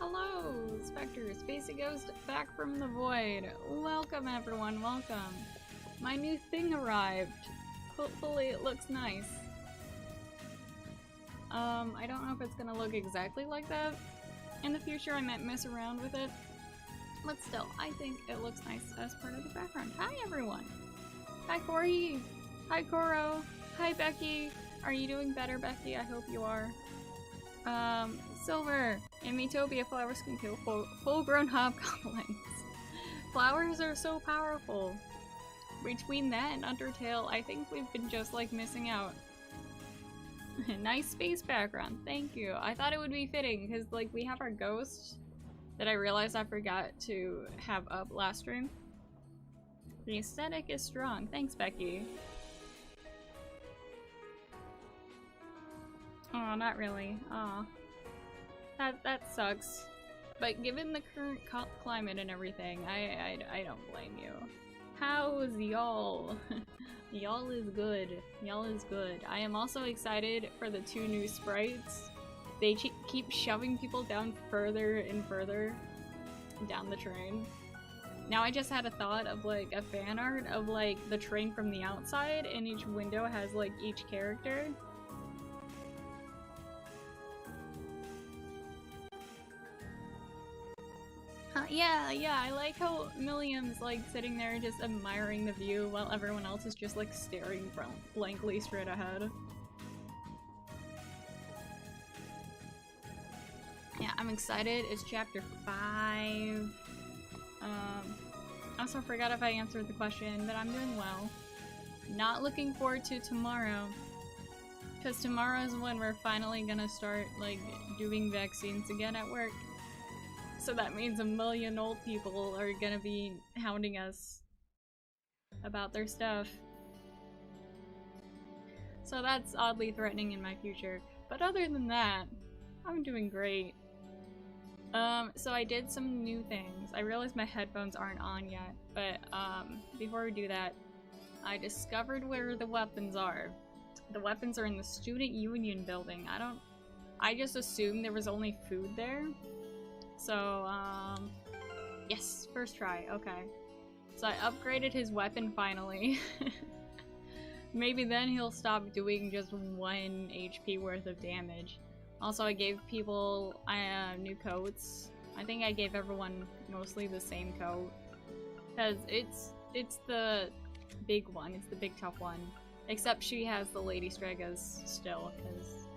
Hello, specters. Spacey Ghost back from the void. Welcome, everyone. Welcome. My new thing arrived. Hopefully, it looks nice. I don't know if it's gonna look exactly like that in the future. I might mess around with it, but still, I think it looks nice as part of the background. Hi, everyone. Hi, Corey. Hi, Koro. Hi, Becky. Are you doing better, Becky? I hope you are. Silver. In Metopia, flowers can kill full-grown hobgoblins. Flowers are so powerful. Between that and Undertale, I think we've been just like missing out. Nice space background, thank you. I thought it would be fitting because like we have our ghost that I realized I forgot to have up last stream. The aesthetic is strong. Thanks, Becky. Oh, not really. Aw. That sucks. But given the current climate and everything, I don't blame you. How's y'all? Y'all is good. Y'all is good. I am also excited for the 2 new sprites. They keep shoving people down further and further down the train. Now I just had a thought of like a fan art of like the train from the outside, and each window has like each character. Yeah, I like how Milliam's like sitting there just admiring the view while everyone else is just like staring blankly straight ahead. Yeah, I'm excited. It's chapter 5. I also forgot if I answered the question, but I'm doing well. Not looking forward to tomorrow, because tomorrow is when we're finally gonna start like doing vaccines again at work. So that means a million old people are gonna be hounding us about their stuff. So that's oddly threatening in my future. But other than that, I'm doing great. So I did some new things. I realized my headphones aren't on yet, but before we do that, I discovered where the weapons are. The weapons are in the Student Union building. I just assumed there was only food there. So, yes, first try, okay. So I upgraded his weapon finally. Maybe then he'll stop doing just 1 HP worth of damage. Also, I gave people new coats. I think I gave everyone mostly the same coat. Because it's the big one, it's the big tough one. Except she has the Lady Stregas still, because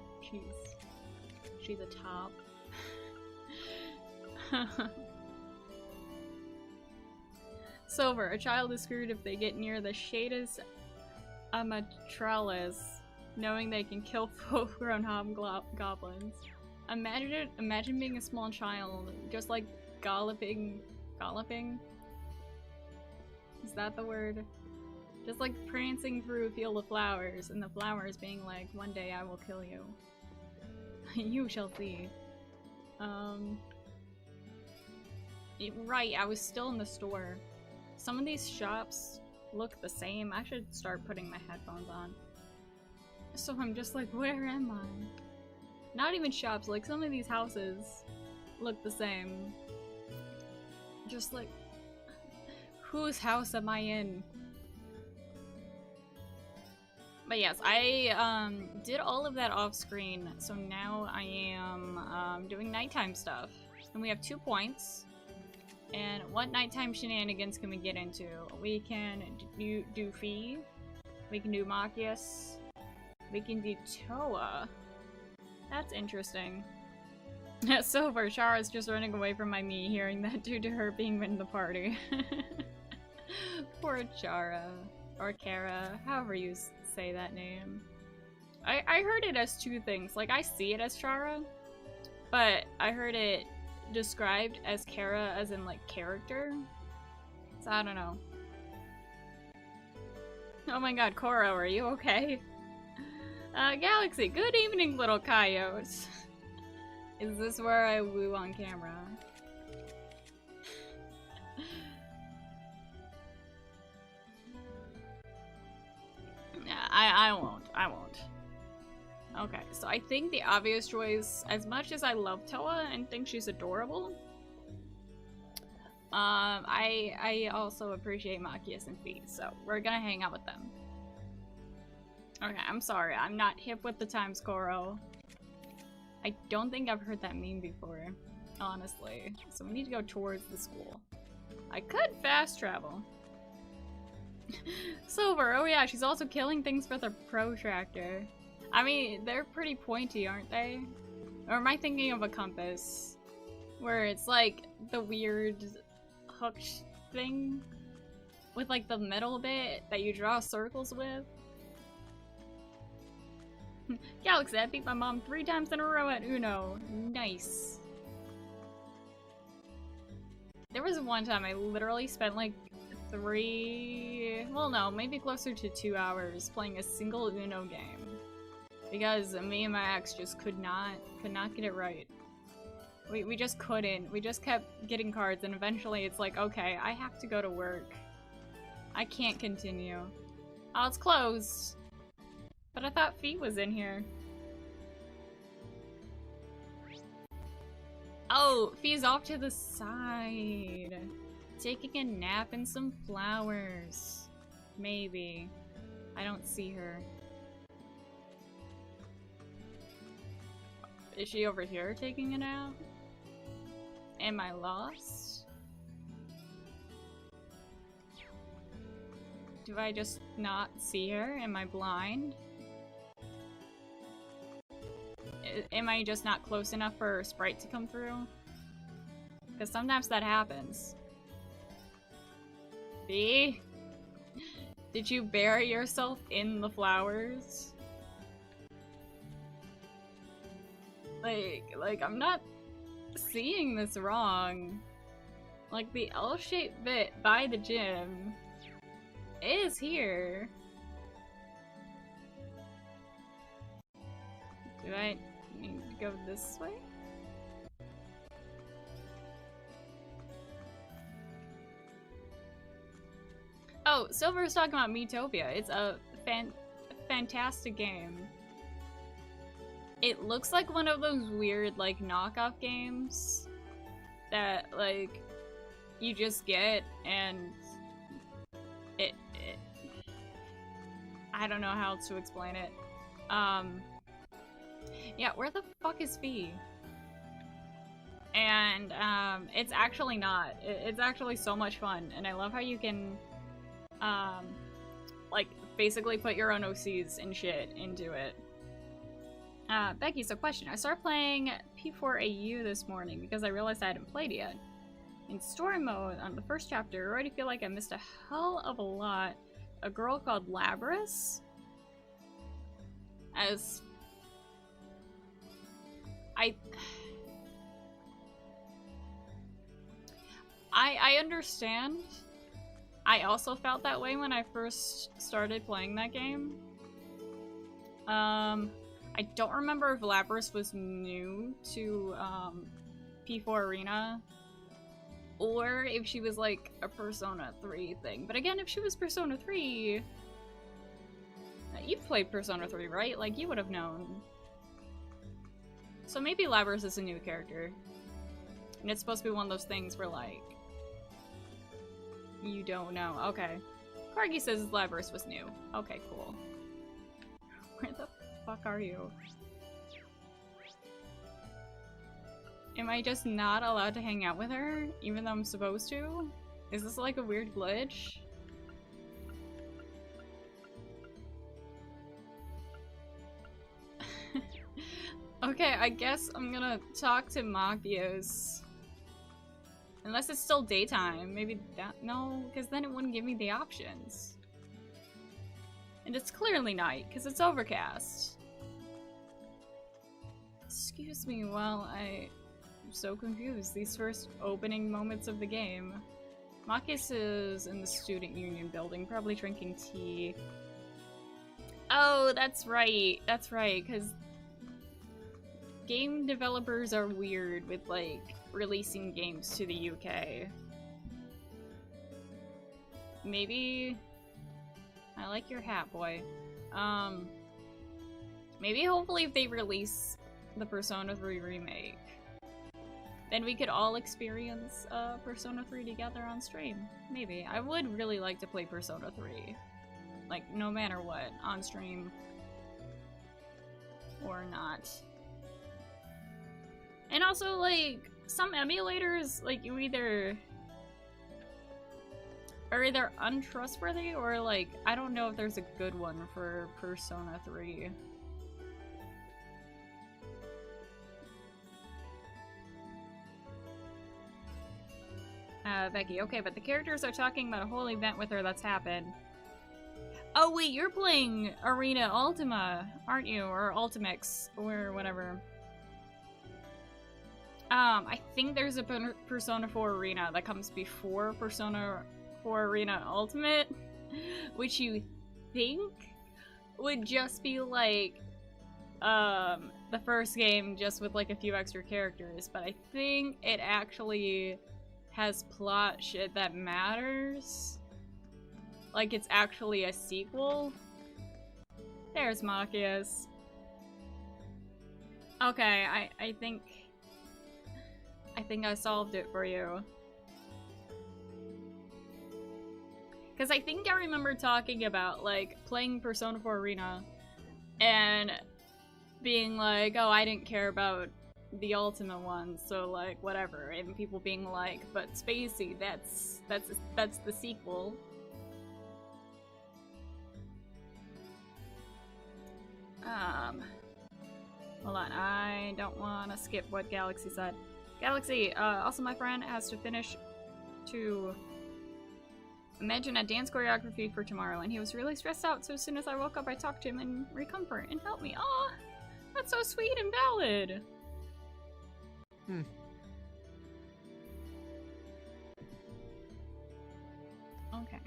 she's a top. Silver, a child is screwed if they get near the Shadus Amatralis, knowing they can kill full-grown hobgoblins. Imagine being a small child, just like galloping? Is that the word? Just like prancing through a field of flowers, and the flowers being like, one day I will kill you. You shall see. Right, I was still in the store. Some of these shops look the same. I should start putting my headphones on. So I'm just like, where am I? Not even shops, like some of these houses look the same. Just like, whose house am I in? But yes, I did all of that off screen, so now I am doing nighttime stuff. And we have 2 points. And what nighttime shenanigans can we get into? We can do Fee, we can do Machias, we can do Toa. That's interesting. Silver, Shara's just running away from my me, hearing that due to her being in the party. Poor Chara. Or Kara, however you say that name. I heard it as 2 things. Like, I see it as Chara, but I heard it described as Kara as in like character, so I don't know. Oh my god, Koro, are you okay? Galaxy, good evening, little coyotes. Is this where I woo on camera? Yeah, I won't. Okay, so I think the obvious choice, as much as I love Toa and think she's adorable, I also appreciate Machias and Fee, so we're gonna hang out with them. Okay, I'm sorry, I'm not hip with the times, Koro. I don't think I've heard that meme before, honestly. So we need to go towards the school. I could fast travel. Silver, oh yeah, she's also killing things with her protractor. I mean, they're pretty pointy, aren't they? Or am I thinking of a compass? Where it's like the weird hook thing with like the middle bit that you draw circles with? Galaxy, I beat my mom 3 times in a row at Uno. Nice. There was one time I literally spent like 3... well no, maybe closer to 2 hours playing a single Uno game. Because me and my ex just could not get it right. We just couldn't. We just kept getting cards and eventually it's like, okay, I have to go to work. I can't continue. Oh, it's closed. But I thought Fee was in here. Oh, Fee's off to the side. Taking a nap in some flowers. Maybe. I don't see her. Is she over here taking a nap? Am I lost? Do I just not see her? Am I blind? Am I just not close enough for a sprite to come through? Because sometimes that happens. Bee? Did you bury yourself in the flowers? Like, I'm not seeing this wrong. Like, the L-shaped bit by the gym is here. Do I need to go this way? Oh, Silver's talking about Miitopia. It's a fantastic game. It looks like one of those weird, like, knockoff games that, like, you just get and it I don't know how to explain it. Yeah, where the fuck is Fee? And, it's actually not. It's actually so much fun, and I love how you can, like, basically put your own OCs and shit into it. Becky, so question. I started playing P4AU this morning because I realized I hadn't played yet. In story mode, on the first chapter, I already feel like I missed a hell of a lot. A girl called Labris? I understand. I also felt that way when I first started playing that game. I don't remember if Labris was new to P4 Arena or if she was like a Persona 3 thing. But again, if she was Persona 3, you've played Persona 3, right? Like, you would have known. So maybe Labris is a new character. And it's supposed to be one of those things where, like, you don't know. Okay. Corgi says Labris was new. Okay, cool. Where the fuck are you? Am I just not allowed to hang out with her, even though I'm supposed to? Is this like a weird glitch? Okay, I guess I'm gonna talk to Machias. Unless it's still daytime. Maybe that- no, because then it wouldn't give me the options. And it's clearly night, because it's overcast. Excuse me while I'm so confused. These first opening moments of the game. Machias is in the student union building, probably drinking tea. Oh, that's right. That's right, because game developers are weird with, like, releasing games to the UK. Maybe... I like your hat, boy. Maybe hopefully if they release the Persona 3 remake, then we could all experience Persona 3 together on stream. Maybe. I would really like to play Persona 3. Like, no matter what, on stream or not. And also, like, some emulators, like, you either are either untrustworthy or, like, I don't know if there's a good one for Persona 3. Becky, okay, but the characters are talking about a whole event with her that's happened. Oh wait, you're playing Arena Ultima, aren't you? Or Ultimix, or whatever. I think there's a Persona 4 Arena that comes before Persona 4 Arena Ultimate, which you think would just be like, the first game just with like a few extra characters, but I think it actually has plot shit that matters. Like it's actually a sequel. There's Machias. Okay, I think I solved it for you. Because I think I remember talking about, like, playing Persona 4 Arena and being like, oh, I didn't care about the Ultima one, so, like, whatever. And people being like, but Spacey, that's the sequel. Hold on, I don't want to skip what Galaxy said. Galaxy, also my friend has to finish to imagine a dance choreography for tomorrow, and he was really stressed out, so as soon as I woke up, I talked to him and recomfort and helped me. Aw, that's so sweet and valid. Okay.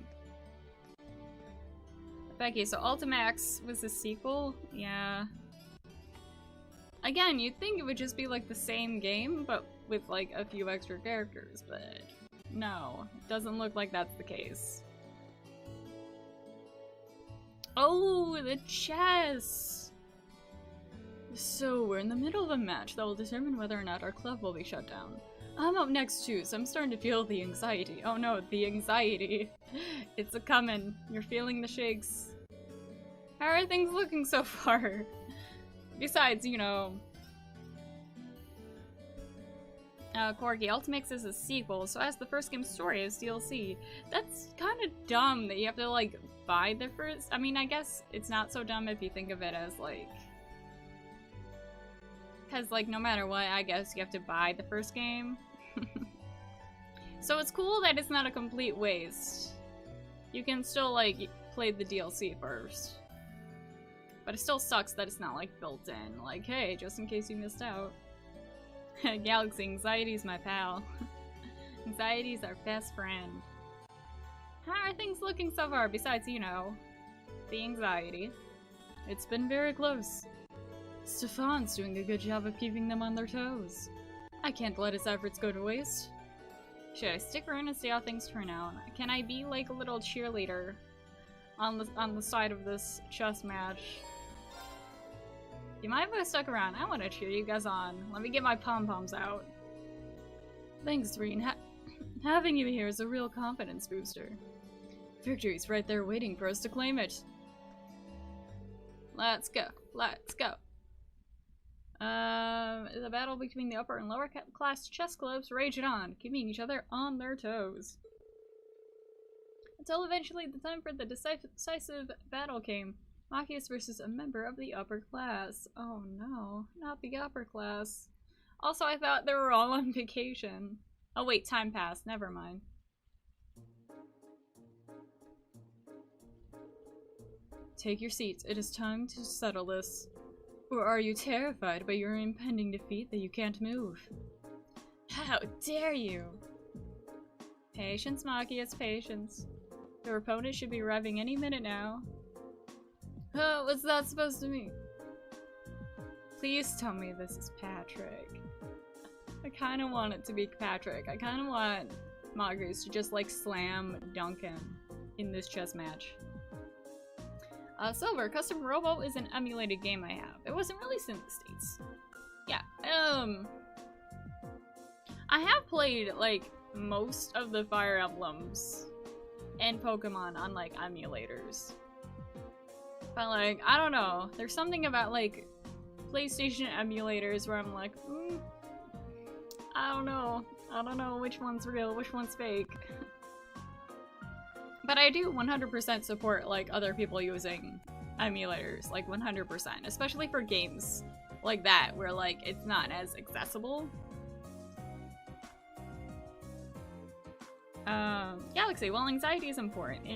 Becky, so Ultimax was a sequel? Yeah. Again, you'd think it would just be like the same game, but with like a few extra characters, but no, it doesn't look like that's the case. Oh, the chess! So, we're in the middle of a match that will determine whether or not our club will be shut down. I'm up next too, so I'm starting to feel the anxiety. Oh no, the anxiety. It's a-comin'. You're feeling the shakes. How are things looking so far? Besides, you know... Corgi, Ultimix is a sequel, so as the first game's story is DLC. That's kind of dumb that you have to, like, buy the first... I mean, I guess it's not so dumb if you think of it as, like... Because, like, no matter what, I guess you have to buy the first game. So it's cool that it's not a complete waste. You can still, like, play the DLC first. But it still sucks that it's not, like, built in. Like, hey, just in case you missed out. Galaxy, anxiety's my pal. Anxiety's our best friend. How are things looking so far, besides, you know, the anxiety? It's been very close. Stefan's doing a good job of keeping them on their toes. I can't let his efforts go to waste. Should I stick around and see how things turn out? Can I be like a little cheerleader on the side of this chess match? You might have stuck around. I want to cheer you guys on. Let me get my pom-poms out. Thanks, Reen. Having you here is a real confidence booster. Victory's right there waiting for us to claim it. Let's go. Let's go. The battle between the upper and lower class chess clubs raged on, keeping each other on their toes. Until eventually the time for the decisive battle came. Machias versus a member of the upper class. Oh no, not the upper class. Also, I thought they were all on vacation. Oh wait, time passed. Never mind. Take your seats. It is time to settle this. Or are you terrified by your impending defeat that you can't move? How dare you! Patience, Machias, patience. Your opponent should be arriving any minute now. Oh, what's that supposed to mean? Please tell me this is Patrick. I kind of want it to be Patrick. I kind of want Machias to just like slam Duncan in this chess match. Silver, Custom Robo is an emulated game I have. It wasn't released in the States. Yeah, I have played, like, most of the Fire Emblems and Pokemon on, like, emulators. But, like, I don't know. There's something about, like, PlayStation emulators where I'm like, I don't know. I don't know which one's real, which one's fake. But I do 100% support, like, other people using emulators, like, 100%. Especially for games like that, where, like, it's not as accessible. Galaxy, well, anxiety is important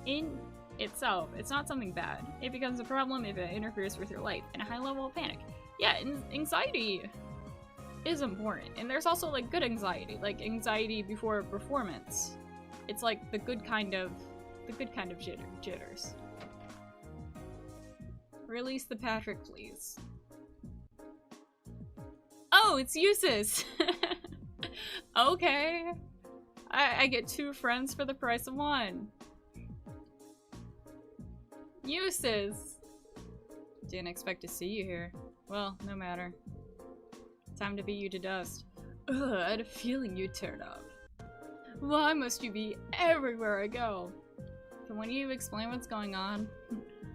in itself. It's not something bad. It becomes a problem if it interferes with your life and a high level of panic. Yeah, anxiety is important. And there's also, like, good anxiety. Like, anxiety before a performance. It's, like, the good kind of jitters. Release the Patrick, please. Oh, it's useless! Okay. I get 2 friends for the price of 1. Uses. Didn't expect to see you here. Well, no matter. Time to beat you to dust. Ugh, I had a feeling you'd turn up. Why must you be everywhere I go? Can one of you explain what's going on?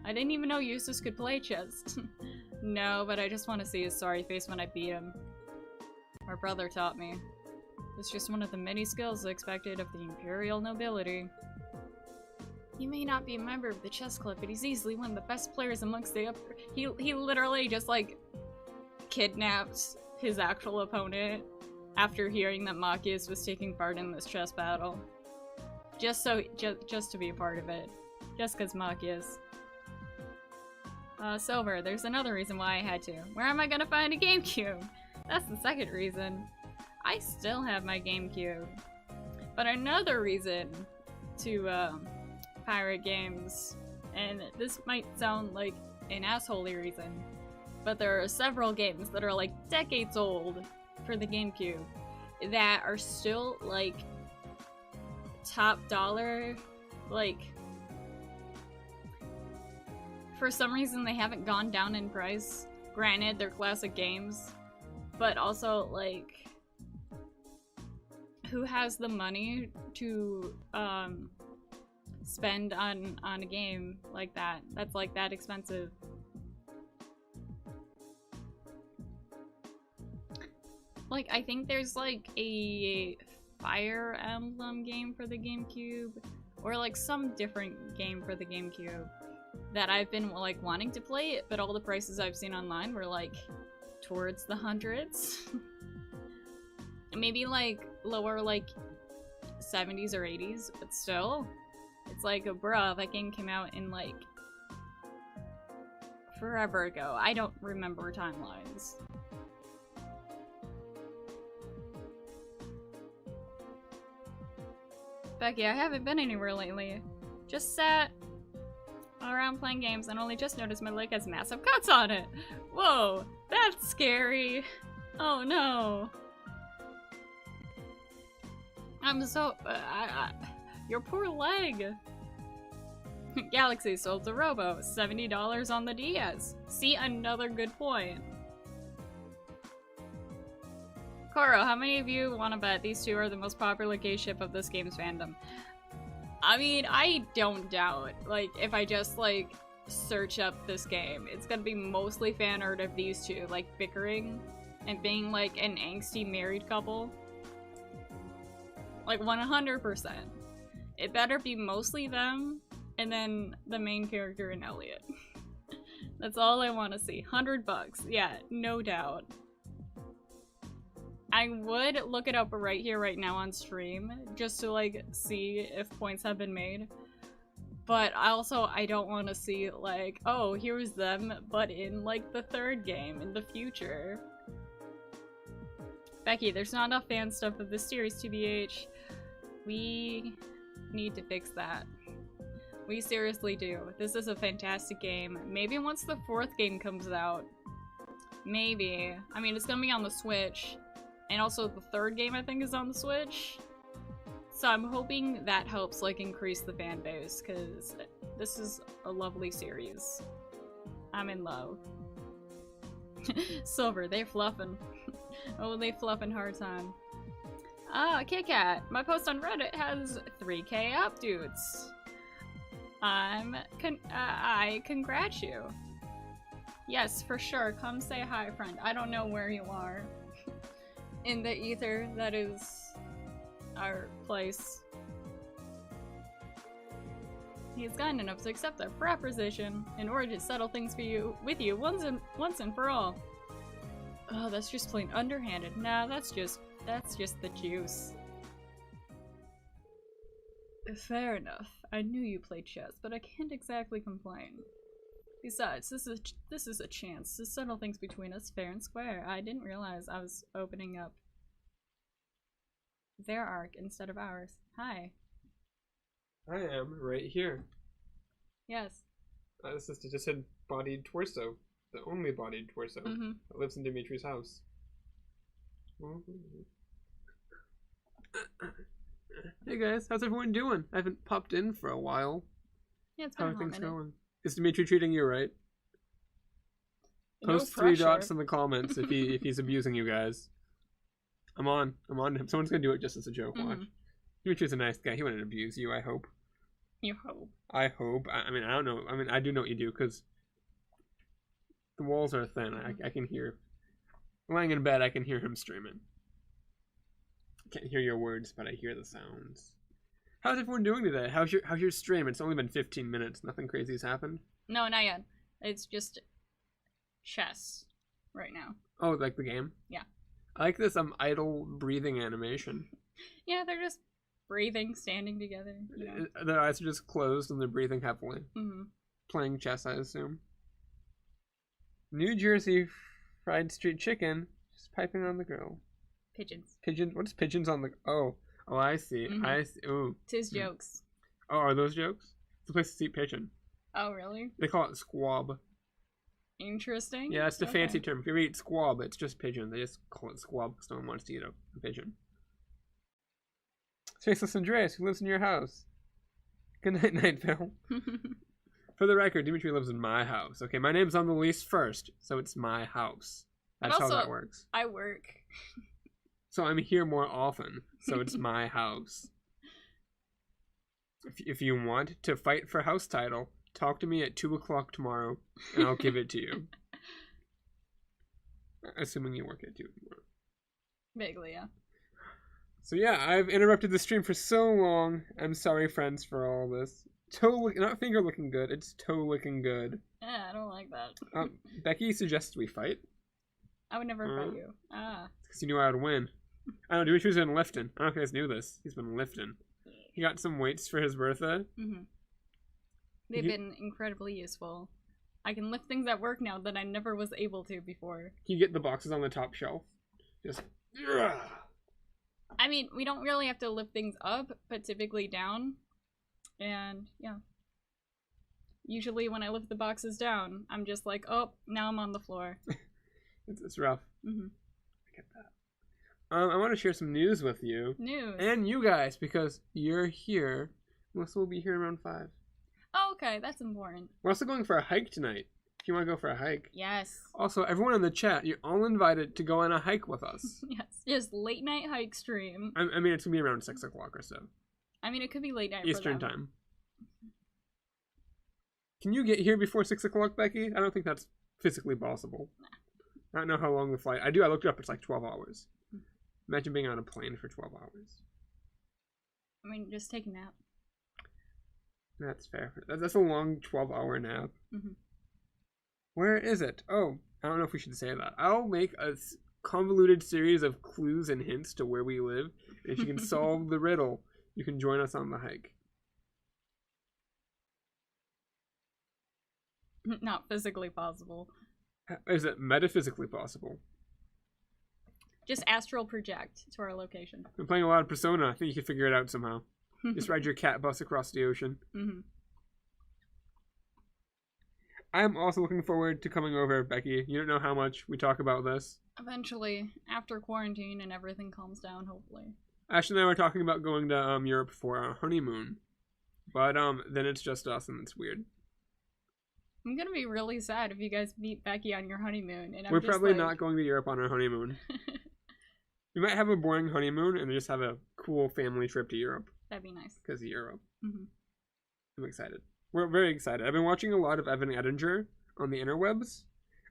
I didn't even know Eustace could play chess. No, but I just want to see his sorry face when I beat him. My brother taught me. It's just one of the many skills expected of the Imperial nobility. He may not be a member of the chess club, but he's easily one of the best players amongst the upper— He literally just, like, kidnapped his actual opponent after hearing that Machias was taking part in this chess battle. Just to be a part of it. Just cause Machias. Silver, there's another reason why I had to. Where am I gonna find a GameCube? That's the second reason. I still have my GameCube. But another reason to, pirate games, and this might sound like an assholey reason, but there are several games that are, like, decades old for the GameCube that are still, like, top dollar. Like, for some reason they haven't gone down in price. Granted, they're classic games, but also, like, who has the money to spend on a game like that that's, like, that expensive? Like, I think there's, like, a Fire Emblem game for the GameCube, or, like, some different game for the GameCube that I've been, like, wanting to play it, but all the prices I've seen online were, like, towards the hundreds. Maybe, like, lower, like, 70s or 80s, but still. It's like, bruh, that game came out in, like, forever ago. I don't remember timelines. Becky, I haven't been anywhere lately. Just sat around playing games and only just noticed my leg has massive cuts on it. Whoa, that's scary. Oh no. I'm so— your poor leg. Galaxy sold the Robo, $70 on the DS. See, another good point. Koro, how many of you want to bet these two are the most popular gay ship of this game's fandom? I mean, I don't doubt. Like, if I just, like, search up this game, it's gonna be mostly fan art of these two, like, bickering and being, like, an angsty married couple. Like, 100%. It better be mostly them, and then the main character and Elliot. That's all I want to see. $100. Yeah, no doubt. I would look it up right here, right now on stream, just to, like, see if points have been made. But also, I don't want to see, like, oh, here's them, but in, like, the third game in the future. Becky, there's not enough fan stuff of this series, TBH. We need to fix that. We seriously do. This is a fantastic game. Maybe once the 4th game comes out. Maybe. I mean, it's gonna be on the Switch. And also the 3rd game, I think, is on the Switch. So I'm hoping that helps, like, increase the fan base, because this is a lovely series. I'm in love. Silver, they fluffing. Oh, they fluffing hard time. Ah, Kit Kat. My post on Reddit has 3K updates. I congrat you. Yes, for sure. Come say hi, friend. I don't know where you are. In the ether, that is our place. He's kind enough to accept the proposition in order to settle things with you once and for all. Oh, that's just plain underhanded. Nah, that's just the juice. Fair enough. I knew you played chess, but I can't exactly complain. Besides, this is a chance to settle things between us fair and square. I didn't realize I was opening up their arc instead of ours. Hi. I am right here. Yes. This is just a bodied torso. The only bodied torso that lives in Dimitri's house. Hey guys, how's everyone doing? I haven't popped in for a while. Yeah, it's been How a are hot things minute. going? Is Dimitri treating you right? No Post 3 pressure. dots in the comments if he's abusing you guys. I'm on him. Someone's gonna do it just as a joke. Watch. Dimitri's a nice guy. He wouldn't abuse you. I hope. You hope. I hope. I mean, I don't know. I mean, I do know what you do because the walls are thin. I can hear. Lying in bed, I can hear him streaming. I can't hear your words, but I hear the sounds. How's everyone doing today? How's your stream? It's only been 15 minutes. Nothing crazy's happened. No, not yet. It's just chess right now. Oh, like the game? Yeah. I like this idle breathing animation. Yeah, they're just breathing, standing together. You know? Their eyes are just closed and they're breathing heavily. Mm-hmm. Playing chess, I assume. New Jersey fried street chicken, just piping on the grill. Pigeons. Pigeons? What's pigeons on the... Oh, I see. I see. Ooh. Tis jokes. Oh, are those jokes? It's a place to eat pigeon. Oh, really? They call it squab. Interesting. Yeah, that's the fancy term. If you ever eat squab, it's just pigeon. They just call it squab because no one wants to eat a pigeon. Faceless Andreas, who lives in your house. Good night, Nightville. For the record, Dimitri lives in my house. Okay, my name's on the lease first, so it's my house. That's also, how that works. I work. So I'm here more often, so it's my house. If you want to fight for house title, talk to me at 2 o'clock tomorrow, and I'll give it to you. Assuming you work at 2 tomorrow. Vaguely, yeah. So yeah, I've interrupted the stream for so long. I'm sorry, friends, for all this. Not finger looking good, it's toe looking good. Yeah, I don't like that. Becky suggests we fight. I would never fight you. Ah. Because you knew I would win. I don't know, Dimitri's been lifting. I don't know if you guys knew this. He's been lifting. He got some weights for his birthday. They've been incredibly useful. I can lift things at work now that I never was able to before. Can you get the boxes on the top shelf? Just... I mean, we don't really have to lift things up, but typically down. And, yeah. Usually when I lift the boxes down, I'm just like, oh, now I'm on the floor. It's rough. I get that. I want to share some news with you. News. And you guys, because you're here. Melissa will be here around 5. Oh, okay, that's important. We're also going for a hike tonight. If you want to go for a hike. Yes. Also, everyone in the chat, you're all invited to go on a hike with us. Yes, just late night hike stream. I mean, it's going to be around 6 o'clock or so. I mean, it could be late night Eastern for them. time. Can you get here before 6 o'clock, Becky? I don't think that's physically possible. Nah. I don't know how long the flight... I looked it up, it's like 12 hours. Imagine being on a plane for 12 hours. I mean, just take a nap. That's fair. That's a long 12-hour nap. Where is it? Oh, I don't know if we should say that. I'll make a convoluted series of clues and hints to where we live. If you can solve the riddle, you can join us on the hike. Not physically possible. Is it metaphysically possible? Just astral project to our location. I'm playing a lot of Persona. I think you can figure it out somehow. Just ride your cat bus across the ocean. I'm also looking forward to coming over, Becky. You don't know how much we talk about this. Eventually, after quarantine and everything calms down, hopefully. Ashley and I were talking about going to Europe for our honeymoon, but then it's just us and it's weird. I'm gonna be really sad if you guys meet Becky on your honeymoon, and We're probably not going to Europe on our honeymoon. We might have a boring honeymoon and just have a cool family trip to Europe. That'd be nice. Because of Europe. Mm-hmm. I'm excited. We're very excited. I've been watching a lot of Evan Edinger on the interwebs.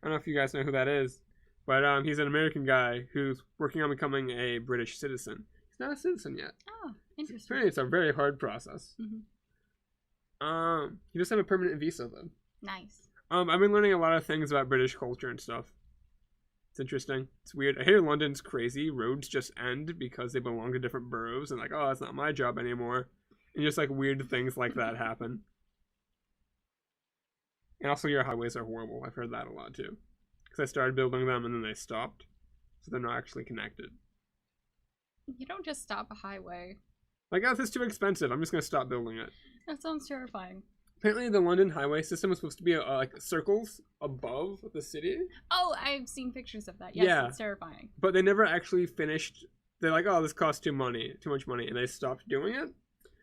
I don't know if you guys know who that is, but he's an American guy who's working on becoming a British citizen. He's not a citizen yet. Oh, interesting. Apparently it's a very hard process. Mm-hmm. He doesn't have a permanent visa though. Nice. I've been learning a lot of things about British culture and stuff. It's interesting. It's weird. I hear London's crazy. Roads just end because they belong to different boroughs, and like, oh, that's not my job anymore. And just like weird things like that happen. And also your highways are horrible. I've heard that a lot too. Because I started building them and then they stopped. So they're not actually connected. You don't just stop a highway. Like, oh, this is too expensive. I'm just going to stop building it. That sounds terrifying. Apparently the London highway system is supposed to be like circles above the city. Oh, I've seen pictures of that. Yes, yeah. It's terrifying. But they never actually finished. They're like, oh, this costs too much money. And they stopped doing it.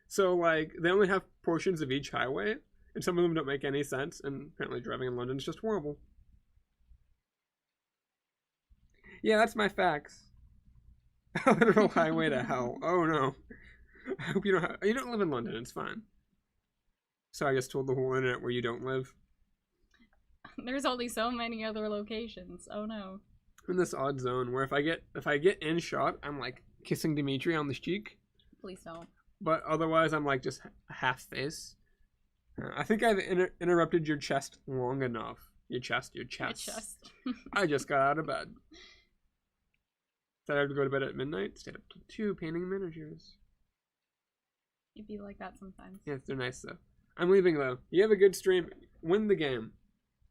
So, like, they only have portions of each highway. And some of them don't make any sense, and apparently driving in London is just horrible. Yeah, that's my facts. A literal highway to hell. Oh no. I hope you don't live in London, it's fine. So I just told the whole internet where you don't live. There's only so many other locations. Oh no. I'm in this odd zone where if I get in shot, I'm like kissing Dimitri on the cheek. Please don't. But otherwise I'm like just half face. I think I've interrupted your chest long enough. Your chest. My chest. I just got out of bed. Said I had to go to bed at midnight. Stayed up till 2 painting miniatures. You'd be like that sometimes. Yeah, they're nice though. I'm leaving though. You have a good stream. Win the game.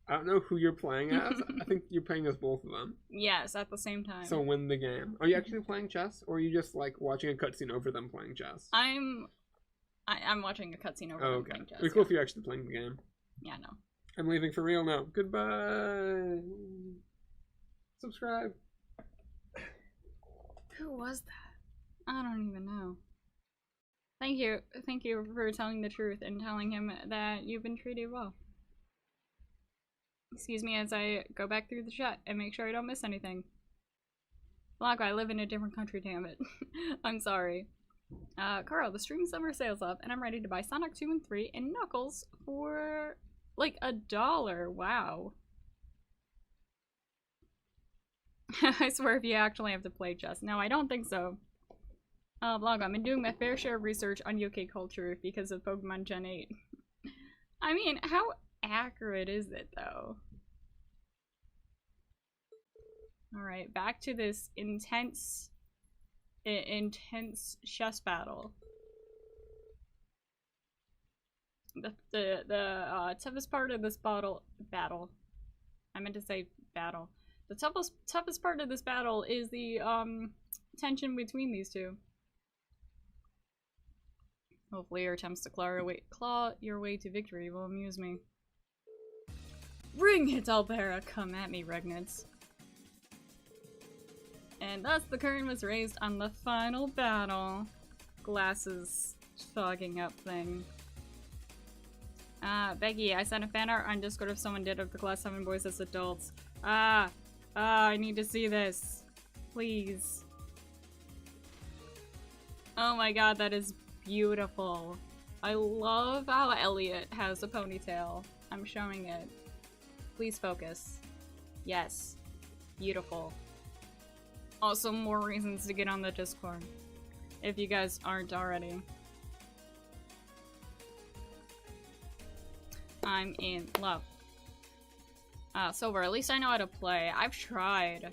I don't know who you're playing as. I think you're playing as both of them. Yes, at the same time. So win the game. Are you actually playing chess? Or are you just like watching a cutscene over them playing chess? I'm watching a cutscene over them playing chess. It'd be cool if you're actually playing the game. Yeah, no. I'm leaving for real now. Goodbye. Subscribe. Who was that? I don't even know. Thank you for telling the truth and telling him that you've been treated well. Excuse me as I go back through the chat and make sure I don't miss anything. Blanco, I live in a different country, damn it. I'm sorry. Carl, the stream summer sale's up and I'm ready to buy Sonic 2 and 3 and Knuckles for like $1. Wow. I swear if you actually have to play chess. No, I don't think so. Blanco, I've been doing my fair share of research on UK culture because of Pokemon Gen 8. I mean, how accurate is it though? Alright, back to this intense chess battle. The toughest part of this battle. I meant to say battle. The toughest part of this battle is the tension between these two. Hopefully your attempts to claw your way to victory will amuse me. Bring it, Albera! Come at me, Regnitz. And thus the curtain was raised on the final battle. Glasses fogging up thing. Becky, I sent a fan art on Discord if someone did of the Class 7 boys as adults. I need to see this. Please. Oh my god, that is beautiful. I love how Elliot has a ponytail. I'm showing it. Please focus. Yes. Beautiful. Also, more reasons to get on the Discord. If you guys aren't already. I'm in love. Silver, at least I know how to play. I've tried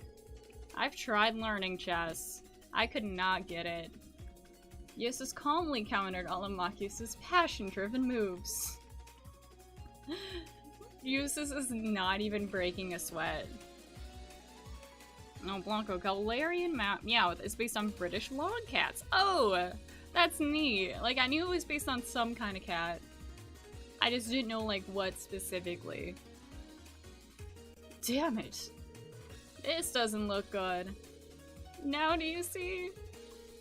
learning chess. I could not get it. Eustace calmly countered all of Marcus's passion-driven moves. Eustace is not even breaking a sweat. No, Blanco, Galarian Meowth is based on British log cats. Oh, that's neat. Like, I knew it was based on some kind of cat. I just didn't know, like, what specifically. Damn it. This doesn't look good. Now do you see?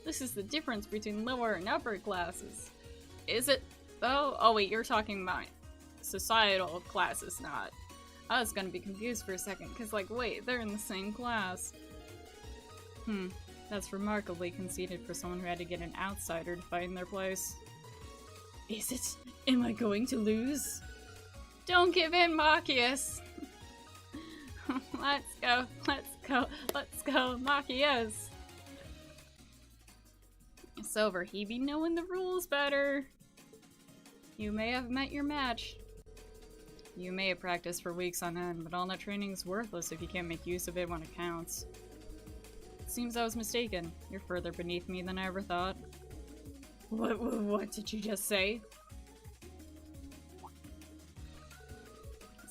This is the difference between lower and upper classes. Is it, though? Oh wait, you're talking about societal classes, not. I was gonna be confused for a second, because like, wait, they're in the same class. That's remarkably conceited for someone who had to get an outsider to find their place. Is it? Am I going to lose? Don't give in, Marcius! Let's go, Marcius! Silver, he be knowing the rules better. You may have met your match. You may have practiced for weeks on end, but all that training's worthless if you can't make use of it when it counts. It seems I was mistaken. You're further beneath me than I ever thought. What did you just say?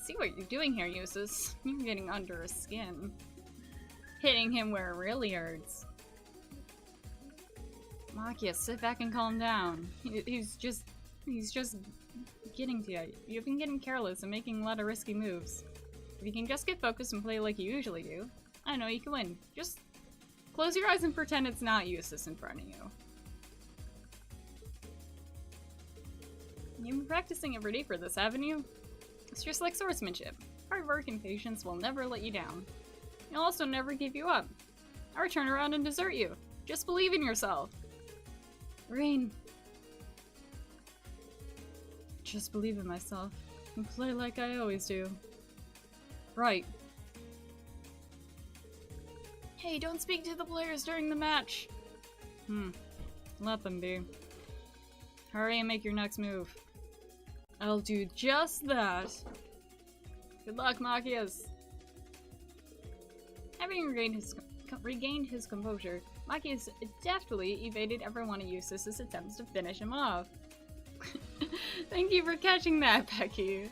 See what you're doing here, Eustace. You're getting under his skin. Hitting him where it really hurts. Marcius, sit back and calm down. He's just getting to you. You've been getting careless and making a lot of risky moves. If you can just get focused and play like you usually do, I know you can win. Just close your eyes and pretend it's not Eustace in front of you. You've been practicing every day for this, haven't you? It's just like swordsmanship. Hard work and patience will never let you down. You'll also never give you up, or turn around and desert you. Just believe in yourself. Rain. Just believe in myself and play like I always do. Right. Hey, don't speak to the players during the match. Let them be. Hurry and make your next move. I'll do just that. Good luck, Marcius. Having regained his composure, Marcius deftly evaded every one of Eustace's attempts to finish him off. Thank you for catching that, Becky.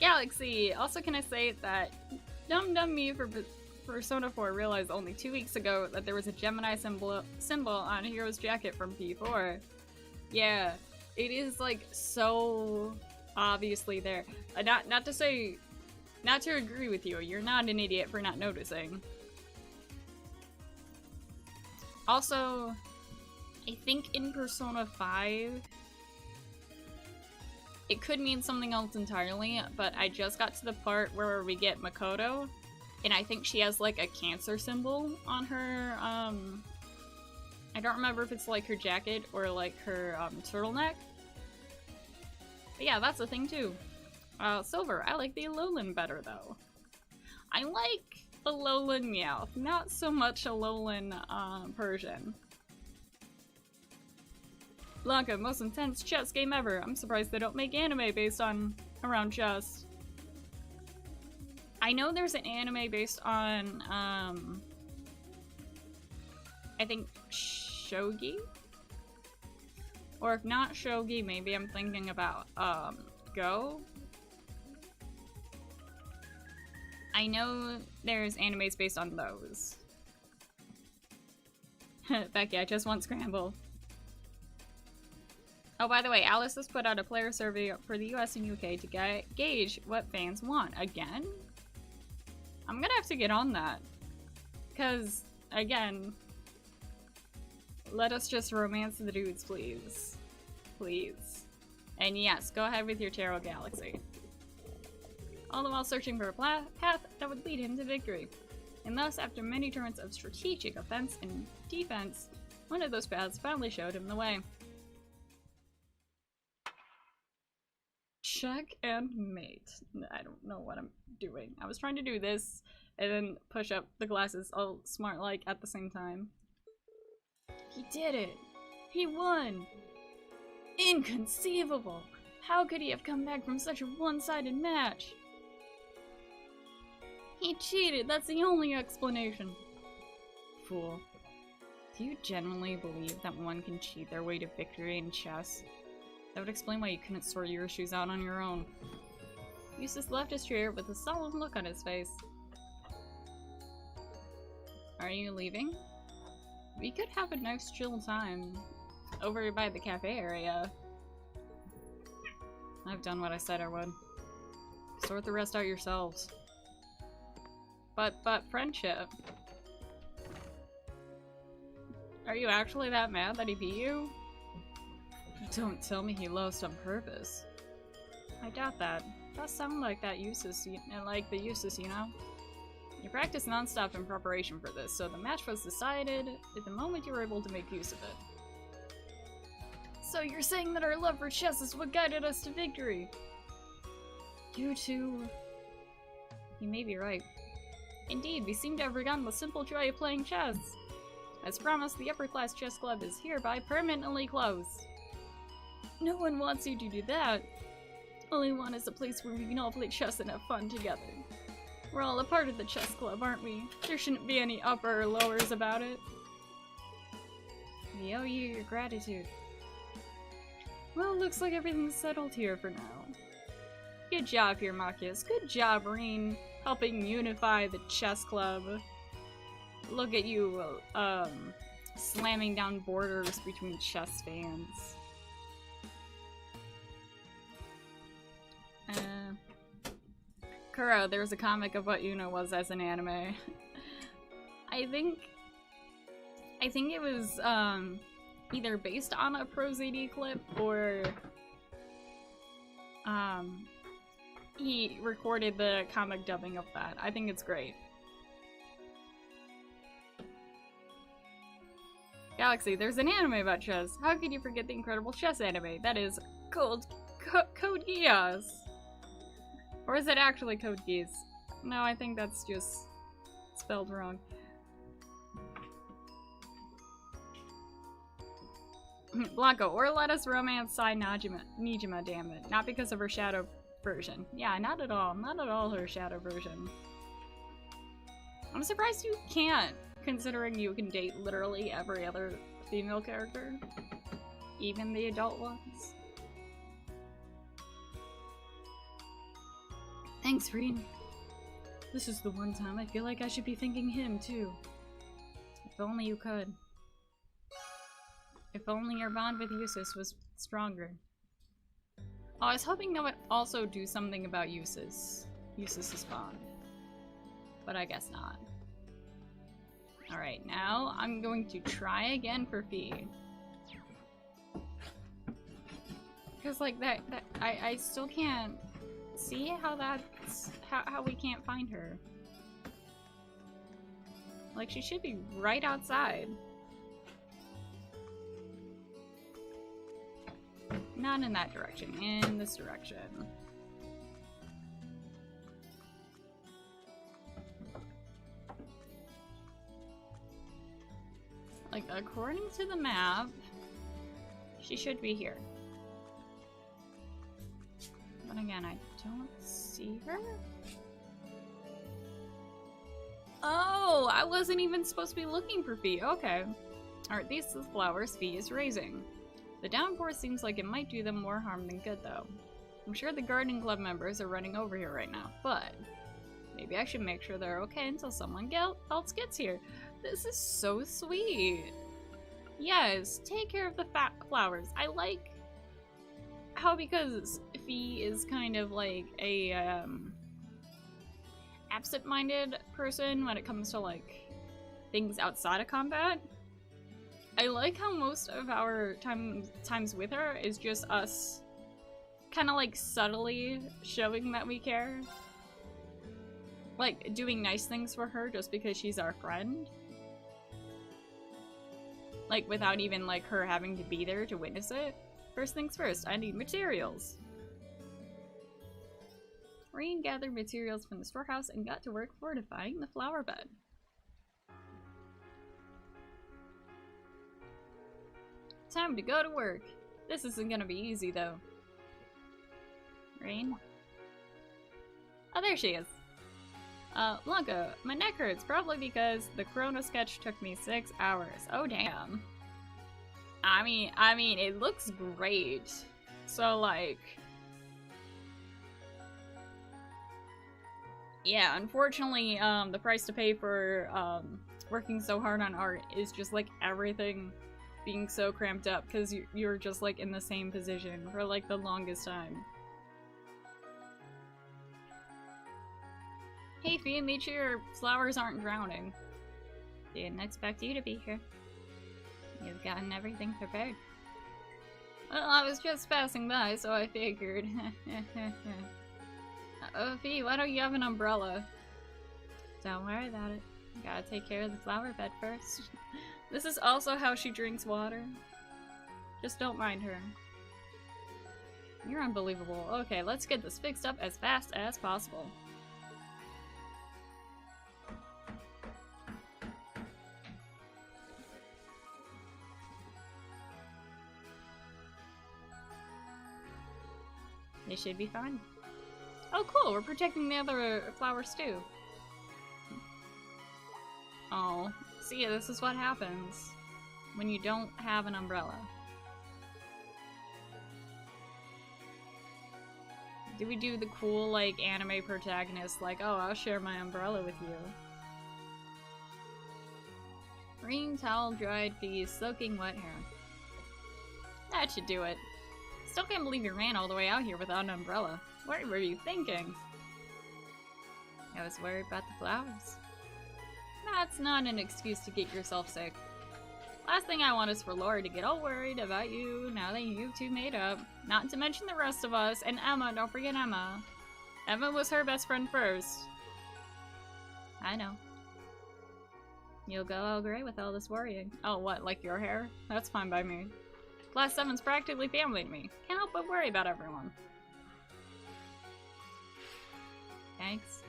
Galaxy. Also, can I say that dumb me for Persona 4 realized only 2 weeks ago that there was a Gemini symbol on Hero's jacket from P4. Yeah, it is like so obviously there. Not to agree with you. You're not an idiot for not noticing. Also, I think in Persona 5, it could mean something else entirely, but I just got to the part where we get Makoto, and I think she has like a cancer symbol on her, I don't remember if it's like her jacket or like her turtleneck. But yeah, that's a thing too. Silver, I like the Alolan better though. I like Alolan Meowth, not so much Alolan Persian. Blanca, most intense chess game ever. I'm surprised they don't make anime based around chess. I know there's an anime based on, I think Shogi? Or if not Shogi, maybe I'm thinking about, Go? I know there's animes based on those. Becky, I just want Scramble. Oh, by the way, Alice has put out a player survey for the US and UK to gauge what fans want. Again? I'm gonna have to get on that. Because, again, let us just romance the dudes, please. Please. And yes, go ahead with your Tarot Galaxy. All the while searching for a path that would lead him to victory. And thus, after many turns of strategic offense and defense, one of those paths finally showed him the way. Check and mate. I don't know what I'm doing. I was trying to do this and then push up the glasses all smart-like at the same time. He did it! He won! Inconceivable! How could he have come back from such a one-sided match? He cheated! That's the only explanation! Fool. Do you genuinely believe that one can cheat their way to victory in chess? That would explain why you couldn't sort your issues out on your own. Eustace left his chair with a solemn look on his face. Are you leaving? We could have a nice chill time over by the cafe area. I've done what I said I would. Sort the rest out yourselves. But friendship. Are you actually that mad that he beat you? Don't tell me he lost on purpose. I doubt that. It does sound like that useless, like the useless, you know? You practiced non-stop in preparation for this, so the match was decided at the moment you were able to make use of it. So you're saying that our love for chess is what guided us to victory? You two... You may be right. Indeed, we seem to have forgotten the simple joy of playing chess. As promised, the upper class chess club is hereby permanently closed. No one wants you to do that. All we want is a place where we can all play chess and have fun together. We're all a part of the chess club, aren't we? There shouldn't be any upper or lowers about it. We owe you your gratitude. Well, looks like everything's settled here for now. Good job here, Marcus. Good job, Reen, helping unify the chess club. Look at you, slamming down borders between chess fans. Kuro, there was a comic of what Una was as an anime. I think it was, either based on a ProZD clip or, he recorded the comic dubbing of that. I think it's great. Galaxy, there's an anime about chess. How could you forget the incredible chess anime? That is Code Geass. Or is it actually Code Geass? No, I think that's just spelled wrong. Blanco, or let us romance Sai Nijima, damn it. Not because of her shadow version. Yeah, not at all. Not at all her shadow version. I'm surprised you can't, considering you can date literally every other female character. Even the adult ones. Thanks, Reen. This is the one time I feel like I should be thanking him, too. If only you could. If only your bond with Eustace was stronger. Oh, I was hoping that would also do something about Eustace's bond. But I guess not. Alright, now I'm going to try again for Fee. Because, like, I still can't see how that's... how we can't find her. Like, she should be right outside. Not in that direction, in this direction. Like, according to the map, she should be here. But again, I don't see her. Oh, I wasn't even supposed to be looking for Fee. Okay. Aren't these the flowers Fee is raising? The downpour seems like it might do them more harm than good, though. I'm sure the gardening club members are running over here right now, but maybe I should make sure they're okay until someone else gets here. This is so sweet. Yes, take care of the flowers. I like how, because Fee is kind of like a absent-minded person when it comes to like things outside of combat. I like how most of our times with her is just us kind of like subtly showing that we care. Like doing nice things for her just because she's our friend. Like without even like her having to be there to witness it. First things first, I need materials. Reen gathered materials from the storehouse and got to work fortifying the flower bed. Time to go to work. This isn't gonna be easy, though. Reen? Oh, there she is. Blanco, my neck hurts, probably because the Chrono sketch took me 6 hours. Oh, damn. I mean, it looks great. So, like... yeah, unfortunately, the price to pay for, working so hard on art is just, like, everything being so cramped up because you're just like in the same position for like the longest time. Hey Fee, make sure your flowers aren't drowning. Didn't expect you to be here. You've gotten everything prepared. Well, I was just passing by, so I figured. Fee, why don't you have an umbrella? Don't worry about it. Gotta take care of the flower bed first. This is also how she drinks water. Just don't mind her. You're unbelievable. Okay, let's get this fixed up as fast as possible. They should be fine. Oh cool, we're protecting the other flowers too. Oh, see, this is what happens when you don't have an umbrella. Do we do the cool, like, anime protagonist, like, oh, I'll share my umbrella with you? Green towel, dried peas, soaking wet hair. That should do it. Still can't believe you ran all the way out here without an umbrella. What were you thinking? I was worried about the flowers. That's not an excuse to get yourself sick. Last thing I want is for Lori to get all worried about you now that you two made up. Not to mention the rest of us, and Emma, don't forget Emma. Emma was her best friend first. I know. You'll go all gray with all this worrying. Oh, what, like your hair? That's fine by me. Class 7's practically family to me. Can't help but worry about everyone. Thanks.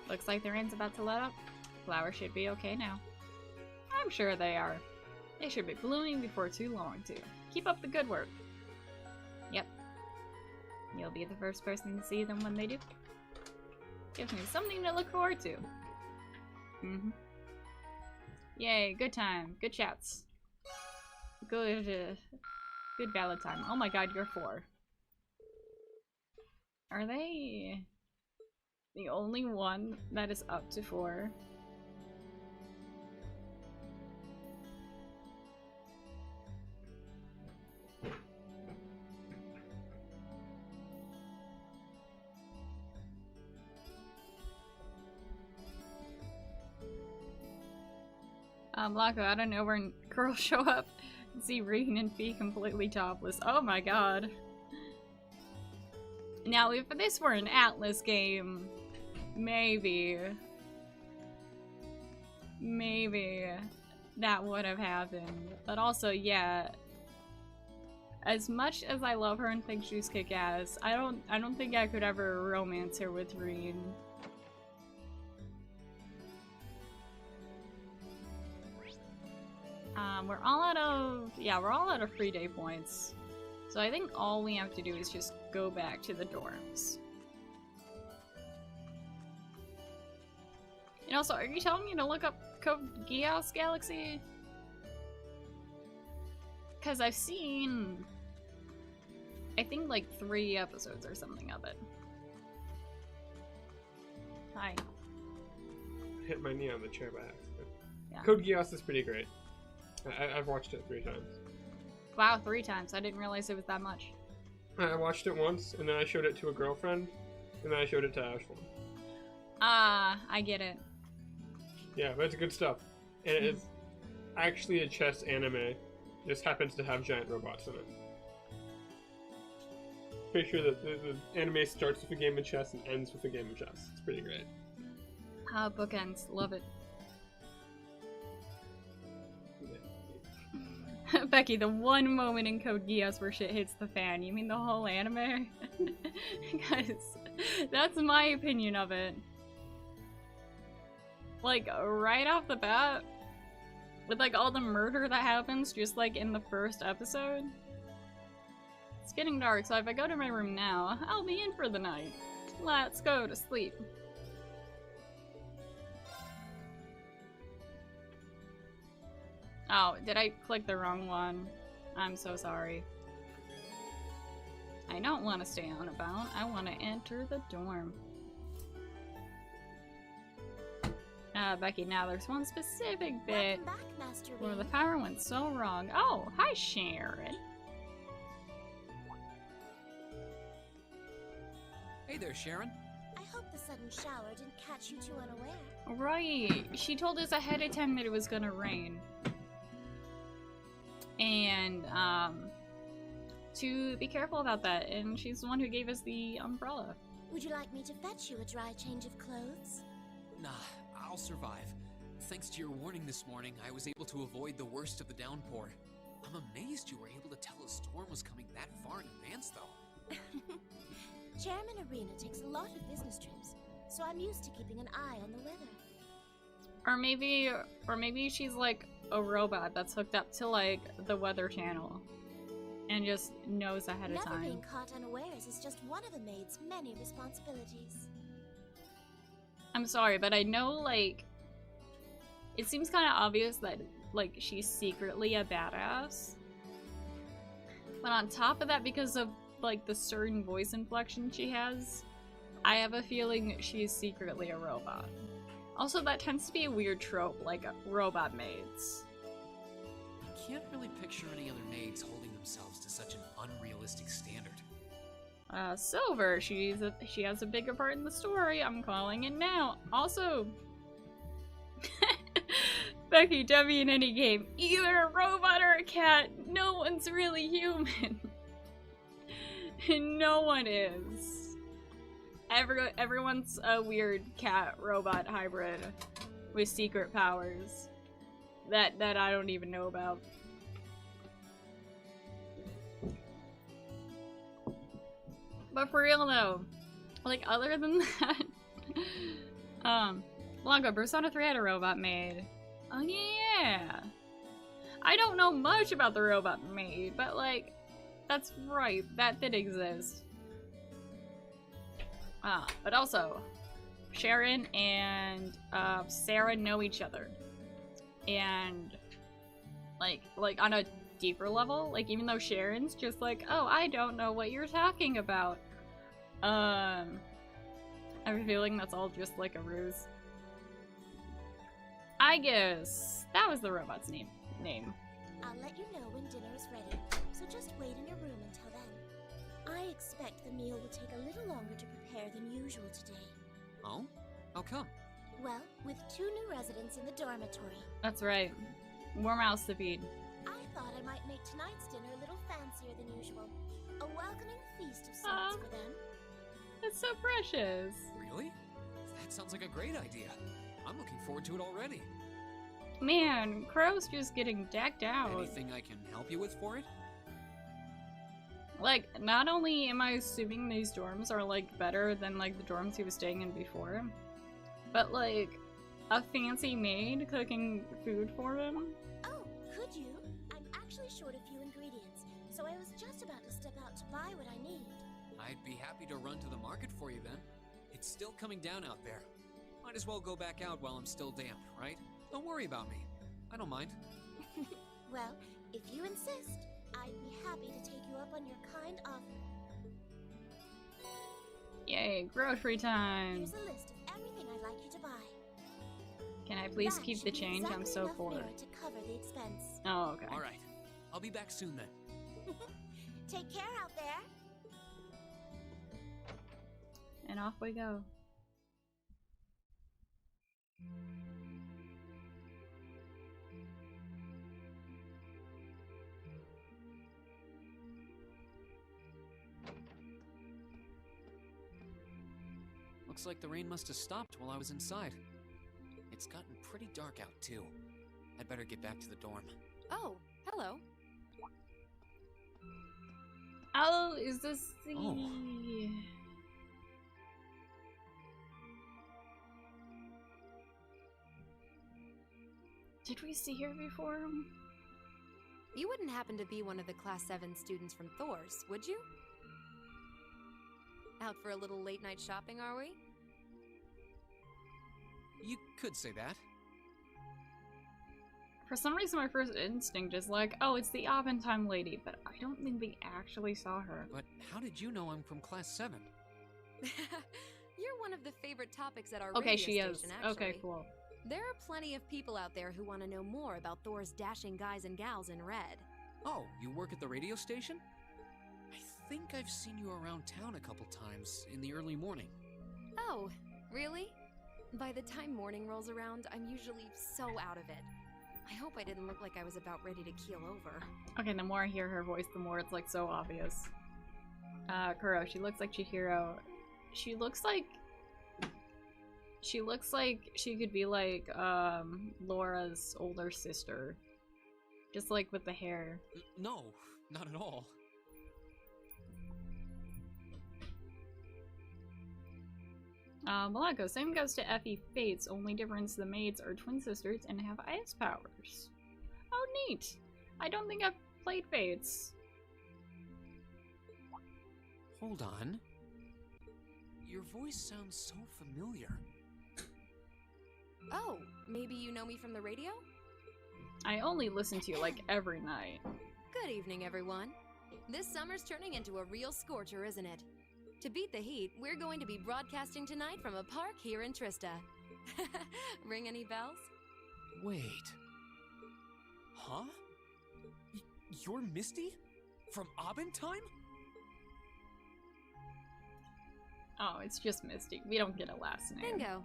Looks like the rain's about to let up. Flowers should be okay now. I'm sure they are. They should be blooming before too long, too. Keep up the good work. Yep. You'll be the first person to see them when they do. Gives me something to look forward to. Yay, good time. Good chats. Good valid time. Oh my god, you're 4. Are they the only one that is up to 4? Blanco, out of nowhere, girls show up and see Reen and Fee completely topless. Oh my god. Now, if this were an Atlas game, maybe that would have happened. But also, yeah, as much as I love her and think she's kick-ass, I don't think I could ever romance her with Reen. We're all out of free day points. So I think all we have to do is just go back to the dorms. And also, are you telling me to look up Code Geass Galaxy? Because I've seen, I think, like 3 episodes or something of it. Hi. Hit my knee on the chair by accident. Yeah. Code Geass is pretty great. I've watched it 3 times. Wow, 3 times. I didn't realize it was that much. I watched it once, and then I showed it to a girlfriend, and then I showed it to Ashlyn. Ah, I get it. Yeah, but it's good stuff. And it's actually a chess anime. Just happens to have giant robots in it. Pretty sure that the anime starts with a game of chess and ends with a game of chess. It's pretty great. Bookends. Love it. Becky, the one moment in Code Geass where shit hits the fan. You mean the whole anime? Guys, that's my opinion of it. Like, right off the bat, with like all the murder that happens just like in the first episode. It's getting dark, so if I go to my room now, I'll be in for the night. Let's go to sleep. Oh, did I click the wrong one? I'm so sorry. I don't want to stay on about. I want to enter the dorm. Becky, now there's one specific bit where the power went so wrong. Oh, hi Sharon. Hey there, Sharon. I hope the sudden shower didn't catch you too unaware. Right. She told us ahead of time that it was gonna rain. and to be careful about that. And she's the one who gave us the umbrella. Would you like me to fetch you a dry change of clothes? Nah, I'll survive. Thanks to your warning this morning, I was able to avoid the worst of the downpour. I'm amazed you were able to tell a storm was coming that far in advance, though. Chairman Arena takes a lot of business trips, so I'm used to keeping an eye on the weather. Or maybe she's like a robot that's hooked up to like the Weather Channel and just knows ahead of Never time. being caught unawares is just one of a maid's many responsibilities. I'm sorry, but I know, like, it seems kind of obvious that, like, she's secretly a badass. But on top of that, because of, like, the certain voice inflection she has, I have a feeling she's secretly a robot. Also, that tends to be a weird trope, like, robot maids. I can't really picture any other maids holding themselves to such an unrealistic standard. Silver, she has a bigger part in the story. I'm calling it now. Also, Becky, Debbie in any game, either a robot or a cat. No one's really human. No one is. Everyone's a weird cat-robot hybrid with secret powers that I don't even know about. But for real though, like, other than that, Blanca, Persona 3 had a robot maid. Oh yeah! I don't know much about the robot maid, but like, that's right, that did exist. But also, Sharon and Sarah know each other. And like on a deeper level, like, even though Sharon's just like, oh, I don't know what you're talking about. I have a feeling that's all just like a ruse. I guess that was the robot's name. I'll let you know when dinner is ready, so just wait in your room until then. I expect the meal will take a little longer to prepare than usual today. Oh? How come? Well, with 2 new residents in the dormitory, That's right. More mouths to feed. I thought I might make tonight's dinner a little fancier than usual. A welcoming feast of sorts for them. That's so precious. Really? That sounds like a great idea. I'm looking forward to it already. Man, Crow's just getting decked out. Anything I can help you with for it? Like, not only am I assuming these dorms are, like, better than, like, the dorms he was staying in before, but, like, a fancy maid cooking food for him? Oh, could you? I'm actually short a few ingredients, so I was just about to step out to buy what I need. I'd be happy to run to the market for you then. It's still coming down out there. Might as well go back out while I'm still damp, right? Don't worry about me. I don't mind. Well, if you insist, I'd be happy to take you up on your kind offer. Yay, grocery time! Here's a list of everything I'd like you to buy. Can I please That keep should the be change? I'm exactly so enough poor. merit to cover the expense. Oh, okay. Alright. I'll be back soon then. Take care out there. And off we go. Looks like the rain must have stopped while I was inside. It's gotten pretty dark out too. I'd better get back to the dorm. Oh, hello. Oh, is this the... Oh. Did we see her before? You wouldn't happen to be one of the Class 7 students from Thor's, would you? Out for a little late night shopping, are we? You could say that. For some reason, my first instinct is like, oh, it's the Aventime lady, but I don't think we actually saw her. But how did you know I'm from Class 7? You're one of the favorite topics at our Okay, radio she station, is. actually. Okay, cool. There are plenty of people out there who want to know more about Thor's dashing guys and gals in red. Oh, you work at the radio station? I think I've seen you around town a couple times in the early morning. Oh, really? By the time morning rolls around, I'm usually so out of it. I hope I didn't look like I was about ready to keel over. Okay, the more I hear her voice, the more it's like so obvious. Kuro, she looks like Chihiro. She looks like she could be like Laura's older sister. Just like with the hair. No, not at all. Malaco, same goes to Effie Fates, only difference the maids are twin sisters and have ice powers. Oh, neat! I don't think I've played Fates. Hold on. Your voice sounds so familiar. Oh, maybe you know me from the radio? I only listen to you like every night. Good evening, everyone. This summer's turning into a real scorcher, isn't it? To beat the heat, we're going to be broadcasting tonight from a park here in Trista. Ring any bells? Wait. Huh? You're Misty? From Abentime? Oh, it's just Misty. We don't get a last name. Bingo.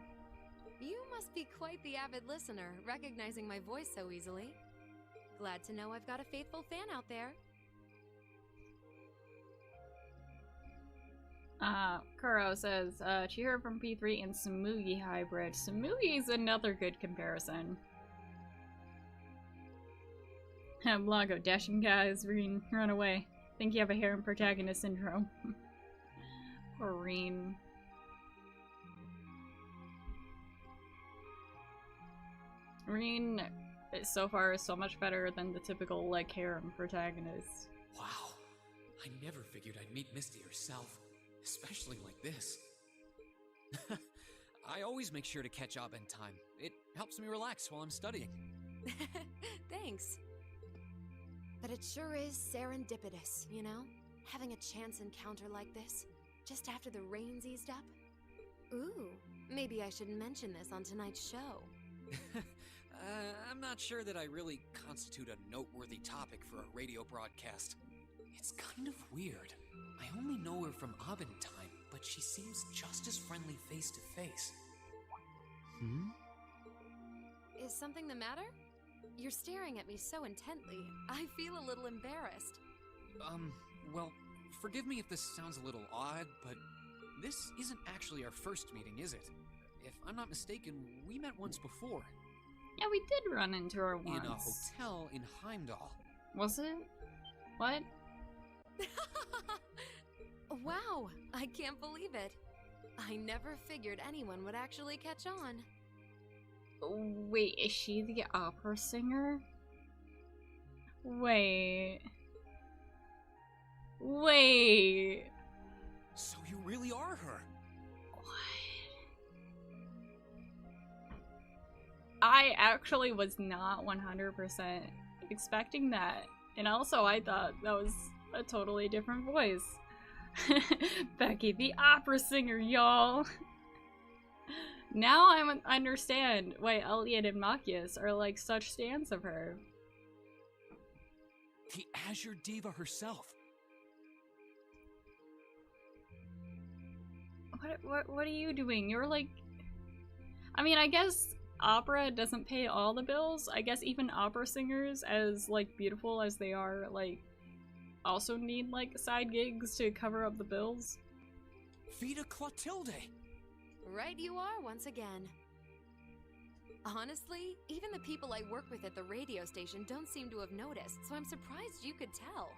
You must be quite the avid listener, recognizing my voice so easily. Glad to know I've got a faithful fan out there. Kuro says, Chihiro from P3 and Samugi hybrid. Samugi's another good comparison. Blanco, dashing guys, run away. Think you have a harem protagonist syndrome. Or Reen. Reen, so far, is so much better than the typical, like, harem protagonist. Wow. I never figured I'd meet Misty herself. Especially like this. I always make sure to catch Abentime. It helps me relax while I'm studying. Thanks. But it sure is serendipitous, you know? Having a chance encounter like this, just after the rain's eased up. Ooh, maybe I should mention this on tonight's show. I'm not sure that I really constitute a noteworthy topic for a radio broadcast. It's kind of weird. I only know her from Abentime, but she seems just as friendly face to face. Is something the matter? You're staring at me so intently, I feel a little embarrassed. Well, forgive me if this sounds a little odd, but this isn't actually our first meeting, is it? If I'm not mistaken, we met once before. Yeah, we did run into her once. In a hotel in Heimdall. Was it? What? Wow, I can't believe it. I never figured anyone would actually catch on. Wait, is she the opera singer? Wait. So you really are her? I actually was not 100% expecting that. And also, I thought that was a totally different voice. Becky, the opera singer, y'all! Now I understand why Elliot and Machias are like such stans of her. The Azure Diva herself. What are you doing? You're like... I mean, I guess opera doesn't pay all the bills. I guess even opera singers, as like beautiful as they are, like also need like side gigs to cover up the bills. Vita Clotilde! Right you are once again. Honestly, even the people I work with at the radio station don't seem to have noticed, so I'm surprised you could tell.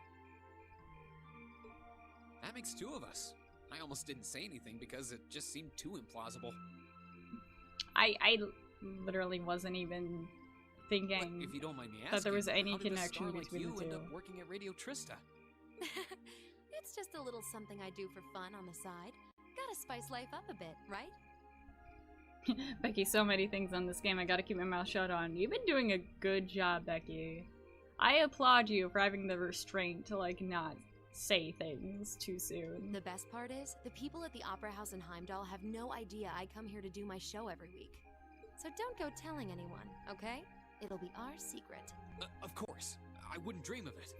That makes two of us. I almost didn't say anything because it just seemed too implausible. I literally wasn't even thinking if you don't mind me asking, that there was any how did a connection star between like the you two. end up working at Radio Trista? It's just a little something I do for fun on the side. Gotta spice life up a bit, right? Becky, so many things on this game I gotta keep my mouth shut on. You've been doing a good job, Becky. I applaud you for having the restraint to, like, not say things too soon. The best part is, the people at the Opera House in Heimdall have no idea I come here to do my show every week. So don't go telling anyone, okay? It'll be our secret. Of course. I wouldn't dream of it.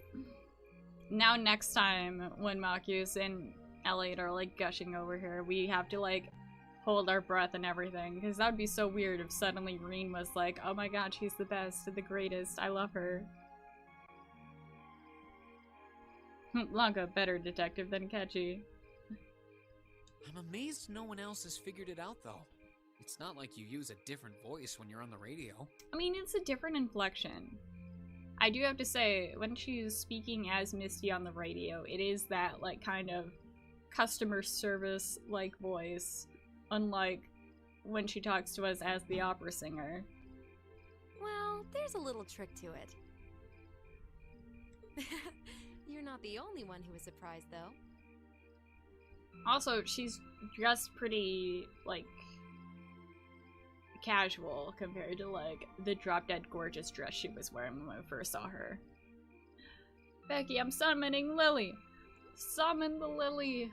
Now next time when Machias and Elliot are, like, gushing over here, we have to, like, hold our breath and everything, because that would be so weird if suddenly Reen was like, oh my god, she's the best, the greatest, I love her. Blanca, better detective than Ketchy. I'm amazed no one else has figured it out, though. It's not like you use a different voice when you're on the radio. I mean, it's a different inflection. I do have to say, when she's speaking as Misty on the radio, it is that, like, kind of customer service-like voice, unlike when she talks to us as the opera singer. Well, there's a little trick to it. You're not the only one who was surprised, though. Also, she's dressed pretty, like, casual compared to, like, the drop-dead gorgeous dress she was wearing when we first saw her. Becky, I'm summoning Lily! Summon the Lily!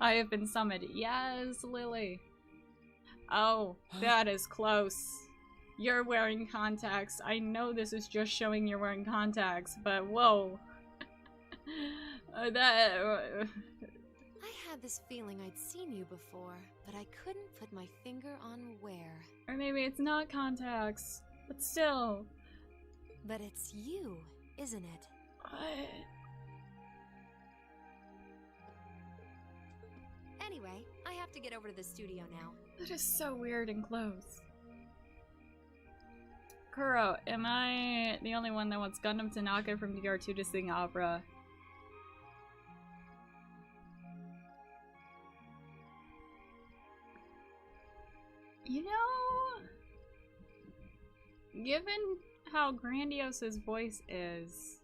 I have been summoned. Yes, Lily. Oh, that is close. You're wearing contacts. I know this is just showing you're wearing contacts, but whoa. I had this feeling I'd seen you before, but I couldn't put my finger on where. Or maybe it's not contacts, but still. But it's you, isn't it? Anyway, I have to get over to the studio now. That is so weird and close. Kuro, am I the only one that wants Gundam Tanaka from DR2 to sing opera? You know, given how grandiose his voice is,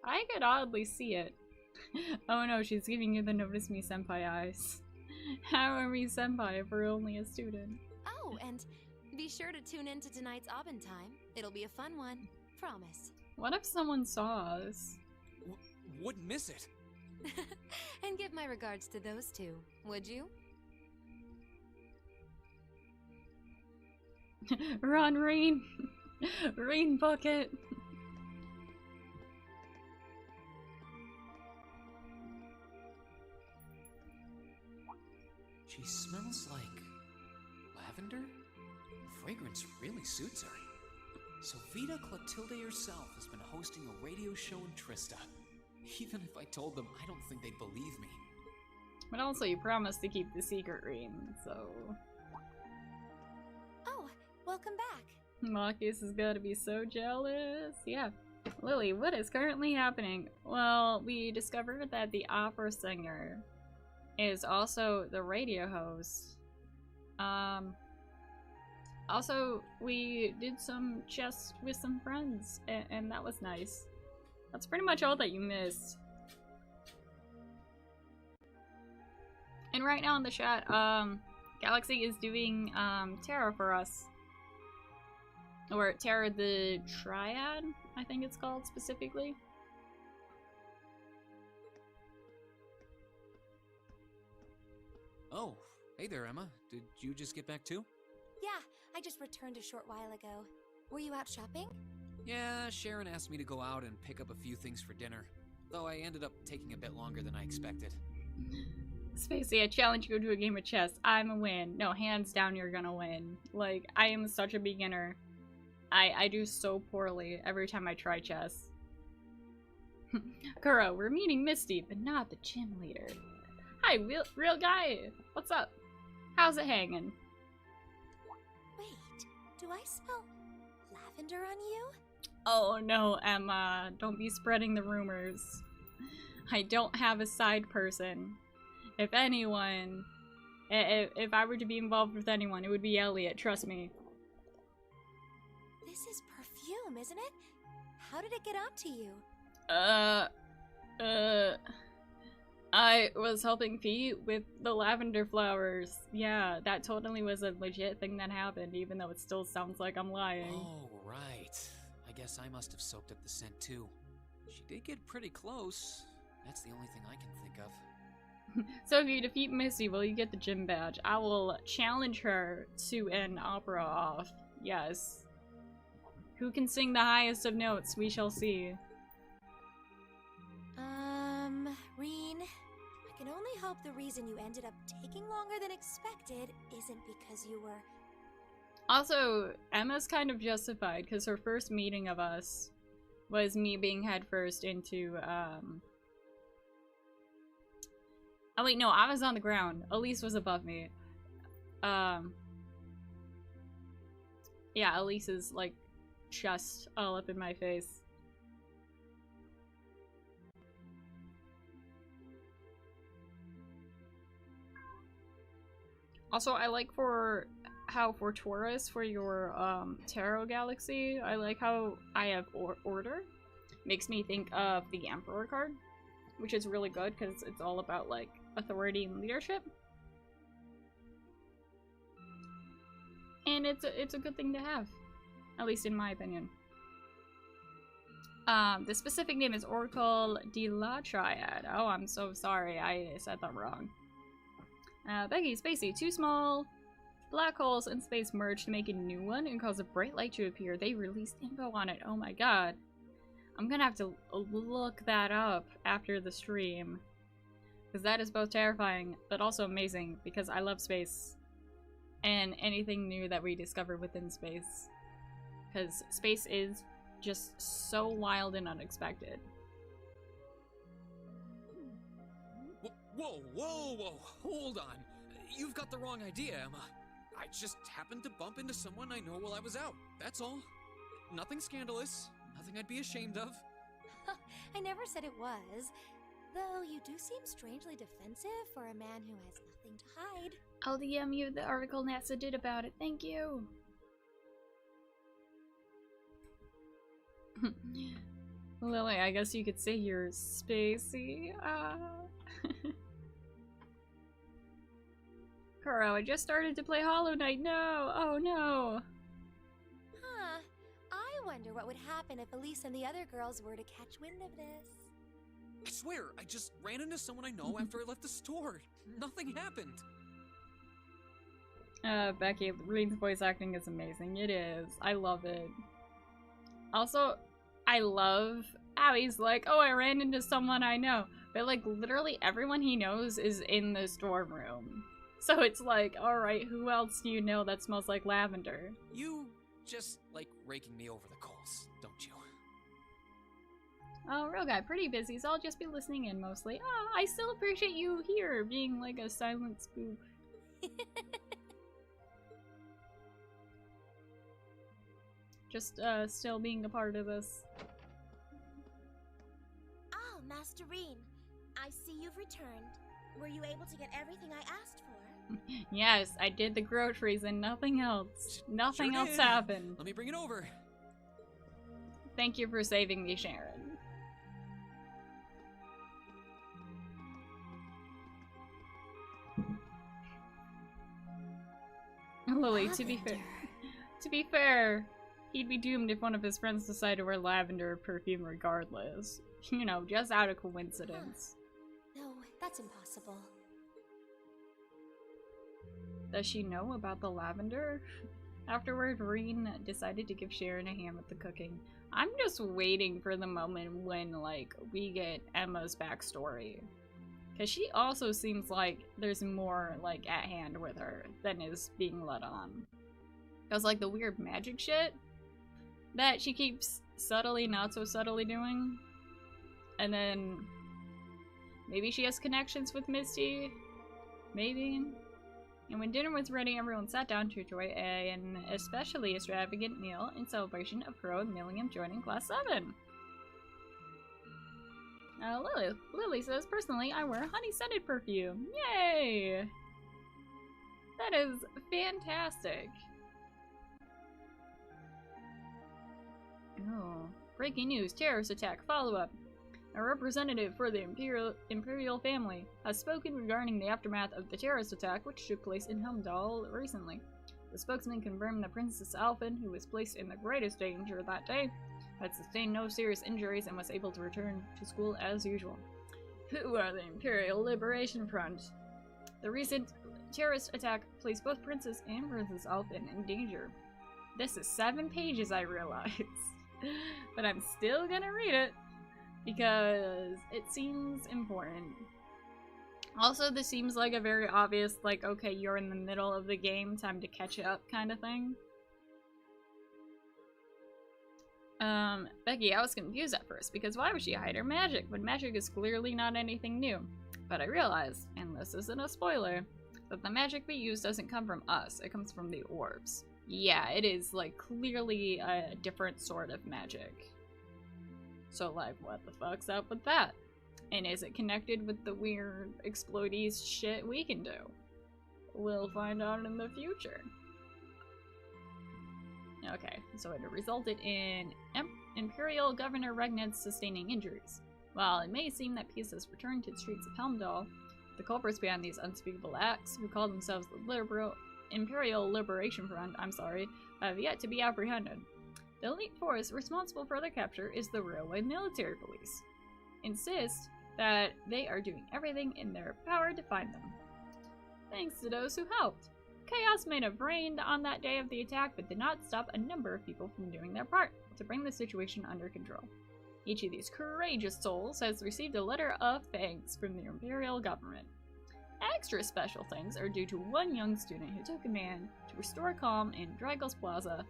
I could oddly see it. Oh no, she's giving you the notice me senpai eyes. How are we senpai if we're only a student? Oh, and be sure to tune in to tonight's Aubin time. It'll be a fun one. Promise. What if someone saw us? Wouldn't miss it. And give my regards to those two, would you? Run, Reen! Reen bucket! She smells like lavender? The fragrance really suits her. So Vita Clotilde herself has been hosting a radio show in Trista. Even if I told them, I don't think they'd believe me. But also you promised to keep the secret, Reen, so... Oh, welcome back. Marcus is gonna be so jealous. Yeah. Lily, what is currently happening? Well, we discovered that the opera singer is also the radio host. Also, we did some chess with some friends, and that was nice. That's pretty much all that you missed. And right now in the chat, Galaxy is doing Terra for us. Or Terra the Triad, I think it's called specifically. Oh, hey there, Emma. Did you just get back too? Yeah, I just returned a short while ago. Were you out shopping? Yeah, Sharon asked me to go out and pick up a few things for dinner. Though I ended up taking a bit longer than I expected. Spacey, I challenge you to a game of chess. I'm a win. No, hands down you're gonna win. Like, I am such a beginner. I do so poorly every time I try chess. Kuro, we're meeting Misty, but not the gym leader. Hi, real guy! What's up? How's it hanging? Wait, do I smell lavender on you? Oh no, Emma. Don't be spreading the rumors. I don't have a side person. If anyone... If I were to be involved with anyone, it would be Elliot, trust me. This is perfume, isn't it? How did it get onto you? I was helping Pete with the lavender flowers. Yeah, that totally was a legit thing that happened, even though it still sounds like I'm lying. Oh, right. I guess I must have soaked up the scent too. She did get pretty close. That's the only thing I can think of. So if you defeat Misty, will you get the gym badge? I will challenge her to an opera off. Yes. Who can sing the highest of notes? We shall see. Reen, I can only hope the reason you ended up taking longer than expected isn't because you were... Also, Emma's kind of justified, because her first meeting of us was me being headfirst into, Oh wait, no, I was on the ground. Elise was above me. Yeah, Elise's, like, chest all up in my face. Also, I like for Taurus, for your tarot galaxy, I like how I have order. Makes me think of the Emperor card, which is really good because it's all about like authority and leadership. And it's a good thing to have, at least in my opinion. The specific name is Oracle de la Triad. Oh, I'm so sorry, I said that wrong. Becky, Spacey, two small black holes in space merge to make a new one and cause a bright light to appear. They released info on it. Oh my god. I'm gonna have to look that up after the stream. Because that is both terrifying, but also amazing, because I love space. And anything new that we discover within space. Because space is just so wild and unexpected. Whoa, whoa, whoa, hold on. You've got the wrong idea, Emma. I just happened to bump into someone I know while I was out. That's all. Nothing scandalous. Nothing I'd be ashamed of. I never said it was. Though you do seem strangely defensive for a man who has nothing to hide. I'll DM you the article NASA did about it. Thank you. Lily, I guess you could say you're spacey. Kuro, I just started to play Hollow Knight. No! Oh no! Huh. I wonder what would happen if Elise and the other girls were to catch wind of this. I swear, I just ran into someone I know after I left the store. Nothing happened. Becky, Reen's voice acting is amazing. It is. I love it. Also, I love how he's like, oh, I ran into someone I know. But like, literally everyone he knows is in the storm room. So it's like, alright, who else do you know that smells like lavender? You just like raking me over the coals, don't you? Oh, real guy, pretty busy, so I'll just be listening in mostly. Oh, I still appreciate you here, being like a silent spook. Just, still being a part of this. Oh, Master Reen. I see you've returned. Were you able to get everything I asked for? Yes, I did the groceries and nothing else. Nothing Sure else did. happened. Let me bring it over. Thank you for saving me, Sharon. Lily, to be fair, he'd be doomed if one of his friends decided to wear lavender perfume regardless. You know, just out of coincidence. Huh. No, that's impossible. Does she know about the lavender? Afterward, Reen decided to give Sharon a hand with the cooking. I'm just waiting for the moment when, like, we get Emma's backstory. Because she also seems like there's more, like, at hand with her than is being let on. Because, like, the weird magic shit that she keeps subtly, not so subtly doing. And then maybe she has connections with Misty. Maybe. And when dinner was ready, everyone sat down to enjoy an especially extravagant meal in celebration of Crow and Milliam joining Class 7. Lily says, personally, I wear honey-scented perfume. Yay! That is fantastic. Oh, breaking news, terrorist attack, follow-up. A representative for the Imperial family has spoken regarding the aftermath of the terrorist attack which took place in Helmdall recently. The spokesman confirmed that Princess Alphen, who was placed in the greatest danger that day, had sustained no serious injuries and was able to return to school as usual. Who are the Imperial Liberation Front? The recent terrorist attack placed both Princess and Princess Alphen in danger. This is 7 pages, I realize. But I'm still gonna read it. Because it seems important. Also, this seems like a very obvious, like, okay, you're in the middle of the game, time to catch up kind of thing. Becky, I was confused at first, because why would she hide her magic when magic is clearly not anything new? But I realized, and this isn't a spoiler, that the magic we use doesn't come from us, it comes from the orbs. Yeah, it is, like, clearly a different sort of magic. So, like, what the fuck's up with that? And is it connected with the weird exploities shit we can do? We'll find out in the future. Okay, so it resulted in Imperial Governor Regnitz sustaining injuries. While it may seem that peace has returned to the streets of Helmdall, the culprits behind these unspeakable acts, who call themselves the Imperial Liberation Front, have yet to be apprehended. The elite force responsible for their capture is the Railway Military Police. Insist that they are doing everything in their power to find them. Thanks to those who helped. Chaos may have reigned on that day of the attack, but did not stop a number of people from doing their part to bring the situation under control. Each of these courageous souls has received a letter of thanks from the Imperial government. Extra special thanks are due to one young student who took command to restore calm in Dragos Plaza,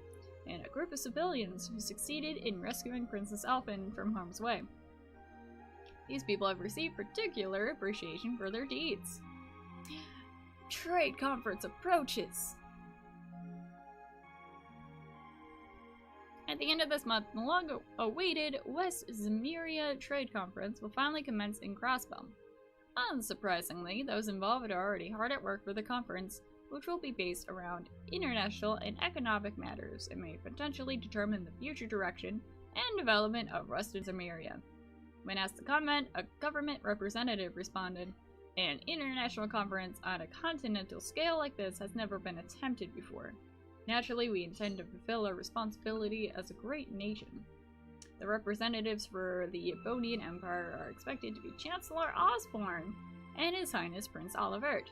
and a group of civilians who succeeded in rescuing Princess Alphen from harm's way. These people have received particular appreciation for their deeds. Trade conference approaches! At the end of this month, the long-awaited West Zemuria Trade Conference will finally commence in Crossbell. Unsurprisingly, those involved are already hard at work for the conference, which will be based around international and economic matters and may potentially determine the future direction and development of Western Zemuria. When asked to comment, a government representative responded, "An international conference on a continental scale like this has never been attempted before. Naturally, we intend to fulfill our responsibility as a great nation." The representatives for the Ebonian Empire are expected to be Chancellor Osborne and His Highness Prince Olivert.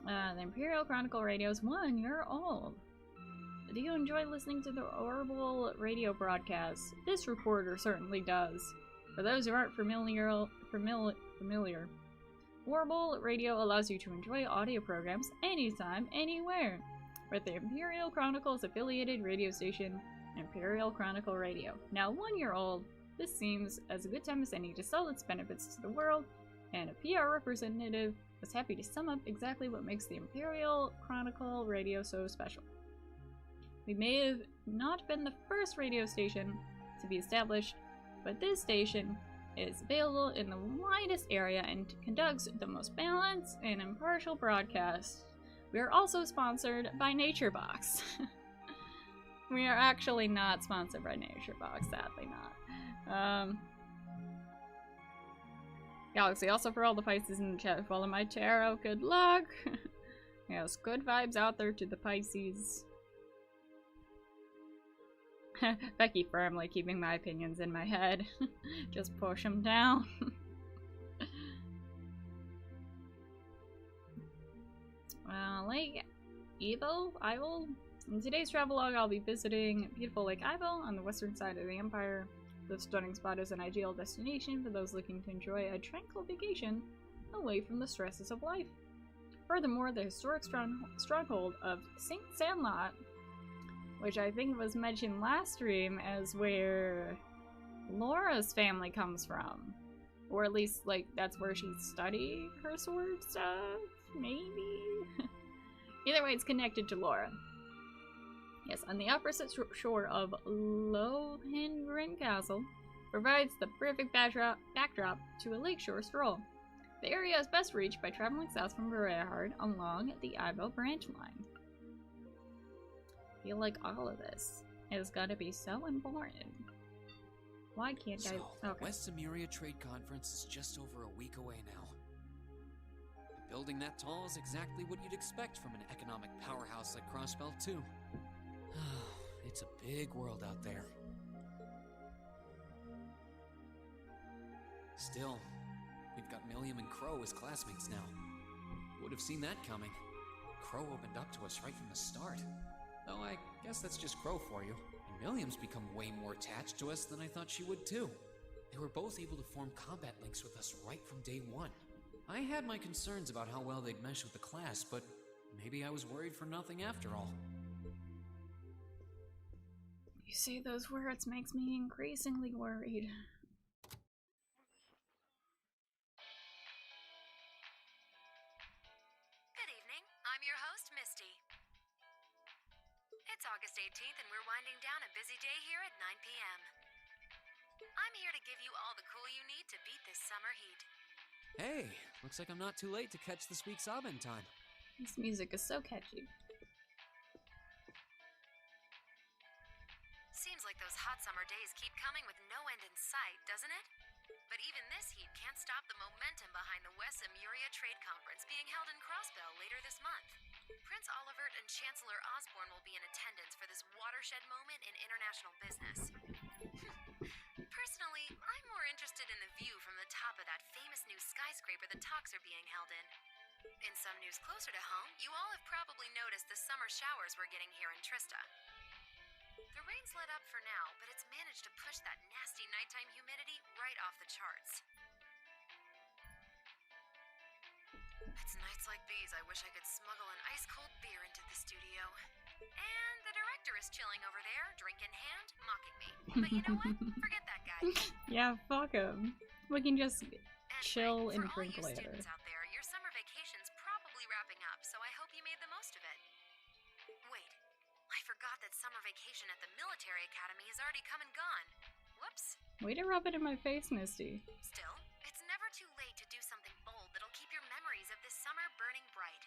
The Imperial Chronicle Radio is 1 year old. Do you enjoy listening to the Orbital radio broadcasts? This reporter certainly does. For those who aren't familiar, Orbital Radio allows you to enjoy audio programs anytime, anywhere. With the Imperial Chronicle's affiliated radio station, Imperial Chronicle Radio. Now 1 year old, this seems as a good time as any to sell its benefits to the world, and a PR representative was happy to sum up exactly what makes the Imperial Chronicle Radio so special. We may have not been the first radio station to be established, but this station is available in the widest area and conducts the most balanced and impartial broadcasts. We are also sponsored by NatureBox. We are actually not sponsored by NatureBox, sadly not. Galaxy, also for all the Pisces in the chat, follow my tarot, good luck! Yes, good vibes out there to the Pisces. Becky firmly keeping my opinions in my head. Just push them down. Lake Ivel? In today's travelogue, I'll be visiting beautiful Lake Ivel on the western side of the Empire. The stunning spot is an ideal destination for those looking to enjoy a tranquil vacation away from the stresses of life. Furthermore, the historic stronghold of St. Sandlot, which I think was mentioned last stream as where Laura's family comes from. Or at least, like, that's where she studied her sword stuff? Maybe? Either way, it's connected to Laura. Yes, on the opposite shore of Lohengrin Castle provides the perfect backdrop to a lakeshore stroll. The area is best reached by traveling south from Berehard along the Ivo branch line. I feel like all of this is gonna be so important. Why can't I? Okay. West Zemuria Trade Conference is just over a week away now. A building that tall is exactly what you'd expect from an economic powerhouse like Crossbell, too. It's a big world out there. Still, we've got Milliam and Crow as classmates now. Would have seen that coming. Crow opened up to us right from the start. Though I guess that's just Crow for you. And Milliam's become way more attached to us than I thought she would too. They were both able to form combat links with us right from day one. I had my concerns about how well they'd mesh with the class, but maybe I was worried for nothing after all. You say those words makes me increasingly worried. Good evening. I'm your host, Misty. It's August 18th and we're winding down a busy day here at 9 p.m. I'm here to give you all the cool you need to beat this summer heat. Hey, looks like I'm not too late to catch this week's Abend time. This music is so catchy. Seems like those hot summer days keep coming with no end in sight, doesn't it? But even this heat can't stop the momentum behind the West Emuria Trade Conference being held in Crossbell later this month. Prince Olivert and Chancellor Osborne will be in attendance for this watershed moment in international business. Personally, I'm more interested in the view from the top of that famous new skyscraper the talks are being held in. In some news closer to home, you all have probably noticed the summer showers we're getting here in Trista. The rain's let up for now, but it's managed to push that nasty nighttime humidity right off the charts. It's nights like these I wish I could smuggle an ice-cold beer into the studio. And the director is chilling over there, drink in hand, mocking me. But you know what? Forget that guy. Yeah, fuck him. We can just chill and for all drink you later. students out there, your summer vacation's probably wrapping up, so I hope you made the most of it. Wait, I forgot that summer vacation at the military academy has already come and gone. Whoops. Way to rub it in my face, Misty. Still, it's never too late to do something bold that'll keep your memories of this summer burning bright.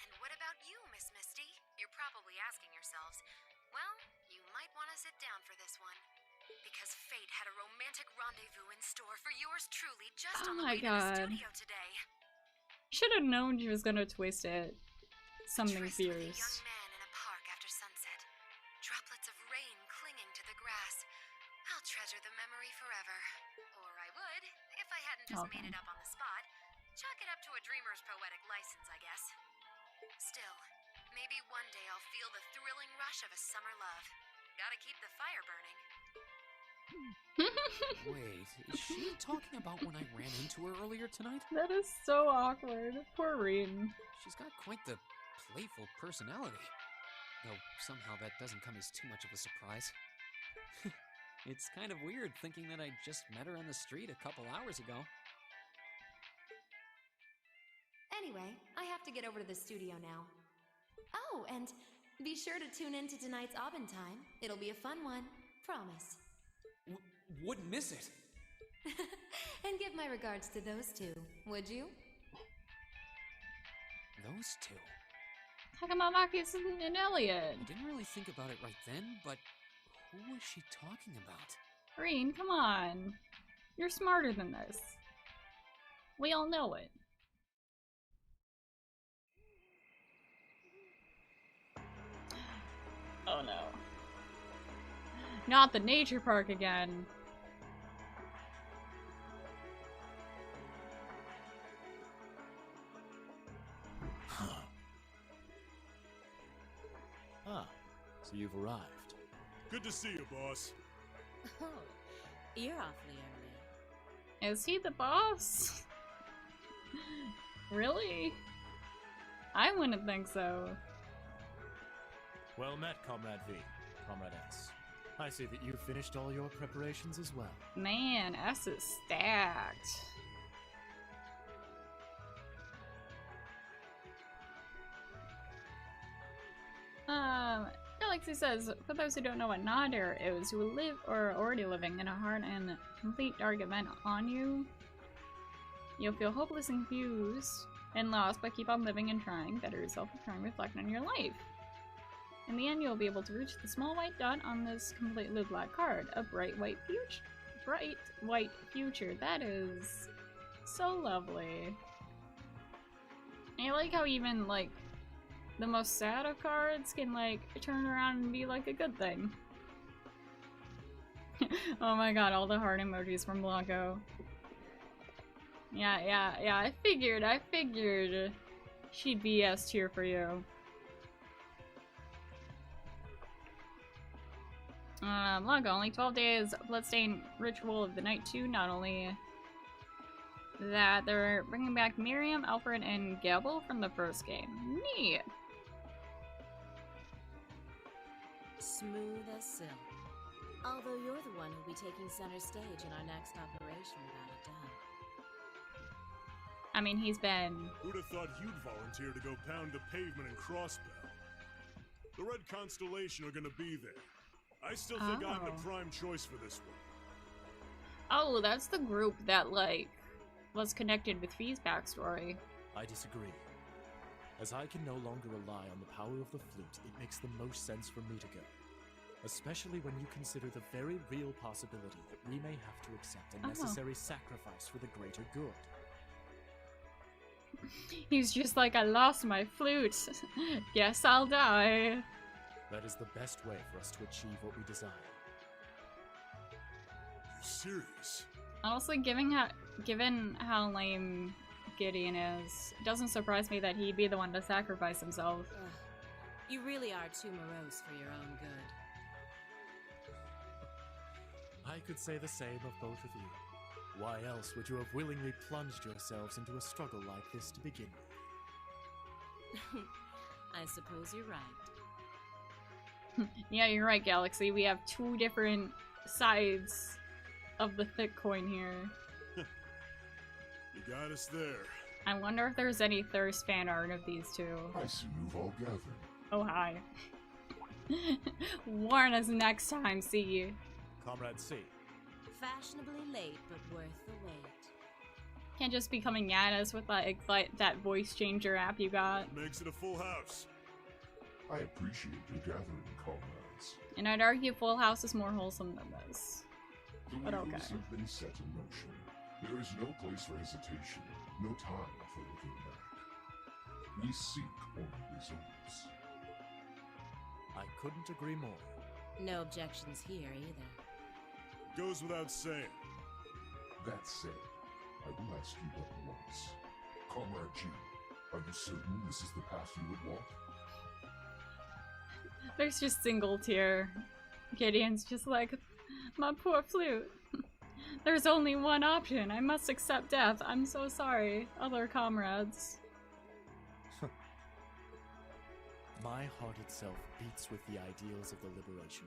And what about you, Miss Misty? You're probably asking yourselves, well, you might want to sit down for this one. Because fate had a romantic rendezvous in store for yours truly just Oh on the my way to the God. studio today. Should have known she was gonna twist it. Something Tryst with a fierce. young man in a park after sunset. Droplets of rain clinging to the grass. I'll treasure the memory forever. Or I would, if I hadn't just made Okay. it up on the spot. Chalk it up to a dreamer's poetic license, I guess. Still, maybe one day I'll feel the thrilling rush of a summer love. Gotta keep the fire burning. Wait, is she talking about when I ran into her earlier tonight? That is so awkward. Poor Rean. She's got quite the playful personality. Though somehow that doesn't come as too much of a surprise. It's kind of weird thinking that I just met her on the street a couple hours ago. Anyway, I have to get over to the studio now. Oh, and be sure to tune in to tonight's Abend time. It'll be a fun one. Promise. Wouldn't miss it. And give my regards to those two, would you? Those two. Talking about Marcus and Elliot. I didn't really think about it right then, but who was she talking about? Rean, come on. You're smarter than this. We all know it. Oh no. Not the nature park again. Huh. Ah, so you've arrived. Good to see you, boss. Oh, you're awfully early. Is he the boss? Really? I wouldn't think so. Well met, Comrade V, Comrade S. I see that you've finished all your preparations as well. Man, S is stacked. Galaxy says, for those who don't know what Nadir is, who live or are already living in a hard and complete dark event on you, you'll feel hopeless and confused and lost, but keep on living and trying. Better yourself and try and reflect on your life. In the end, you'll be able to reach the small white dot on this completely black card. A bright white future. Bright white future. That is so lovely. I like how even, like, the most sad of cards can, like, turn around and be, like, a good thing. Oh my god, all the heart emojis from Blanco. Yeah, I figured she'd be S tier for you. Look, only 12 days Bloodstain Ritual of the Night 2. Not only that, they're bringing back Miriam, Alfred, and Gabble from the first game. Neat! Smooth as silk. Although you're the one who'll be taking center stage in our next operation without a doubt. I mean, he's been... Who'd have thought you'd volunteer to go pound the pavement in Crossbell? The Red Constellation are gonna be there. I still think I'm the prime choice for this one. Oh, that's the group that, like, was connected with Fee's backstory. I disagree. As I can no longer rely on the power of the flute, it makes the most sense for me to go. Especially when you consider the very real possibility that we may have to accept a necessary sacrifice for the greater good. He's just like, I lost my flute. Guess I'll die. That is the best way for us to achieve what we desire. You serious? Honestly, given how lame Gideon is, it doesn't surprise me that he'd be the one to sacrifice himself. Ugh. You really are too morose for your own good. I could say the same of both of you. Why else would you have willingly plunged yourselves into a struggle like this to begin with? I suppose you're right. Yeah, you're right, Galaxy. We have two different sides of the thick coin here. You got us there. I wonder if there's any Thirst fan art of these two. I see you've all gathered. Oh, hi. Warn us next time, see. Comrade C. Fashionably late, but worth the wait. Can't just be coming at us with that voice changer app you got. Makes it a full house. I appreciate your gathering, comrades. And I'd argue Full House is more wholesome than this. The But okay. wheels have been set in motion. There is no place for hesitation, no time for looking back. We seek only results. I couldn't agree more. No objections here either. Goes without saying. That said, I will ask you but once. Comrade G, are you certain this is the path you would walk? There's just single tear. Gideon's just like, my poor flute. There's only one option. I must accept death. I'm so sorry, other comrades. My heart itself beats with the ideals of the Liberation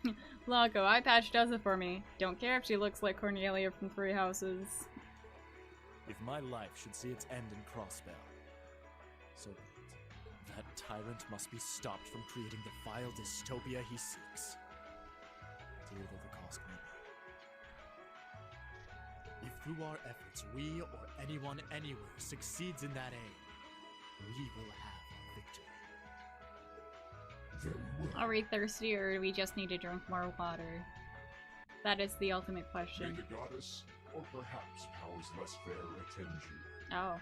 Front. Lago, eye patch does it for me. Don't care if she looks like Cornelia from Three Houses. If my life should see its end in Crossbell, so be it. That tyrant must be stopped from creating the vile dystopia he seeks. Dear though the cost may be. If through our efforts we or anyone anywhere succeeds in that aim, we will have our victory. Very well. Are we thirsty or do we just need to drink more water? That is the ultimate May question. the goddess, or perhaps powers less fair, attend you. Oh.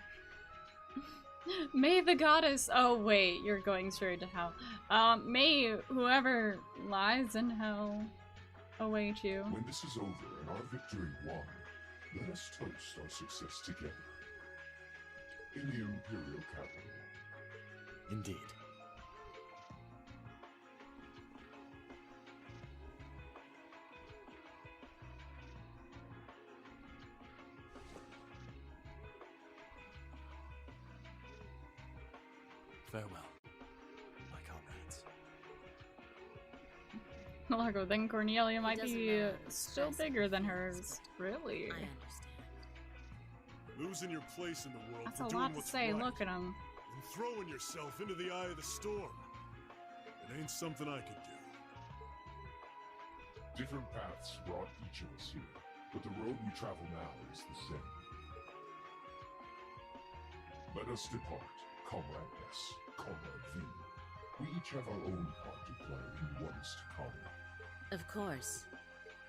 May the goddess— oh wait, you're going straight to hell. May whoever lies in hell await you. When this is over and our victory won, let us toast our success together. In the Imperial capital. Indeed. Farewell, my comrades. Largo, then Cornelia might doesn't be know how still expressive bigger than he hers. is. Really? I understand. Losing your place in the world That's for a doing lot to what's say. right. Look at him. And throwing yourself into the eye of the storm. It ain't something I could do. Different paths brought each of us here, but the road we travel now is the same. Let us depart, Comrade S, Comrade V. We each have our own part to play in what is to come. Of course.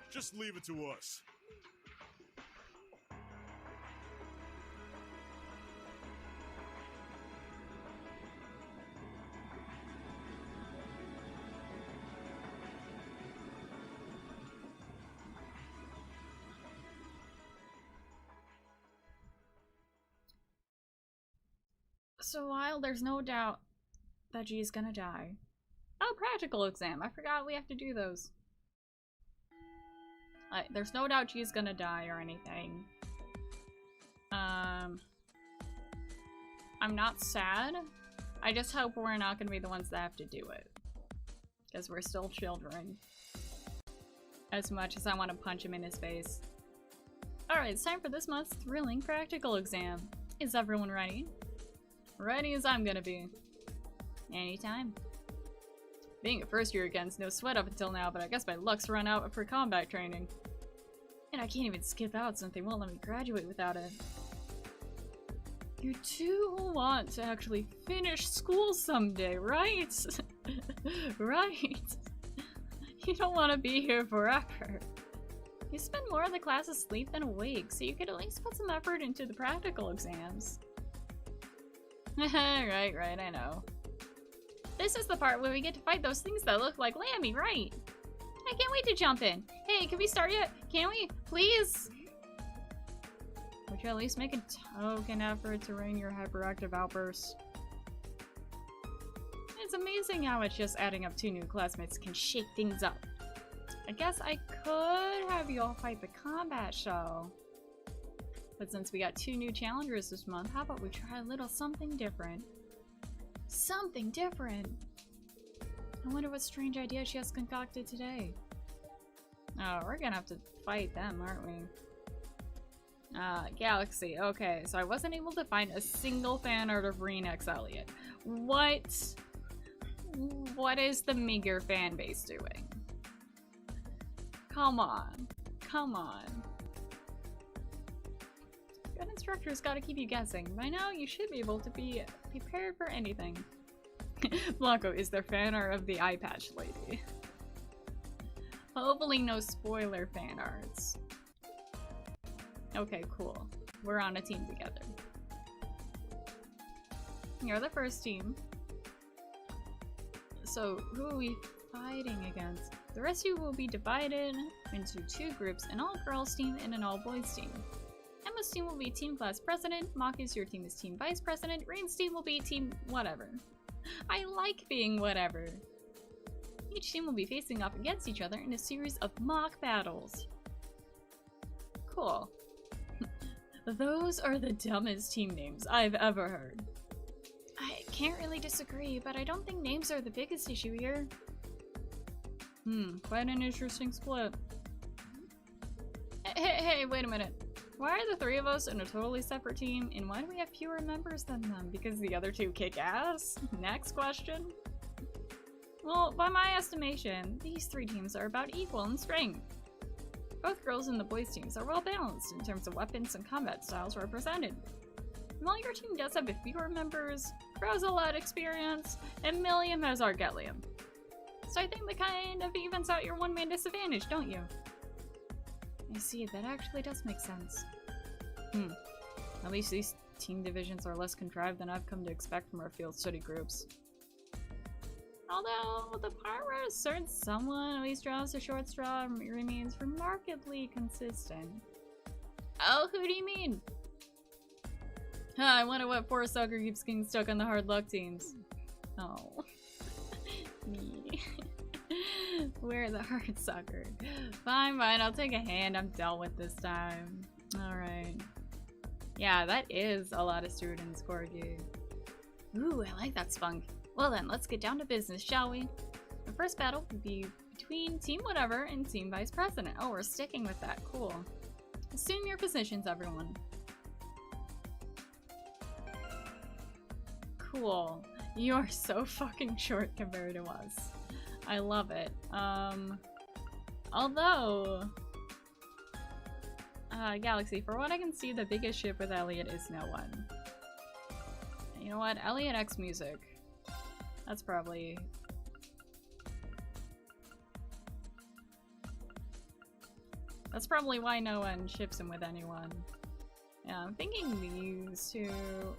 Just leave it to us. So while there's no doubt that G's gonna die, Oh, practical exam. I forgot we have to do those. There's no doubt she's gonna die or anything. I'm not sad. I just hope we're not gonna be the ones that have to do it. Because we're still children. As much as I want to punch him in his face. Alright, it's time for this month's thrilling practical exam. Is everyone ready? Ready as I'm gonna be. Anytime. Being a first year again's no sweat up until now, but I guess my luck's run out for combat training. And I can't even skip out since they won't let me graduate without it. You do want to actually finish school someday, right? Right. You don't want to be here forever. You spend more of the class asleep than awake, so you could at least put some effort into the practical exams. Right, I know. This is the part where we get to fight those things that look like Lammy, right? I can't wait to jump in. Hey, can we start yet? Can we? Please? Would you at least make a token effort to rein your hyperactive outbursts? It's amazing how much just adding up 2 new classmates can shake things up. I guess I could have you all fight the combat show. But since we got 2 new challengers this month, how about we try a little something different? Something different! I wonder what strange idea she has concocted today. Oh, we're gonna have to fight them, aren't we? Galaxy. Okay, so I wasn't able to find a single fan art of Reen X Elliot. What is the meager fan base doing? Come on. Come on. Good instructors gotta keep you guessing. By now, you should be able to be prepared for anything. Blanco is their fan art of the eye patch lady. Hopefully no spoiler fan arts. Okay, cool. We're on a team together. You're the first team. So, who are we fighting against? The rest of you will be divided into 2 groups, an all-girls team and an all-boys team. Emma's team will be team class president, Maka's your team is team vice president, Rain's team will be team whatever. I like being whatever. Each team will be facing off against each other in a series of mock battles. Cool. Those are the dumbest team names I've ever heard. I can't really disagree, but I don't think names are the biggest issue here. Quite an interesting split. Hey, wait a minute. Why are the 3 of us in a totally separate team, and why do we have fewer members than them? Because the other 2 kick ass? Next question. Well, by my estimation, these 3 teams are about equal in strength. Both girls and the boys teams are well balanced in terms of weapons and combat styles represented. And while your team does have a fewer members, Crow's a lot of experience, and Milliam has Argelium. So I think that kind of evens out your one-man disadvantage, don't you? I see, that actually does make sense. At least these team divisions are less contrived than I've come to expect from our field study groups. Although, the part where a certain someone always draws the short straw remains remarkably consistent. Oh, who do you mean? I wonder what poor sucker keeps getting stuck on the hard luck teams. Oh. Me. We're the hard sucker. Fine, I'll take a hand. I'm dealt with this time. Alright. Yeah, that is a lot of students, Corgi. Ooh, I like that spunk. Well then, let's get down to business, shall we? The first battle will be between Team Whatever and Team Vice President. Oh, we're sticking with that. Cool. Assume your positions, everyone. Cool. You are so fucking short compared to us. I love it. Although... Galaxy, for what I can see, the biggest ship with Elliot is no one. You know what? Elliot X music. That's probably... That's probably why no one ships him with anyone. Yeah, I'm thinking these 2...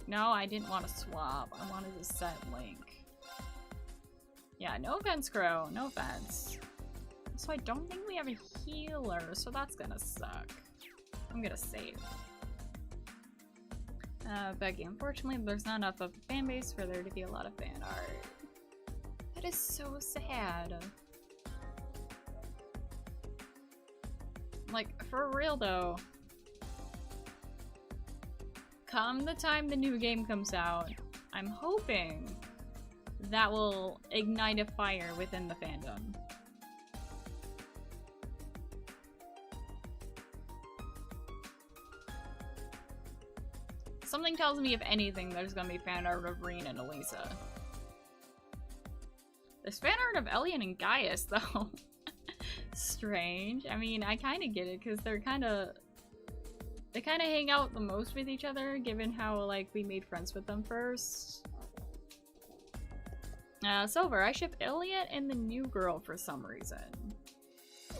No, I didn't want to swap. I wanted to set Link. Yeah, no offense, Crow. No offense. So I don't think we have a healer, so that's gonna suck. I'm gonna save. Becky, unfortunately, there's not enough of a fan base for there to be a lot of fan art. But That is so sad. Like, for real though. Come the time the new game comes out, I'm hoping that will ignite a fire within the fandom. Something tells me, if anything, there's gonna be fan art of Reen and Elisa. There's fan art of Elian and Gaius, though. Strange. I mean, I kind of get it, because they kind of hang out the most with each other, given how, like, we made friends with them first. Silver, I ship Elliot and the new girl for some reason.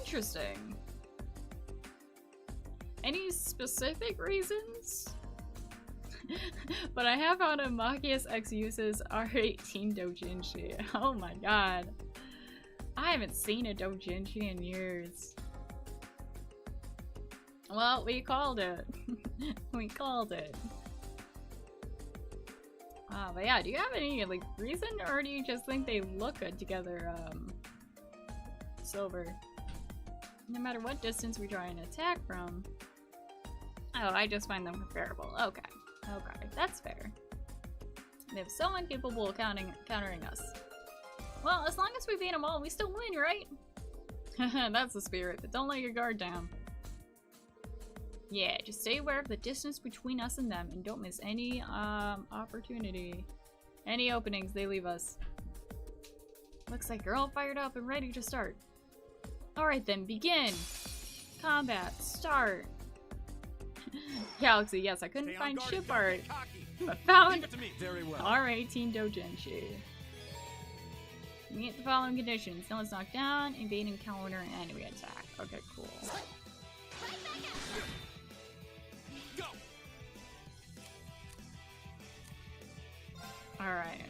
Interesting. Any specific reasons? But I have found a Machias X uses R18 doujinshi. Oh my god. I haven't seen a doujinshi in years. Well, we called it. We called it. But yeah, do you have any, like, reason, or do you just think they look good together, Silver? No matter what distance we try and attack from. Oh, I just find them comparable. Okay. Okay, that's fair. They have someone capable of countering us. Well, as long as we beat them all, we still win, right? That's the spirit, but don't let your guard down. Yeah, just stay aware of the distance between us and them, and don't miss any, opportunity. Any openings they leave us. Looks like you're all fired up and ready to start. Alright then, begin! Combat, start! Galaxy, yes, I couldn't find ship art, but found R18 doujinshi. Meet the following conditions. No one's knocked down, invade and counter an enemy attack. Okay, cool. Alright.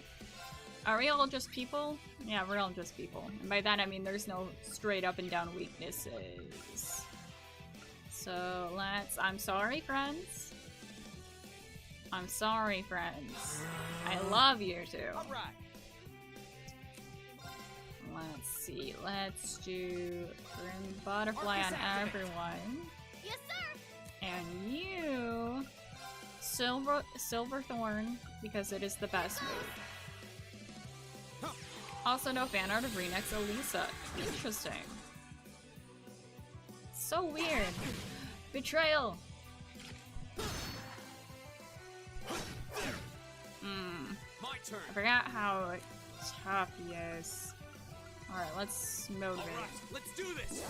Are we all just people? Yeah, we're all just people. And by that I mean there's no straight up and down weaknesses. So let's... I'm sorry, friends. I'm sorry, friends. I love you too. Alright. Let's see. Let's do Grim Butterfly on everyone. Yes, sir. And you... Silverthorn, because it is the best move. Also no fan art of Renek's Elisa. Interesting. So weird. Betrayal! My turn. I forgot how tough he is. Alright, let's motivate. Alright, let's do this!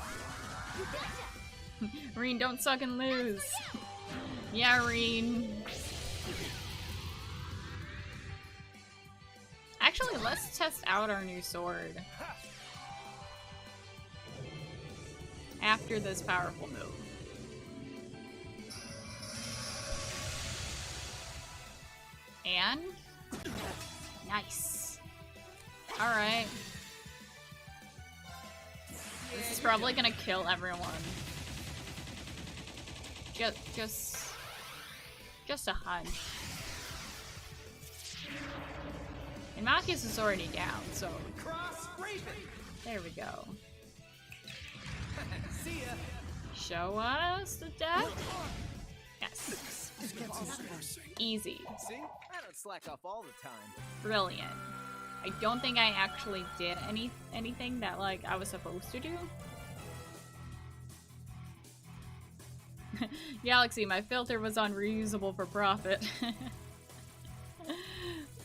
Reen, don't suck and lose. Yeah, Reen. Actually, let's test out our new sword. After this powerful move. And? Nice. Alright. This is probably gonna kill everyone. Just a hunch. And Machias is already down, so... There we go. See ya. Show us the death? Yes. Easy. See? I don't slack off all the time. Brilliant. I don't think I actually did anything that, like, I was supposed to do. Galaxy, my filter was on reusable for profit.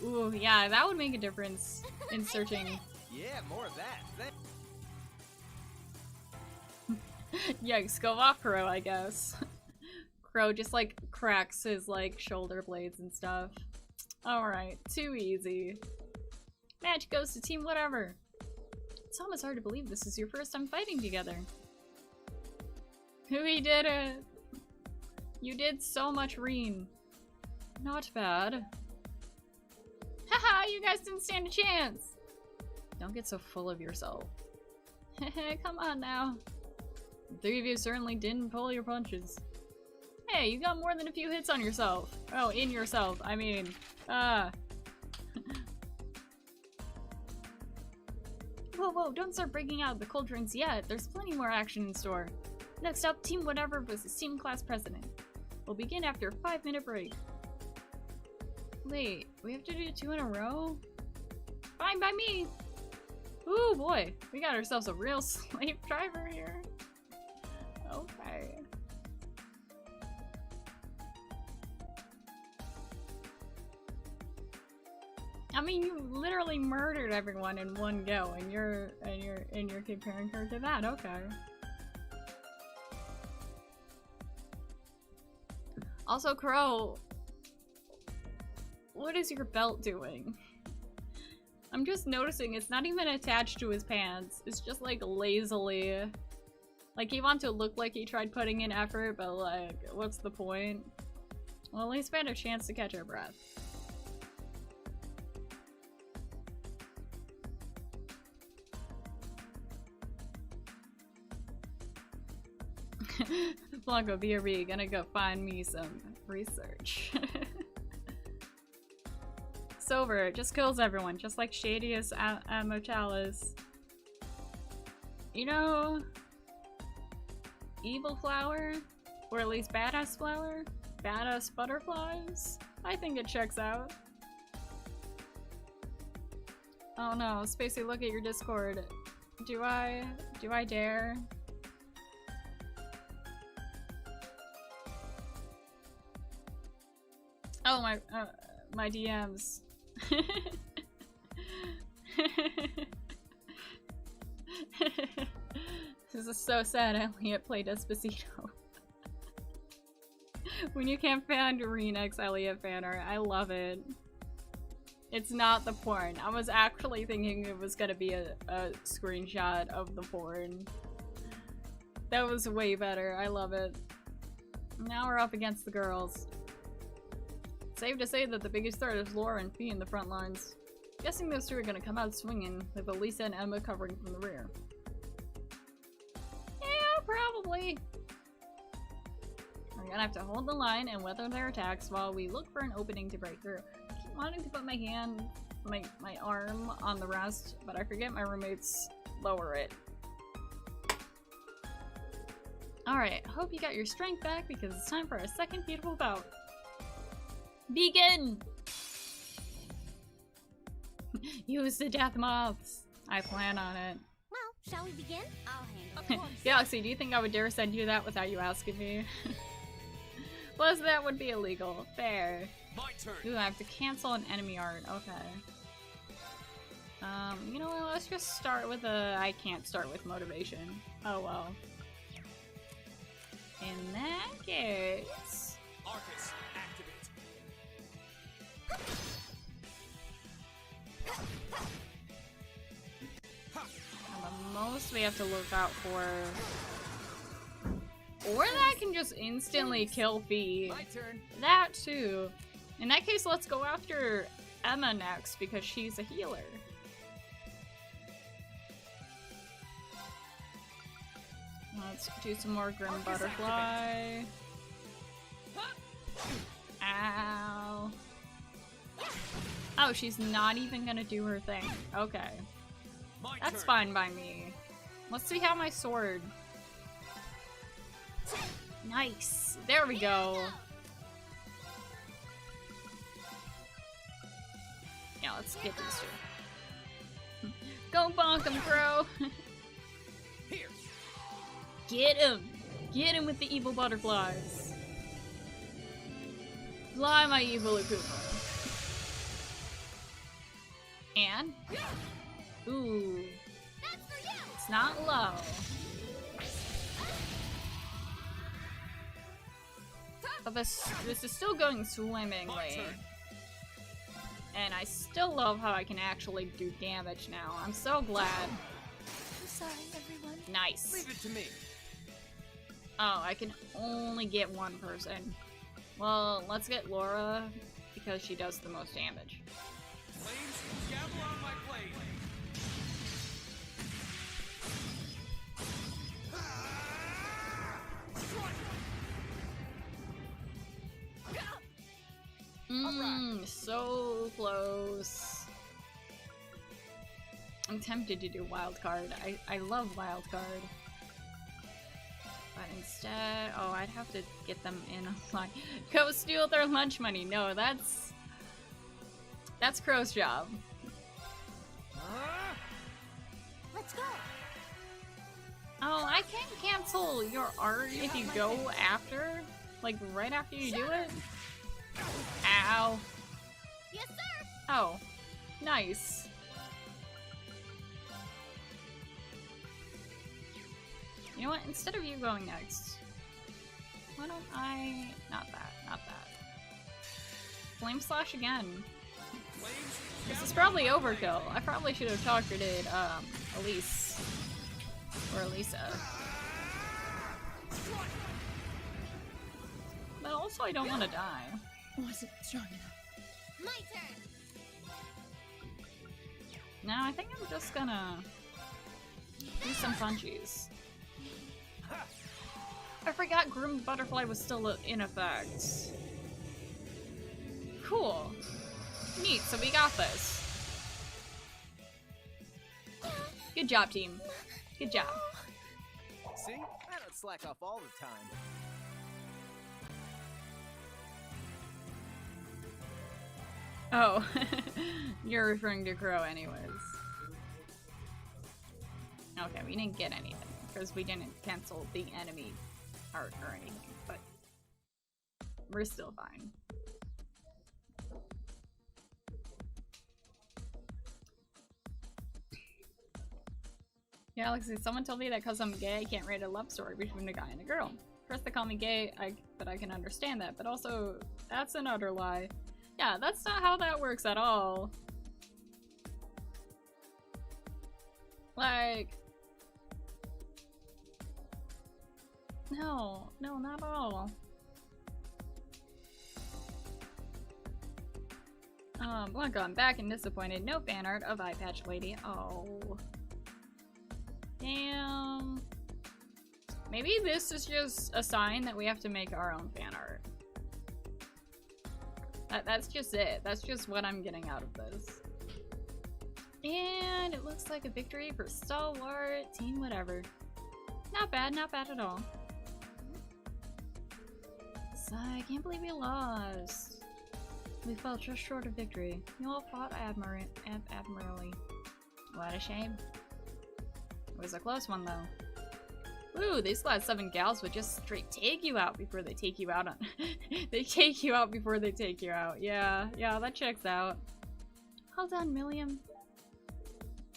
Ooh, yeah, that would make a difference in searching. Yeah, more of that. Yikes, go off, Crow, I guess. Crow just, like, cracks his, like, shoulder blades and stuff. Alright, too easy. Match goes to team whatever. It's almost hard to believe this is your first time fighting together. We did it! You did so much, Reen. Not bad. Haha, you guys didn't stand a chance! Don't get so full of yourself. Come on now. The three of you certainly didn't pull your punches. Hey, you got more than a few hits on yourself. Oh, in yourself, I mean. whoa, don't start breaking out the cauldrons yet. There's plenty more action in store. Next up, Team Whatever versus Team Class President. We'll begin after a 5-minute break. Wait, we have to do 2 in a row? Fine by me! Ooh boy, we got ourselves a real slave driver here. Okay. I mean, you literally murdered everyone in one go, and you're comparing her to that. Okay. Also, Crow, what is your belt doing? I'm just noticing it's not even attached to his pants. It's just like lazily. Like, he wants to look like he tried putting in effort, but like, what's the point? Well, at least we had a chance to catch our breath. Blanco, BRB, gonna go find me some research. Silver, it just kills everyone, just like Shadiest at Mochalis. You know, Evil Flower, or at least Badass Flower, Badass Butterflies. I think it checks out. Oh no, Spacey, look at your Discord. Do I dare? Oh my DMs. This is so sad. I only played Despacito. When you can't find Renix Elliot fanart, I love it. It's not the porn. I was actually thinking it was gonna be a screenshot of the porn. That was way better. I love it. Now we're up against the girls. Safe to say that the biggest threat is Laura and Fee in the front lines. Guessing those two are gonna come out swinging, with Elisa and Emma covering from the rear. Yeah, probably. We're gonna have to hold the line and weather their attacks while we look for an opening to break through. I keep wanting to put my hand, my arm on the rest, but I forget my roommates lower it. Alright, hope you got your strength back because it's time for a second beautiful bout. Begin! Use the death moths. I plan on it. Well, shall we begin? I'll handle it. Galaxy, do you think I would dare send you that without you asking me? Plus, that would be illegal. Fair. My turn. Ooh, I have to cancel an enemy art. Okay. You know what? Let's just start with I can't start with motivation. Oh well. In that case... Arcus, activate. And the most we have to look out for... Or that can just instantly kill Fee. My turn. That too. In that case, let's go after Emma next because she's a healer. Let's do some more Grim Butterfly. Ow. Oh, she's not even gonna do her thing. Okay. That's fine by me. Let's see how my sword... Nice. There we go. Yeah, let's get these two. Go bonk him, bro. Here. Get him. Get him with the evil butterflies. Fly, my evil Akuma. And? Ooh. It's not low. But this is still going swimmingly. And I still love how I can actually do damage now. I'm so glad. I'm sorry, everyone. Nice. Leave it to me. Oh, I can only get one person. Well, let's get Laura because she does the most damage. Flames, gather on my blade. So close. I'm tempted to do wild card. I love wild card. But instead, oh, I'd have to get them in a line. Go steal their lunch money. No, that's Crow's job. Let's go. Oh, I can't cancel your art if you go after, like right after you do it. Ow. Yes, sir. Oh, nice. You know what? Instead of you going next, why don't I... Not that. Flame Slash again. This is probably overkill. I probably should have targeted, Elise. Or Elisa. But also I don't want to die. Wasn't strong enough. My turn. No, I think I'm just gonna do some punchies. I forgot Groomed Butterfly was still in effect. Cool. Neat, so we got this. Good job, team. Good job. See? I don't slack off all the time. Oh, you're referring to Crow anyways. Okay, we didn't get anything, because we didn't cancel the enemy art or anything, but we're still fine. Galaxy, someone told me that because I'm gay, I can't write a love story between a guy and a girl. First they call me gay, but I can understand that, but also, that's an utter lie. Yeah, that's not how that works at all. Like... No, not at all. Blanca, I'm back and disappointed. No fan art of Eye Patch Lady. Oh. Damn. Maybe this is just a sign that we have to make our own fan art. That's just it. That's just what I'm getting out of this. And it looks like a victory for Stalwart Team whatever. Not bad at all. So, I can't believe we lost. We fell just short of victory. You all fought admirably. What a shame. It was a close one though. Ooh, these last 7 gals would just straight take you out before they take you out on they take you out before they take you out. Yeah, that checks out. Hold on, Milliam.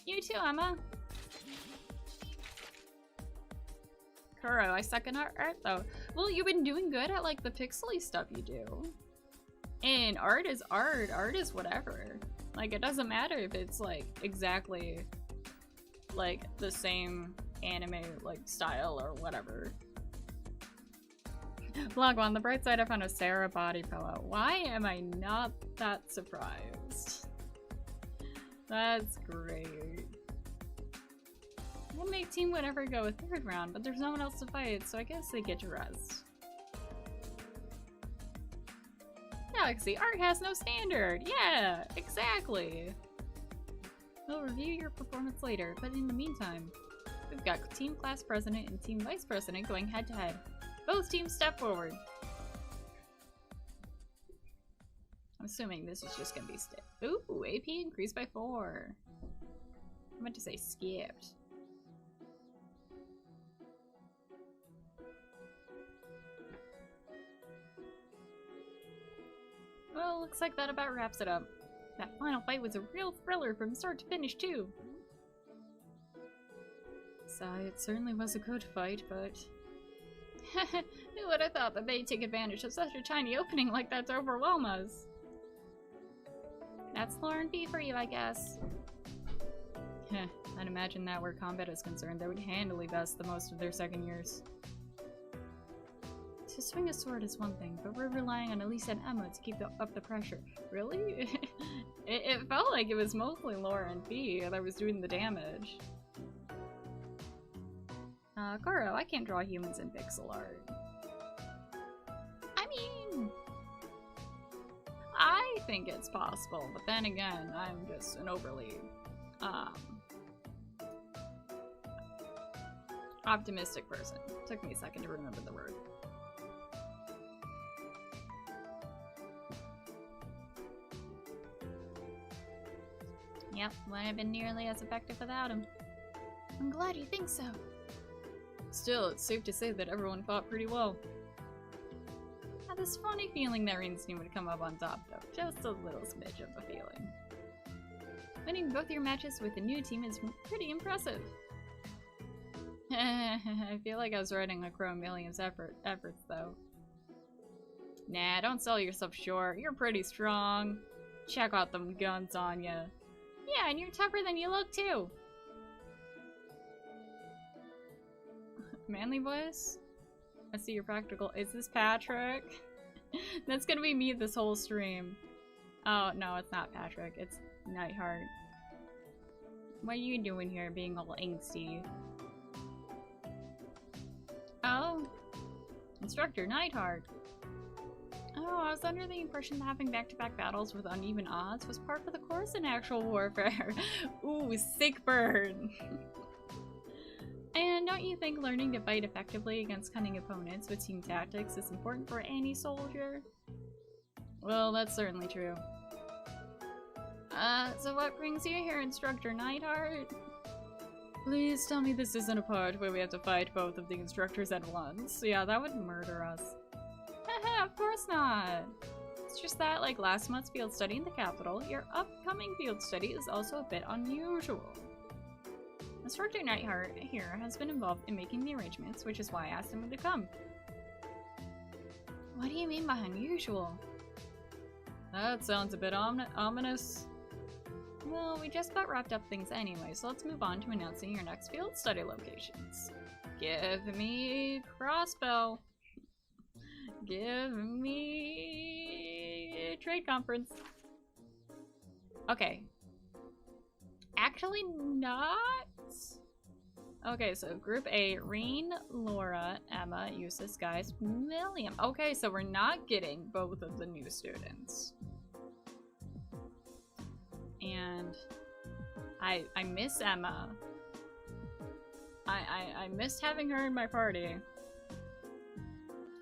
You too, Emma. Kuro, I suck in art though. Well, you've been doing good at like the pixely stuff you do. And art is art. Art is whatever. Like, it doesn't matter if it's like exactly like the same anime like style or whatever. Vlog on the bright side, I found a Sarah body pillow. Why am I not that surprised? That's great. We'll make Team Whatever go a 3rd round, but there's no one else to fight, so I guess they get to rest. Galaxy, art has no standard! Yeah, exactly! We'll review your performance later, but in the meantime, we've got Team Class President and Team Vice President going head to head. Both teams step forward. I'm assuming this is just gonna be Ooh, AP increased by 4. I meant to say skipped. Well, looks like that about wraps it up. That final fight was a real thriller from start to finish, too. Sigh, it certainly was a good fight, but... Who would have thought that they'd take advantage of such a tiny opening like that to overwhelm us? That's Lauren B for you, I guess. I'd imagine that where combat is concerned, they would handily best the most of their second years. To swing a sword is one thing, but we're relying on Elisa and Emma to keep up the pressure. Really? it felt like it was mostly Laura and B that was doing the damage. Goro, I can't draw humans in pixel art. I mean... I think it's possible, but then again, I'm just an overly, optimistic person. Took me a second to remember the word. Yep, wouldn't have been nearly as effective without him. I'm glad you think so. Still, it's safe to say that everyone fought pretty well. I had this funny feeling that Rain's team would come up on top, though. Just a little smidge of a feeling. Winning both your matches with the new team is pretty impressive. I feel like I was riding a Crow Million's efforts, though. Nah, don't sell yourself short. You're pretty strong. Check out them guns on ya. Yeah, and you're tougher than you look, too. Manly voice? I see your practical. Is this Patrick? That's gonna be me this whole stream. Oh, no, it's not Patrick. It's Nightheart. What are you doing here being all angsty? Oh. Instructor Nightheart. Oh, I was under the impression that having back-to-back battles with uneven odds was part of the course in actual warfare. Ooh, sick burn. And don't you think learning to fight effectively against cunning opponents with team tactics is important for any soldier? Well, that's certainly true. So what brings you here, Instructor Nightheart? Please tell me this isn't a part where we have to fight both of the instructors at once. Yeah, that would murder us. Haha, of course not! It's just that, like last month's field study in the capital, your upcoming field study is also a bit unusual. Instructor Nightheart here has been involved in making the arrangements, which is why I asked him to come. What do you mean by unusual? That sounds a bit ominous. Well, we just about wrapped up things anyway, so let's move on to announcing your next field study locations. Give me crossbow. Give me trade conference. Okay. Actually not. Okay, so Group A, Rain, Laura, Emma, Eustace, Guys, William. Okay, so we're not getting both of the new students. And I miss Emma. I missed having her in my party.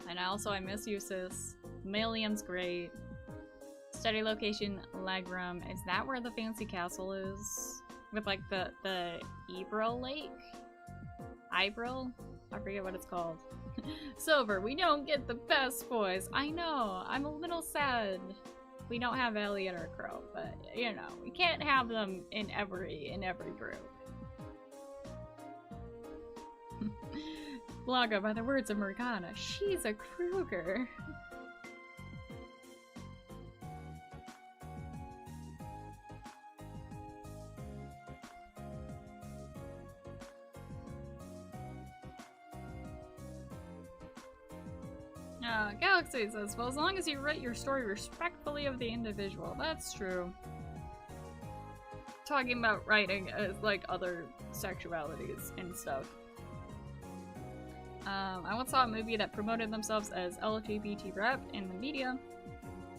And I miss Eustace. William's great. Study location, Legroom. Is that where the fancy castle is? With like the Ebril Lake? Ibril? I forget what it's called. Silver, we don't get the best boys. I know, I'm a little sad we don't have Elliot or Crow, but you know, we can't have them in every group. Blanca, by the words of Morgana, she's a Kruger. Galaxy says, well, as long as you write your story respectfully of the individual, that's true. Talking about writing as, like, other sexualities and stuff. I once saw a movie that promoted themselves as LGBT rep in the media.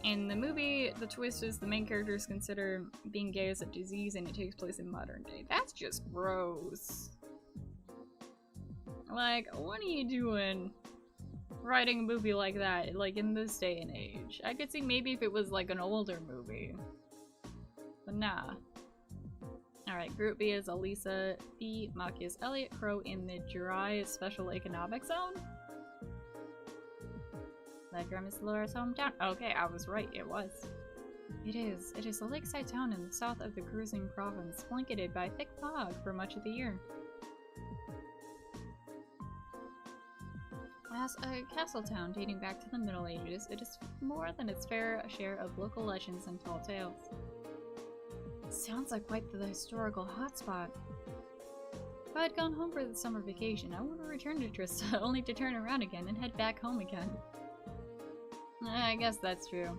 In the movie, the twist is the main characters consider being gay as a disease and it takes place in modern day. That's just gross. Like, what are you doing? Writing a movie like that, like in this day and age. I could see maybe if it was like an older movie. But nah. Alright, Group B is Elisa, B, Makius, Elliot, Crow in the dry special economic zone. Legroom is Laura's hometown. Okay, I was right, it was. It is a lakeside town in the south of the cruising province, blanketed by thick fog for much of the year. As a castle town dating back to the Middle Ages, it is more than its fair share of local legends and tall tales. Sounds like quite the historical hotspot. If I had gone home for the summer vacation, I would have returned to Trista, only to turn around again and head back home again. I guess that's true.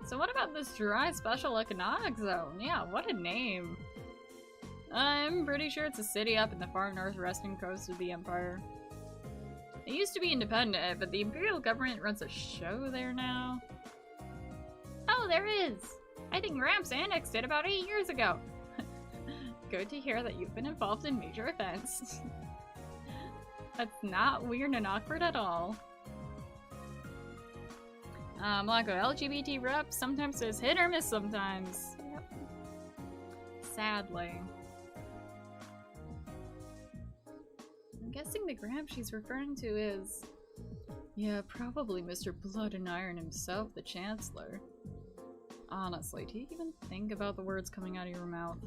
So what about this dry special economic zone? Yeah, what a name. I'm pretty sure it's a city up in the far northwestern coast of the Empire. It used to be independent, but the Imperial government runs a show there now. Oh, there is! I think Gramps annexed it about 8 years ago. Good to hear that you've been involved in major events. That's not weird and awkward at all. Lack of LGBT reps, sometimes there's hit or miss sometimes. Yep. Sadly. I'm guessing the grab she's referring to is... Yeah, probably Mr. Blood and Iron himself, the Chancellor. Honestly, do you even think about the words coming out of your mouth?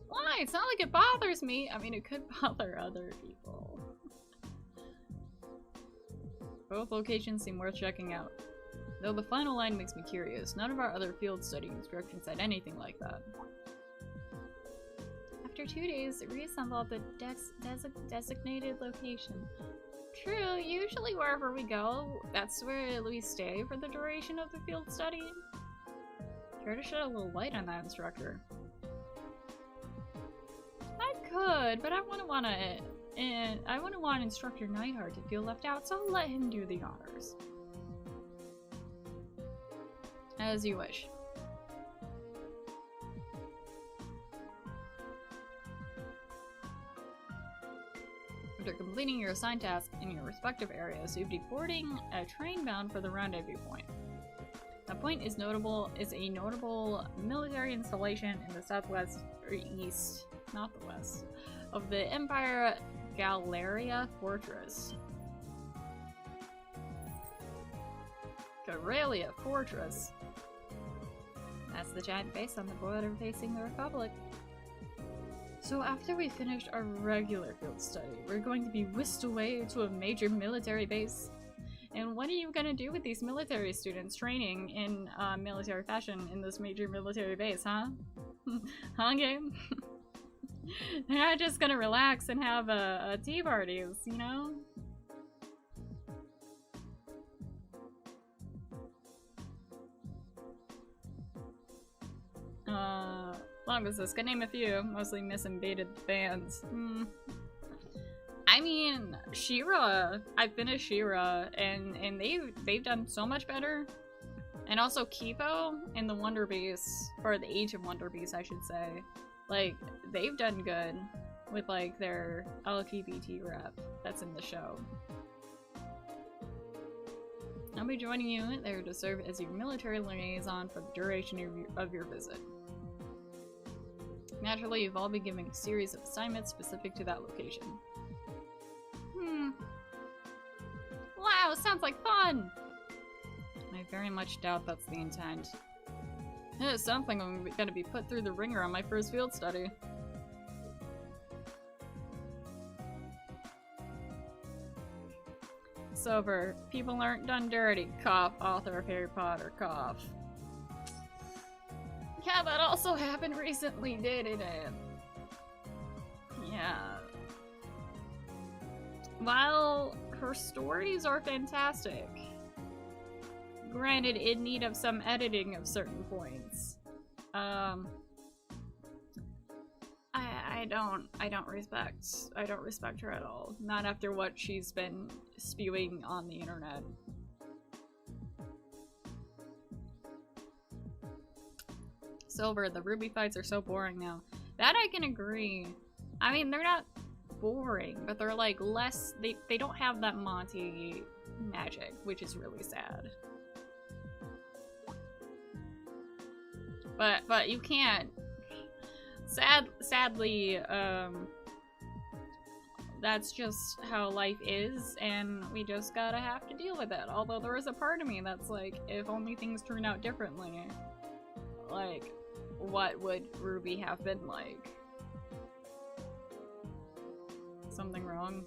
Why? It's not like it bothers me. I mean, it could bother other people. Both locations seem worth checking out. Though the final line makes me curious, none of our other field study instructions said anything like that. After 2 days, reassemble at the designated location. True, usually wherever we go, that's where we stay for the duration of the field study. Try to shed a little light on that, instructor. I could, but I wouldn't want Instructor Neidhart to feel left out, so I'll let him do the honors. As you wish. After completing your assigned task in your respective areas, you'll be boarding a train bound for the rendezvous point. The point is a notable military installation in the southwest or east, not the west, of the Empire Galeria Fortress. Galeria Fortress. That's the giant base on the border facing the Republic. So after we finished our regular field study, we're going to be whisked away to a major military base. And what are you gonna do with these military students training in military fashion in this major military base, huh? Huh, game? They're not just gonna relax and have a tea parties, you know? Long as this, can name a few, mostly misembated fans. I mean, She-Ra, I finished She-Ra, and they've done so much better. And also Kipo and the Wonder Beasts, or the Age of Wonder Beasts, I should say. Like, they've done good with, like, their LGBT rep that's in the show. I'll be joining you there to serve as your military liaison for the duration of your visit. Naturally, you've all been given a series of assignments specific to that location. Wow, sounds like fun! I very much doubt that's the intent. It is something I'm gonna be put through the ringer on my first field study. It's over. People aren't done dirty. Cough. Author of Harry Potter. Cough. Yeah, that also happened recently, didn't it? Yeah. While her stories are fantastic, granted in need of some editing of certain points, I don't respect her at all. Not after what she's been spewing on the internet. Silver, the Ruby fights are so boring now. That I can agree. I mean, they're not boring, but they're like less, they don't have that Monty magic, which is really sad. But you can't. Sadly, that's just how life is, and we just gotta have to deal with it. Although there is a part of me that's like, if only things turned out differently, like, what would Ruby have been like? Something wrong?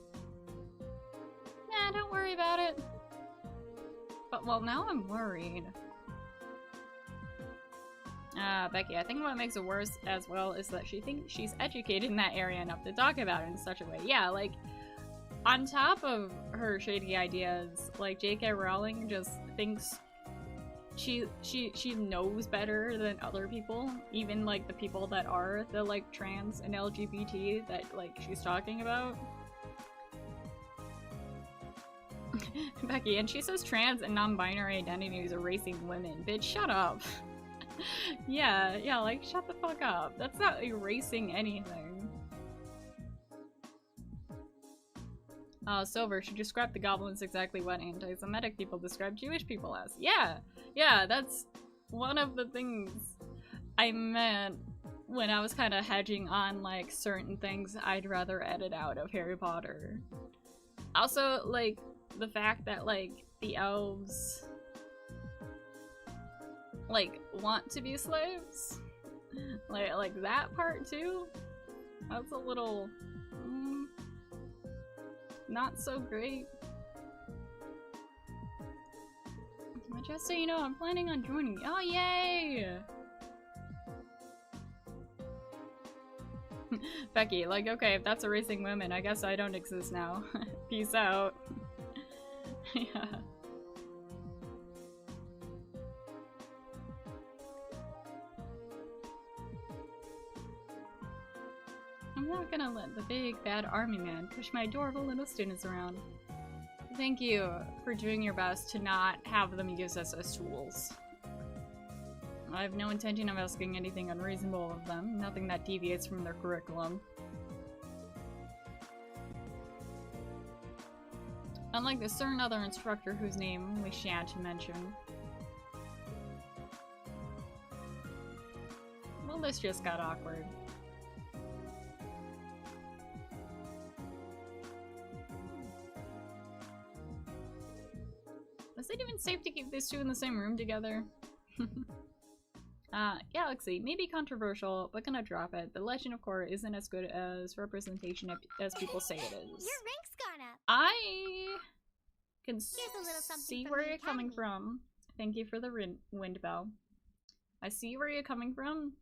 Nah, don't worry about it. But, well, now I'm worried. Becky, I think what makes it worse as well is that she thinks she's educated in that area enough to talk about it in such a way. Yeah, like, on top of her shady ideas, like, J.K. Rowling just thinks she knows better than other people, even, like, the people that are the, like, trans and LGBT that, like, she's talking about. Becky, and she says trans and non-binary identities are erasing women. Bitch, shut up. Yeah, like, shut the fuck up. That's not erasing anything. Silver, she described the goblins exactly what anti-Semitic people describe Jewish people as. Yeah, yeah, that's one of the things I meant when I was kind of hedging on, like, certain things I'd rather edit out of Harry Potter. Also, like, the fact that, like, the elves, like, want to be slaves. Like that part, too? That's a little... not so great. But just so you know, I'm planning on joining. Oh, yay! Becky, like, okay, if that's erasing women, I guess I don't exist now. Peace out. Yeah. I'm not gonna let the big bad army man push my adorable little students around. Thank you for doing your best to not have them use us as tools. I have no intention of asking anything unreasonable of them, nothing that deviates from their curriculum. Unlike the certain other instructor whose name we shan't mention. Well, this just got awkward. Is it even safe to keep these two in the same room together? Galaxy, maybe controversial, but gonna drop it. The Legend of Korra isn't as good as representation as people say it is. Your rank's gone up. I can something see from where the you're coming Academy. from. Thank you for the wind bell. I see where you're coming from,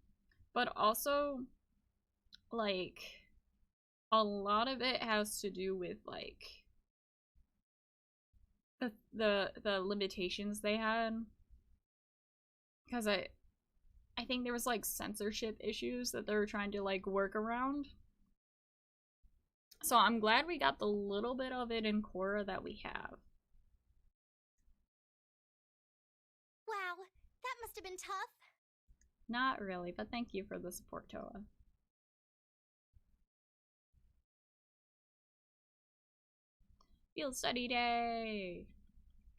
but also, like, a lot of it has to do with, like, the limitations they had. Because I think there was, like, censorship issues that they were trying to, like, work around. So I'm glad we got the little bit of it in Korra that we have. Wow, that must have been tough. Not really, but thank you for the support, Toa. Field study day!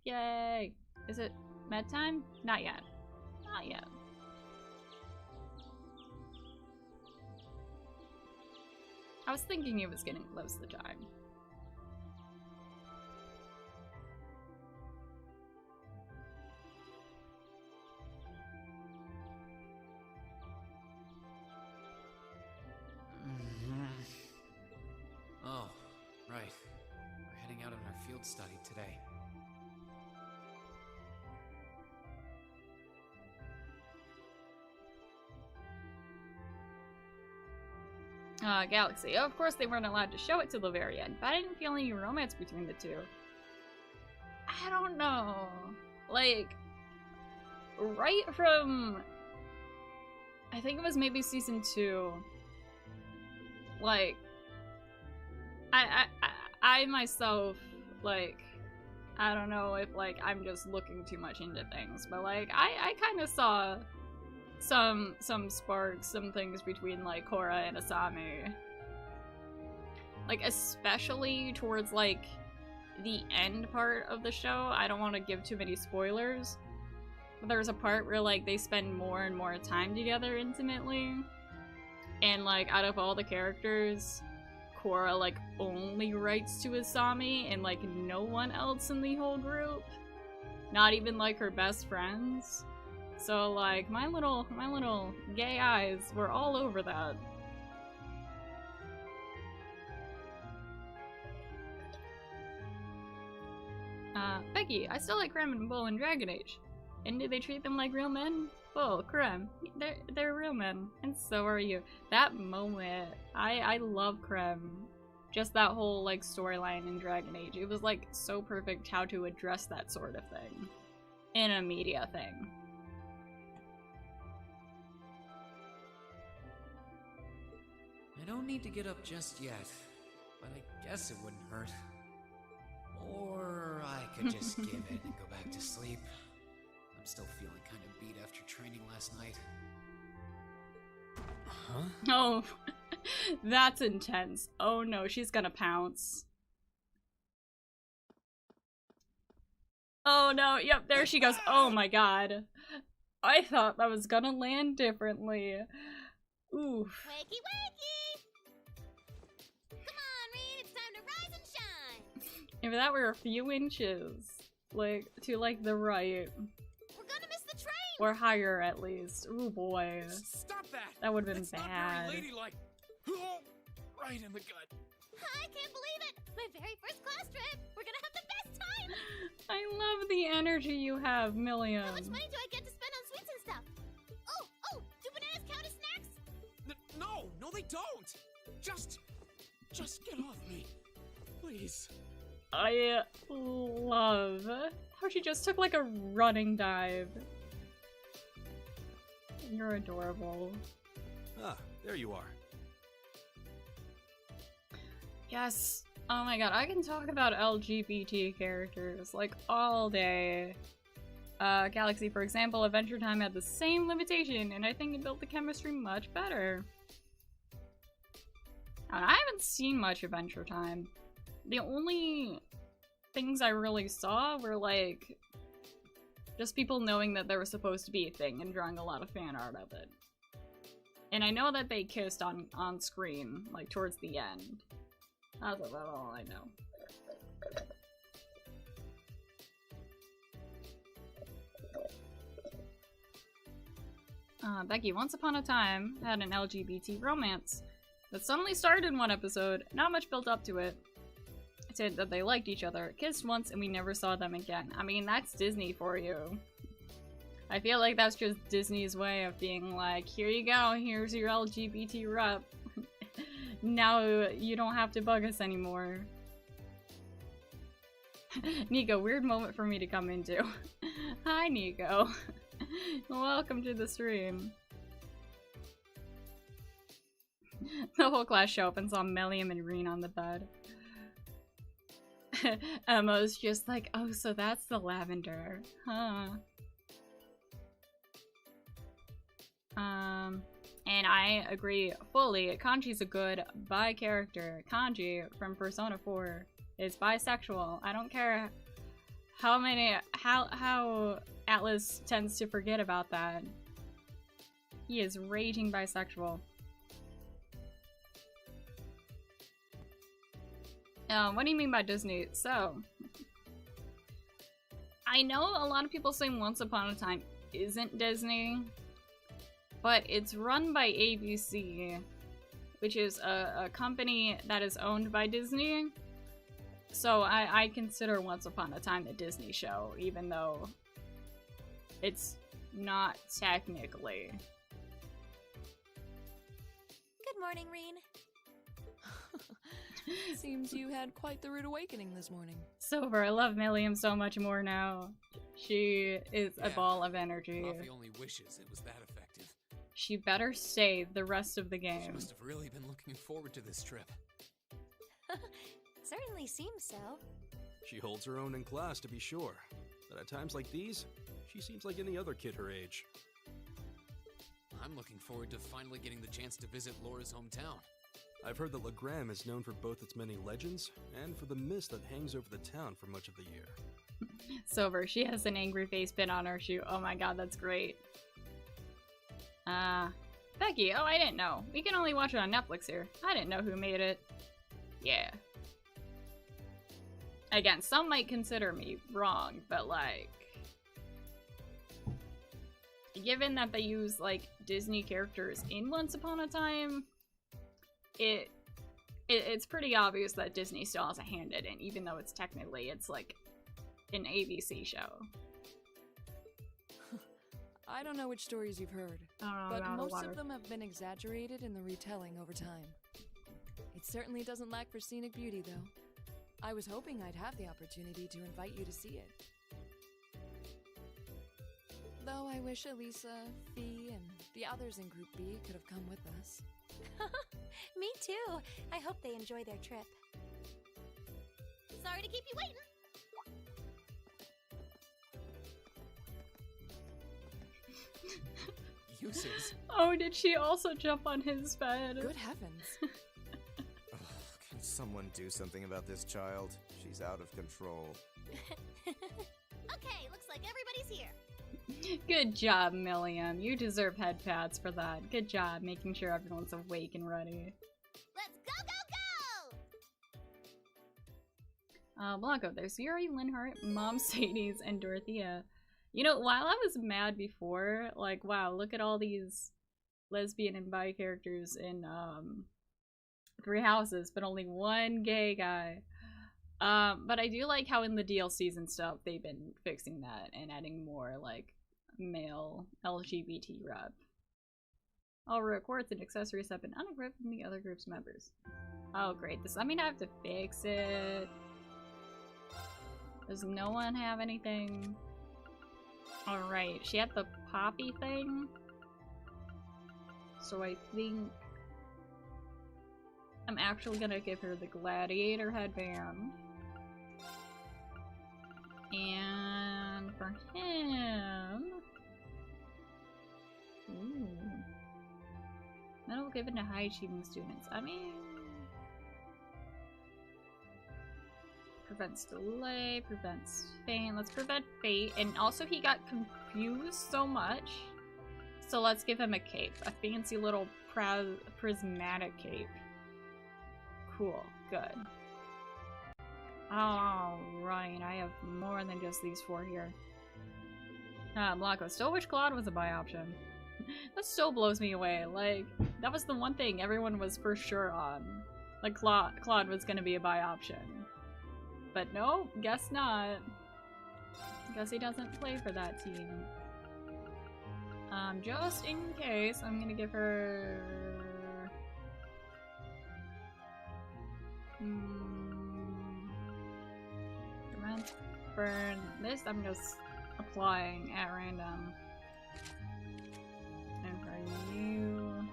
Yay! Is it med time? Not yet. Not yet. I was thinking it was getting close to time. Oh, right. We're heading out on our field study today. Galaxy. Of course they weren't allowed to show it till the very end, but I didn't feel any romance between the two. I don't know. Like, right from... I think it was maybe season 2. Like, I myself, like, I don't know if, like, I'm just looking too much into things, but, like, I kind of saw some sparks, some things between, like, Korra and Asami. Like, especially towards, like, the end part of the show. I don't want to give too many spoilers, but there's a part where, like, they spend more and more time together intimately, and, like, out of all the characters, Korra, like, only writes to Asami and, like, no one else in the whole group. Not even, like, her best friends. So, like, my little gay eyes were all over that. Becky, I still like Krem and Bull in Dragon Age. And do they treat them like real men? Bull, Krem, they're real men. And so are you. That moment, I love Krem. Just that whole, like, storyline in Dragon Age. It was, like, so perfect how to address that sort of thing. In a media thing. I don't need to get up just yet, but I guess it wouldn't hurt. Or I could just give in and go back to sleep. I'm still feeling kind of beat after training last night. Huh? Oh, that's intense. Oh no, she's gonna pounce. Oh no, yep, there she goes. Oh my god. I thought that was gonna land differently. Oof. Wakey wakey! Come on, Reed, it's time to rise and shine! If that were a few inches, like, to like the right. We're gonna miss the train! Or higher at least. Ooh boy. Stop that! That would have been That's bad. not very ladylike. Right in the gut. I can't believe it! My very first class trip! We're gonna have the best time! I love the energy you have, Milliam. How much money do I get to spend on sweets and stuff? Oh, do bananas count as snacks? No, they don't! Just get off me. Please. I love how she just took like a running dive. You're adorable. Ah, there you are. Yes. Oh my god, I can talk about LGBT characters like all day. Galaxy, for example, Adventure Time had the same limitation, and I think it built the chemistry much better. And I haven't seen much Adventure Time. The only things I really saw were like just people knowing that there was supposed to be a thing and drawing a lot of fan art of it. And I know that they kissed on screen, like towards the end. That's about all I know. Becky, once upon a time, had an LGBT romance that suddenly started in one episode, not much built up to it. It said that they liked each other, kissed once, and we never saw them again. I mean, that's Disney for you. I feel like that's just Disney's way of being like, here you go, here's your LGBT rep. Now you don't have to bug us anymore. Nico, weird moment for me to come into. Hi, Nico. Welcome to the stream. The whole class show up and saw Milliam and Reen on the bed. Emma's just like, oh, so that's the lavender, huh? And I agree fully. Kanji's a good bi character. Kanji from Persona 4 is bisexual. I don't care how Atlas tends to forget about that. He is raging bisexual. What do you mean by Disney? So, I know a lot of people say Once Upon a Time isn't Disney, but it's run by ABC, which is a company that is owned by Disney. So I consider Once Upon a Time a Disney show, even though it's not technically. Good morning, Reen. Seems you had quite the rude awakening this morning. Silver, I love Milliam so much more now. She is a ball of energy. Coffee only wishes it was that effective. She better stay the rest of the She game. must have really been looking forward to this trip. Certainly seems so. She holds her own in class, to be sure. But at times like these, she seems like any other kid her age. I'm looking forward to finally getting the chance to visit Laura's hometown. I've heard that Legram is known for both its many legends and for the mist that hangs over the town for much of the year. Silver, she has an angry face pin on her shoe. Oh my god, that's great. Becky, oh, I didn't know. We can only watch it on Netflix here. I didn't know who made it. Yeah. Again, some might consider me wrong, but like, given that they use like Disney characters in Once Upon a Time, it's pretty obvious that Disney still has a hand in it, even though it's like an ABC show. I don't know which stories you've heard, but most of them have been exaggerated in the retelling over time. It certainly doesn't lack for scenic beauty, though. I was hoping I'd have the opportunity to invite you to see it. Though I wish Elisa, Fee, and the others in Group B could have come with us. Me too. I hope they enjoy their trip. Sorry to keep you waiting. Uses. Oh, did she also jump on his bed? Good heavens. Can someone do something about this child? She's out of control. Okay, looks like everybody's here. Good job, Milliam. You deserve head pats for that. Good job making sure everyone's awake and ready. Let's go! Blanco, there's Yuri, Linhart, Mom Sadie's, and Dorothea. You know, while I was mad before, like, wow, look at all these lesbian and bi characters in, 3 houses, but only one gay guy. But I do like how in the DLCs and stuff, they've been fixing that and adding more, like, male LGBT rep. All records and accessories have been unequipped from the other group's members. Oh, great. Does that mean I have to fix it? Does no one have anything? Alright, she had the poppy thing. So I think I'm actually gonna give her the gladiator headband. And for him... Ooh. Medal given to high achieving students. I mean... Prevents delay, prevents faint. Let's prevent fate. And also he got confused so much. So let's give him a cape. A fancy little prismatic cape. Cool. Good. Alright, I have more than just these 4 here. Blanco, still wish Claude was a buy option. That still blows me away. Like, that was the one thing everyone was for sure on. Like, Claude was gonna be a buy option. But no, guess not. Guess he doesn't play for that team. Just in case, I'm gonna give her... Burn. This I'm just applying at random. And for you...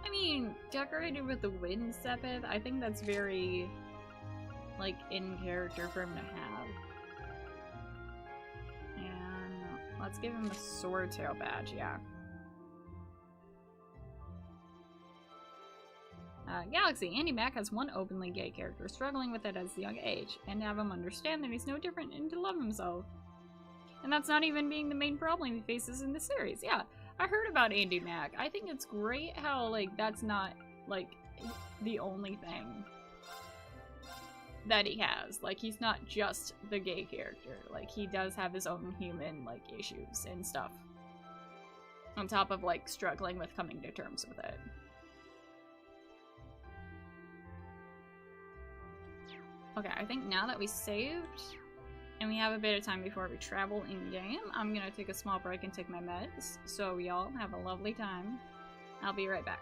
I mean, decorated with the wind sepith, I think that's very, like, in character for him to have. And let's give him a sword tail badge, yeah. Galaxy, Andy Mack has one openly gay character, struggling with it as a young age, and to have him understand that he's no different and to love himself. And that's not even being the main problem he faces in the series. Yeah, I heard about Andy Mack. I think it's great how, like, that's not, like, the only thing that he has. Like, he's not just the gay character. Like, he does have his own human, like, issues and stuff. On top of, like, struggling with coming to terms with it. Okay, I think now that we saved, and we have a bit of time before we travel in-game, I'm gonna take a small break and take my meds. So y'all have a lovely time. I'll be right back.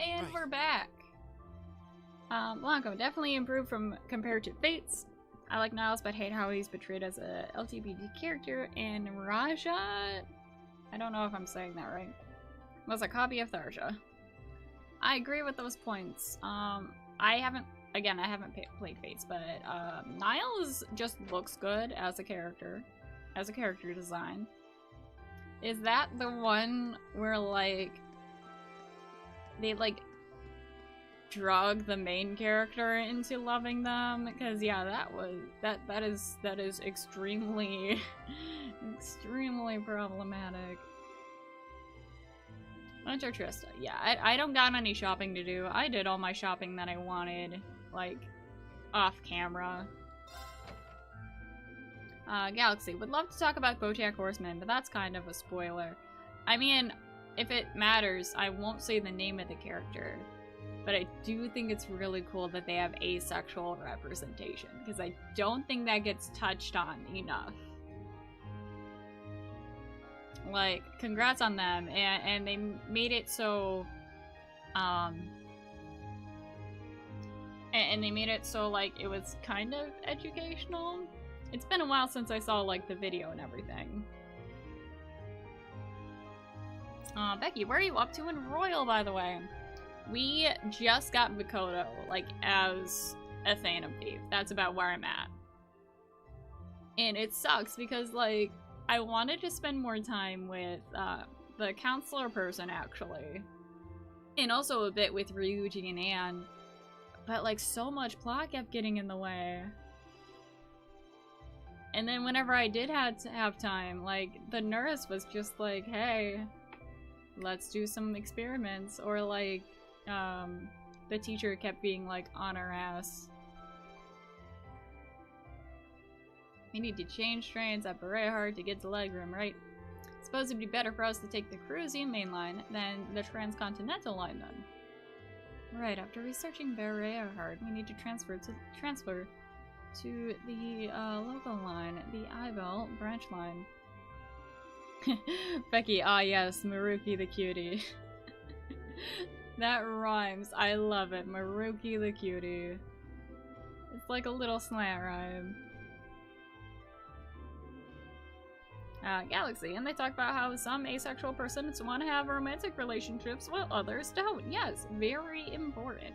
And Right. we're back. Blanco definitely improved from compared to Fates. I like Niles, but hate how he's portrayed as a LGBT character. And Raja, I don't know if I'm saying that right, was a copy of Tharja. I agree with those points. I haven't played Fates, but Niles just looks good as a character design. Is that the one where like they like drug the main character into loving them? Because yeah, that is extremely extremely problematic. Enter Trista. Yeah, I don't got any shopping to do. I did all my shopping that I wanted, like, off camera. Galaxy. Would love to talk about BoJack Horseman, but that's kind of a spoiler. I mean, if it matters, I won't say the name of the character. But I do think it's really cool that they have asexual representation, because I don't think that gets touched on enough. Like, congrats on them, and they made it so, and they made it so, like, it was kind of educational. It's been a while since I saw, like, the video and everything. Becky, where are you up to in Royal, by the way? We just got Mikoto, like, as a Phantom Thief. That's about where I'm at. And it sucks because, like, I wanted to spend more time with the counselor person, actually. And also a bit with Ryuji and Anne. But, like, so much plot kept getting in the way. And then whenever I did have time, like, the nurse was just like, hey, let's do some experiments. Or, like, the teacher kept being, like, on her ass. We need to change trains at Berehard to get to Legroom, right? Suppose it'd be better for us to take the Cruisian main line than the Transcontinental line, then. Right, after researching Berehard, we need to transfer to the local line, the Ivel branch line. Becky, ah yes, Maruki the cutie. That rhymes. I love it. Maruki the cutie. It's like a little slant rhyme. Galaxy, and they talk about how some asexual persons want to have romantic relationships while others don't. Yes, very important.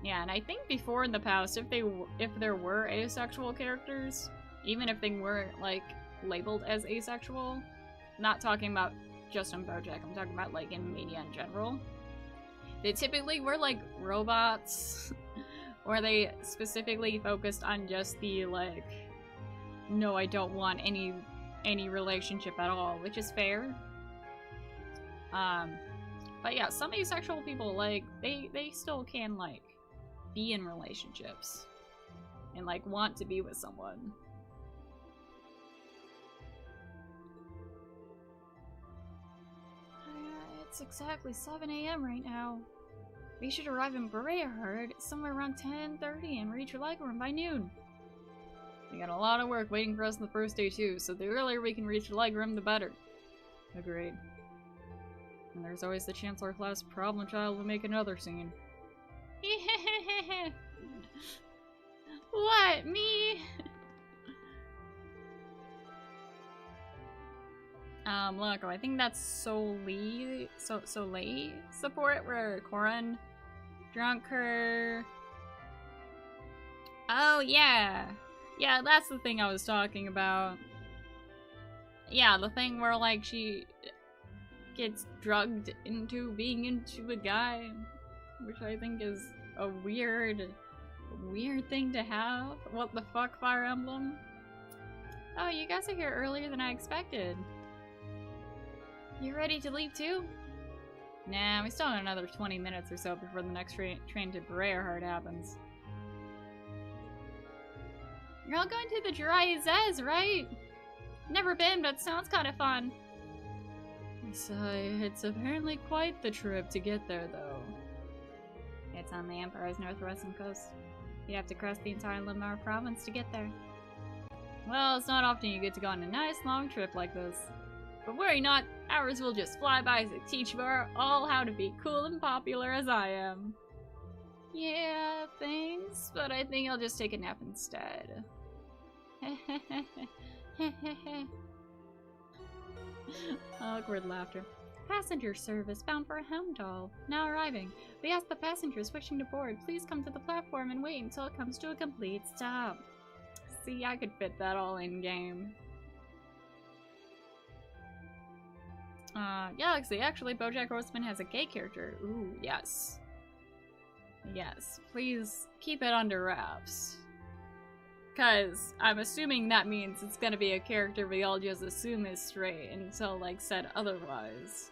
Yeah, and I think before in the past, if there were asexual characters, even if they weren't, like, labeled as asexual, not talking about just in BoJack, I'm talking about, like, in media in general, they typically were, like, robots, or they specifically focused on just the, like, no, I don't want any relationship at all, which is fair. But yeah, some asexual people, like, they still can, like, be in relationships and, like, want to be with someone. It's exactly 7 AM right now. We should arrive in Berehard somewhere around 10:30 and reach Legroom by noon. We got a lot of work waiting for us on the first day too, so the earlier we can reach Legroom, the better. Agreed. And there's always the Chancellor class problem child will make another scene. What? Me? Look, I think that's Soleil support where Koran drunk her. Oh yeah. Yeah, that's the thing I was talking about. Yeah, the thing where, like, she gets drugged into being into a guy, which I think is a weird thing to have. What the fuck, Fire Emblem? Oh, you guys are here earlier than I expected. You ready to leave too? Nah, we still have another 20 minutes or so before the next train to Berehard happens. You're all going to the Jiraiya Zez, right? Never been, but sounds kind of fun. It's apparently quite the trip to get there, though. It's on the Empire's northwestern coast. You'd have to cross the entire Limar province to get there. Well, it's not often you get to go on a nice long trip like this. But worry not, hours will just fly by to teach you all how to be cool and popular as I am. Yeah, thanks, but I think I'll just take a nap instead. Awkward laughter. Passenger service bound for Helmdall. Now arriving. We ask the passengers wishing to board, please come to the platform and wait until it comes to a complete stop. See, I could fit that all in game. Galaxy, actually, BoJack Horseman has a gay character. Ooh, yes. Yes, please keep it under wraps. Because I'm assuming that means it's gonna be a character we all just assume is straight until, like, said otherwise.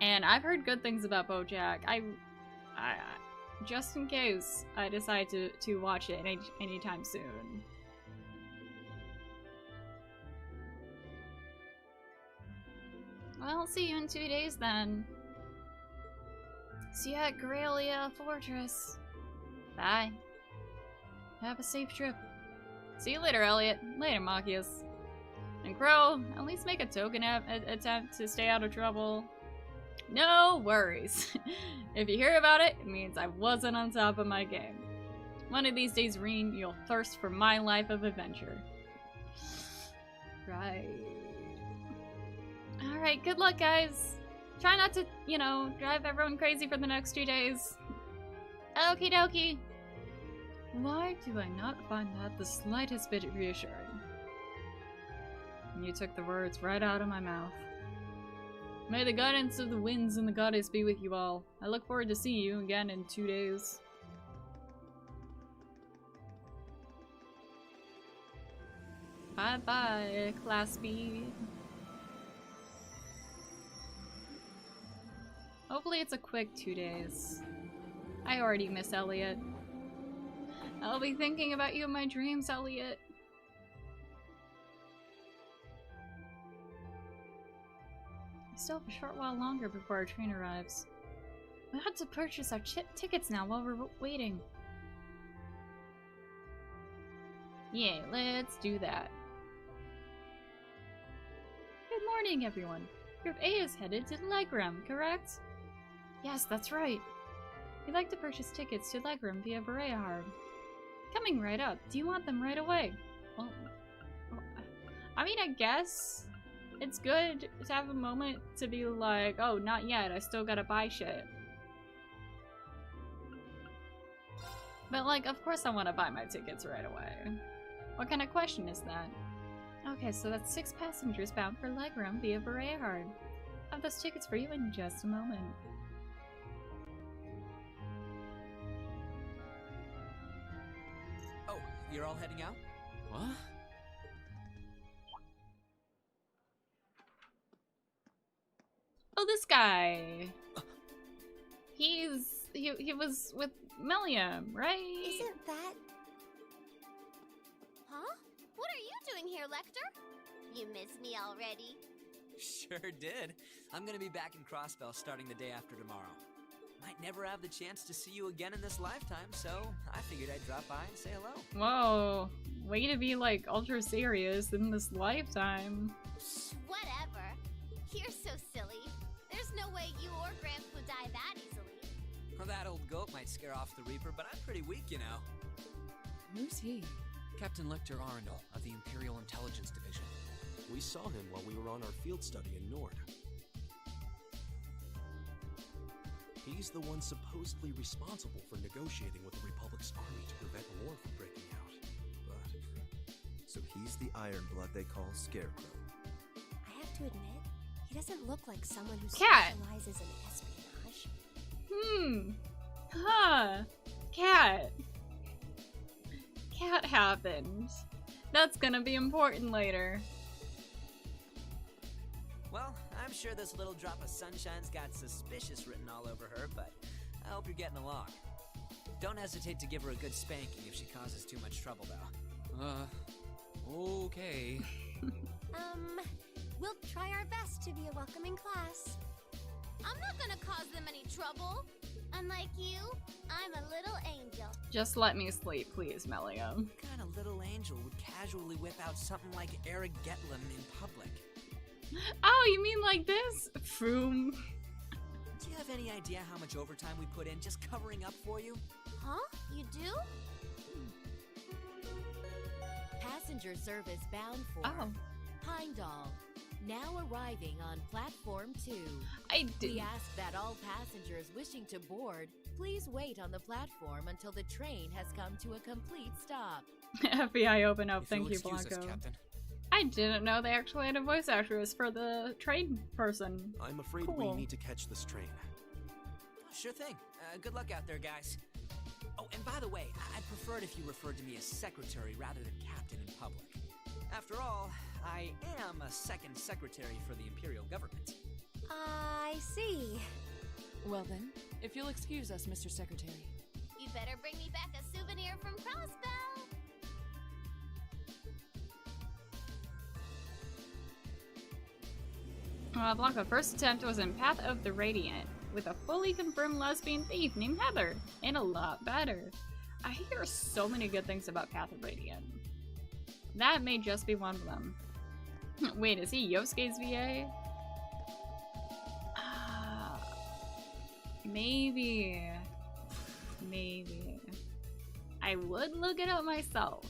And I've heard good things about BoJack. I just in case I decide to watch it anytime soon. Well, I'll see you in 2 days then. See you at Graelia Fortress. Bye. Have a safe trip. See you later, Elliot. Later, Machias. And Crow, at least make a token attempt to stay out of trouble. No worries. If you hear about it, it means I wasn't on top of my game. One of these days, Reen, you'll thirst for my life of adventure. Right. Alright, good luck, guys. Try not to, you know, drive everyone crazy for the next 2 days. Okie dokie. Why do I not find that the slightest bit reassuring? You took the words right out of my mouth. May the guidance of the winds and the goddess be with you all. I look forward to seeing you again in 2 days. Bye-bye, Class B. Hopefully it's a quick 2 days. I already miss Elliot. I'll be thinking about you in my dreams, Elliot. We still have a short while longer before our train arrives. We have to purchase our tickets now while we're waiting. Yeah, let's do that. Good morning, everyone. Group A is headed to Legram, correct? Yes, that's right. We'd like to purchase tickets to Legram via Bereahard. Coming right up. Do you want them right away? Well, I mean, I guess it's good to have a moment to be like, oh, not yet, I still gotta buy shit. But, like, of course I want to buy my tickets right away. What kind of question is that? Okay, so that's 6 passengers bound for Legram via Bereahard. I'll have those tickets for you in just a moment. Oh, you're all heading out? What? Oh, this guy. He was with Melium, right? Isn't that... Huh? What are you doing here, Lecter? You miss me already? Sure did. I'm gonna be back in Crossbell starting the day after tomorrow. Might never have the chance to see you again in this lifetime, so I figured I'd drop by and say hello. Whoa. Way to be, like, ultra serious in this lifetime. Whatever. You're so silly. There's no way you or Gramps would die that easily. Well, that old goat might scare off the Reaper, but I'm pretty weak, you know. Who's he? Captain Lecter Arundel of the Imperial Intelligence Division. We saw him while we were on our field study in Nord. He's the one supposedly responsible for negotiating with the Republic's army to prevent war from breaking out. But... So he's the Ironblood they call Scarecrow. I have to admit, he doesn't look like someone who Cat. specializes in espionage. Huh. Cat. Cat happened. That's gonna be important later. Well, I'm sure this little drop of sunshine's got suspicious written all over her, but I hope you're getting along. Don't hesitate to give her a good spanking if she causes too much trouble, though. Okay. We'll try our best to be a welcoming class. I'm not gonna cause them any trouble. Unlike you, I'm a little angel. Just let me sleep, please, Melium. What kind of little angel would casually whip out something like Eric Getlin in public? Oh, you mean like this? Froom. Do you have any idea how much overtime we put in just covering up for you? Huh? You do? Passenger service bound for Heimdall. Now arriving on platform 2. We ask that all passengers wishing to board please wait on the platform until the train has come to a complete stop. FBI open up. Thank you, Excuse us, Blanco. Captain. I didn't know they actually had a voice actress for the train person. I'm afraid Cool. we need to catch this train. Sure thing. Good luck out there, guys. Oh, and by the way, I'd prefer it if you referred to me as secretary rather than captain in public. After all, I am a second secretary for the Imperial government. I see. Well then, if you'll excuse us, Mr. Secretary. You better bring me back a souvenir from Crossbow. Blanca's first attempt was in Path of the Radiant, with a fully confirmed lesbian thief named Heather, and a lot better. I hear so many good things about Path of Radiant. That may just be one of them. Wait, is he Yosuke's VA? Maybe. Maybe. I would look it up myself,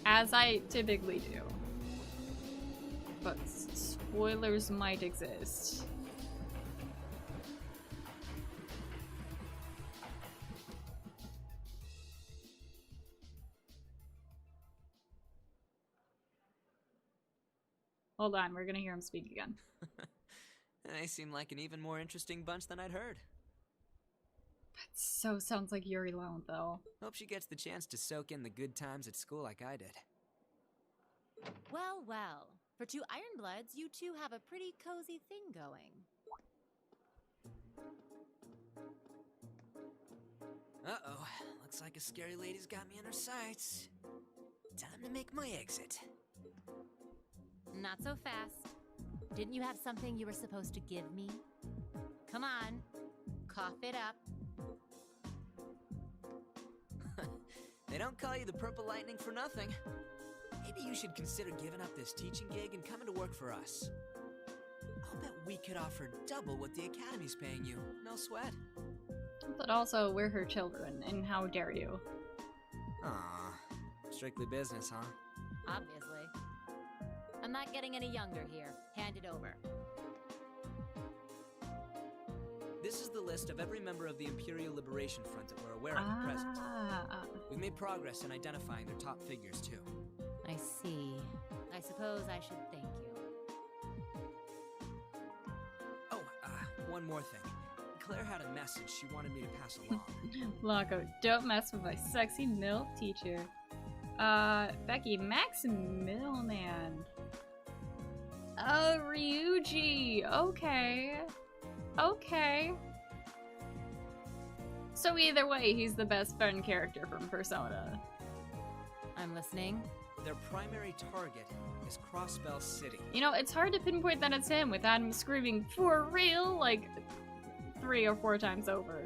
as I typically do. But spoilers might exist. Hold on, we're gonna hear him speak again. They seem like an even more interesting bunch than I'd heard. That so sounds like Yuri Lount, though. Hope she gets the chance to soak in the good times at school like I did. Well, well. For two Ironbloods, you two have a pretty cozy thing going. Uh-oh. Looks like a scary lady's got me in her sights. Time to make my exit. Not so fast. Didn't you have something you were supposed to give me? Come on. Cough it up. They don't call you the Purple Lightning for nothing. Maybe you should consider giving up this teaching gig and coming to work for us. I'll bet we could offer double what the Academy's paying you. No sweat. But also, we're her children, and how dare you? Aw. Strictly business, huh? Obviously. I'm not getting any younger here. Hand it over. This is the list of every member of the Imperial Liberation Front that we're aware of at present. We've made progress in identifying their top figures, too. I see. I suppose I should thank you. Oh, one more thing. Claire had a message she wanted me to pass along. Blanco, don't mess with my sexy MILF teacher. Becky, Maximilian. Oh, Ryuji. Okay. Okay. So either way, he's the best friend character from Persona. I'm listening. Their primary target is Crossbell City. You know, it's hard to pinpoint that it's him without him screaming, "For real?" like 3 or 4 times over.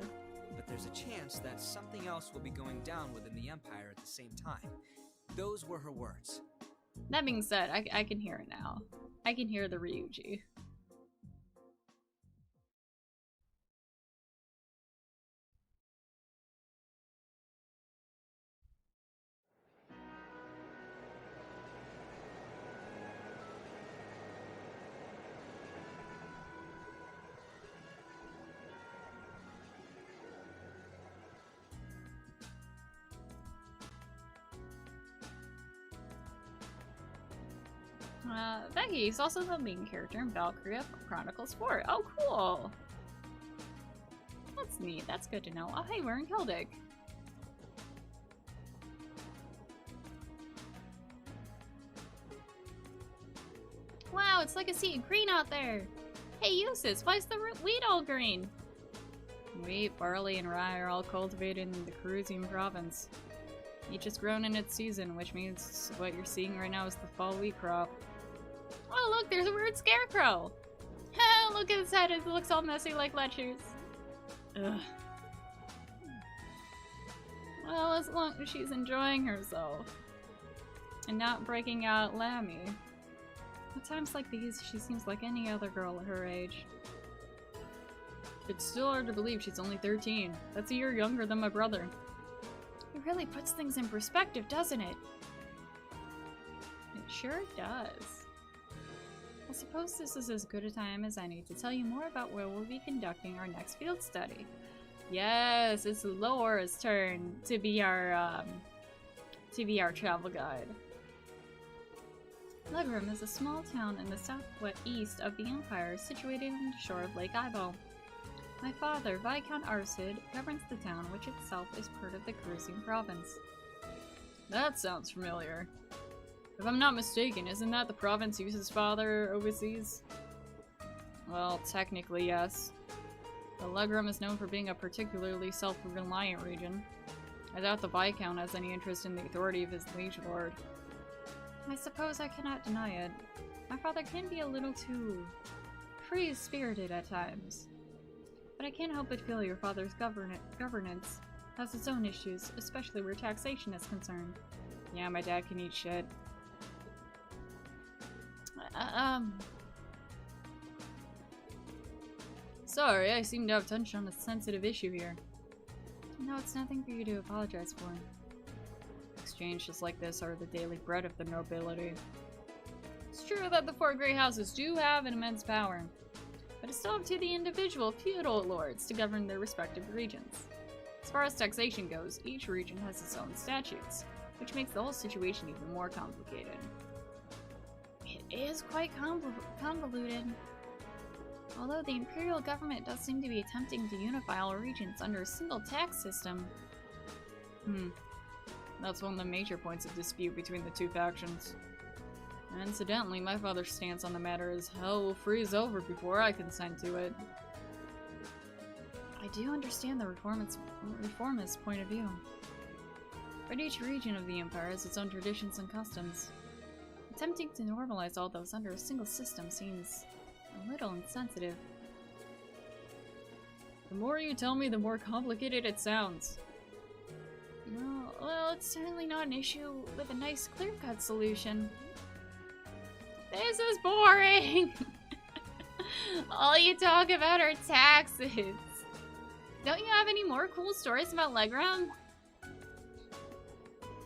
But there's a chance that something else will be going down within the Empire at the same time. Those were her words. That being said, I can hear it now. I can hear the Ryuji. Becky is also the main character in Valkyria Chronicles 4. Oh, cool! That's neat. That's good to know. Oh, hey, we're in Keldic. Wow, it's like a sea of green out there! Hey, Eustace, why is the wheat all green? Wheat, barley, and rye are all cultivated in the Carusian province. Each is grown in its season, which means what you're seeing right now is the fall wheat crop. Oh look, there's a weird scarecrow! Ha! Look at his head, it looks all messy like Letcher's. Ugh. Well, as long as she's enjoying herself. And not breaking out Lammy. At times like these, she seems like any other girl her age. It's still hard to believe she's only 13. That's a year younger than my brother. It really puts things in perspective, doesn't it? It sure does. I suppose this is as good a time as any to tell you more about where we'll be conducting our next field study. Yes, it's Laura's turn to be our travel guide. Legram is a small town in the southwest of the Empire, situated on the shore of Lake Ivo. My father, Viscount Arsid, governs the town, which itself is part of the Cruising Province. That sounds familiar. If I'm not mistaken, isn't that the province Yusa's father oversees? Well, technically, yes. But Legram is known for being a particularly self-reliant region. I doubt the Viscount has any interest in the authority of his liege lord. I suppose I cannot deny it. My father can be a little too free-spirited at times. But I can't help but feel your father's governance has its own issues, especially where taxation is concerned. Yeah, my dad can eat shit. Sorry, I seem to have touched on a sensitive issue here. No, it's nothing for you to apologize for. Exchanges like this are the daily bread of the nobility. It's true that the four great houses do have an immense power, but it's still up to the individual feudal lords to govern their respective regions. As far as taxation goes, each region has its own statutes, which makes the whole situation even more complicated. It is quite convoluted. Although the imperial government does seem to be attempting to unify all regions under a single tax system. That's one of the major points of dispute between the two factions. And incidentally, my father's stance on the matter is hell will freeze over before I consent to it. I do understand the reformist point of view. But each region of the Empire has its own traditions and customs. Attempting to normalize all those under a single system seems a little insensitive. The more you tell me, the more complicated it sounds. No, well, it's certainly not an issue with a nice clear-cut solution. This is boring! All you talk about are taxes. Don't you have any more cool stories about Legram?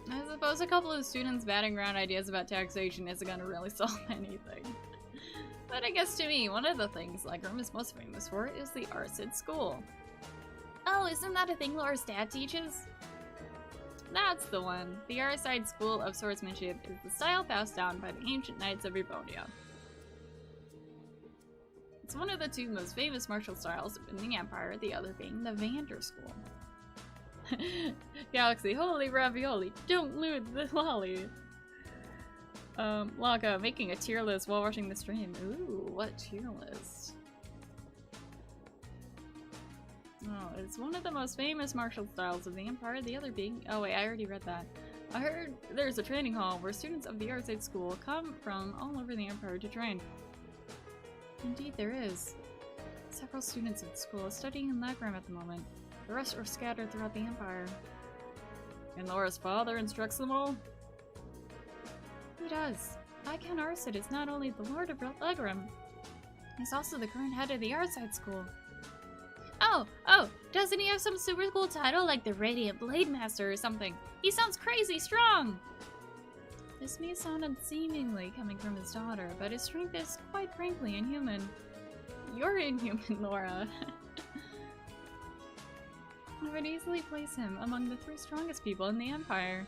I suppose a couple of students batting around ideas about taxation isn't gonna really solve anything. But I guess to me, one of the things Legram is most famous for is the Arsid School. Oh, isn't that a thing Laura's dad teaches? That's the one. The Arsid School of Swordsmanship is the style passed down by the ancient knights of Ribonia. It's one of the two most famous martial styles in the Empire, the other being the Vander School. Galaxy, holy ravioli, don't lose the lolly. Laka, making a tier list while watching the stream. Ooh, what tier list? Oh, it's one of the most famous martial styles of the Empire, the other being— oh wait, I already read that. I heard there's a training hall where students of the Arsid School come from all over the Empire to train. Indeed there is. Several students at the school are studying in Legram at the moment. The rest are scattered throughout the Empire. And Laura's father instructs them all? He does. Viscount Arsid is not only the Lord of Legram, he's also the current head of the Arsid School. Oh, doesn't he have some super cool title like the Radiant Blade Master or something? He sounds crazy strong! This may sound unseemingly coming from his daughter, but his strength is quite frankly inhuman. You're inhuman, Laura. I would easily place him among the 3 strongest people in the Empire.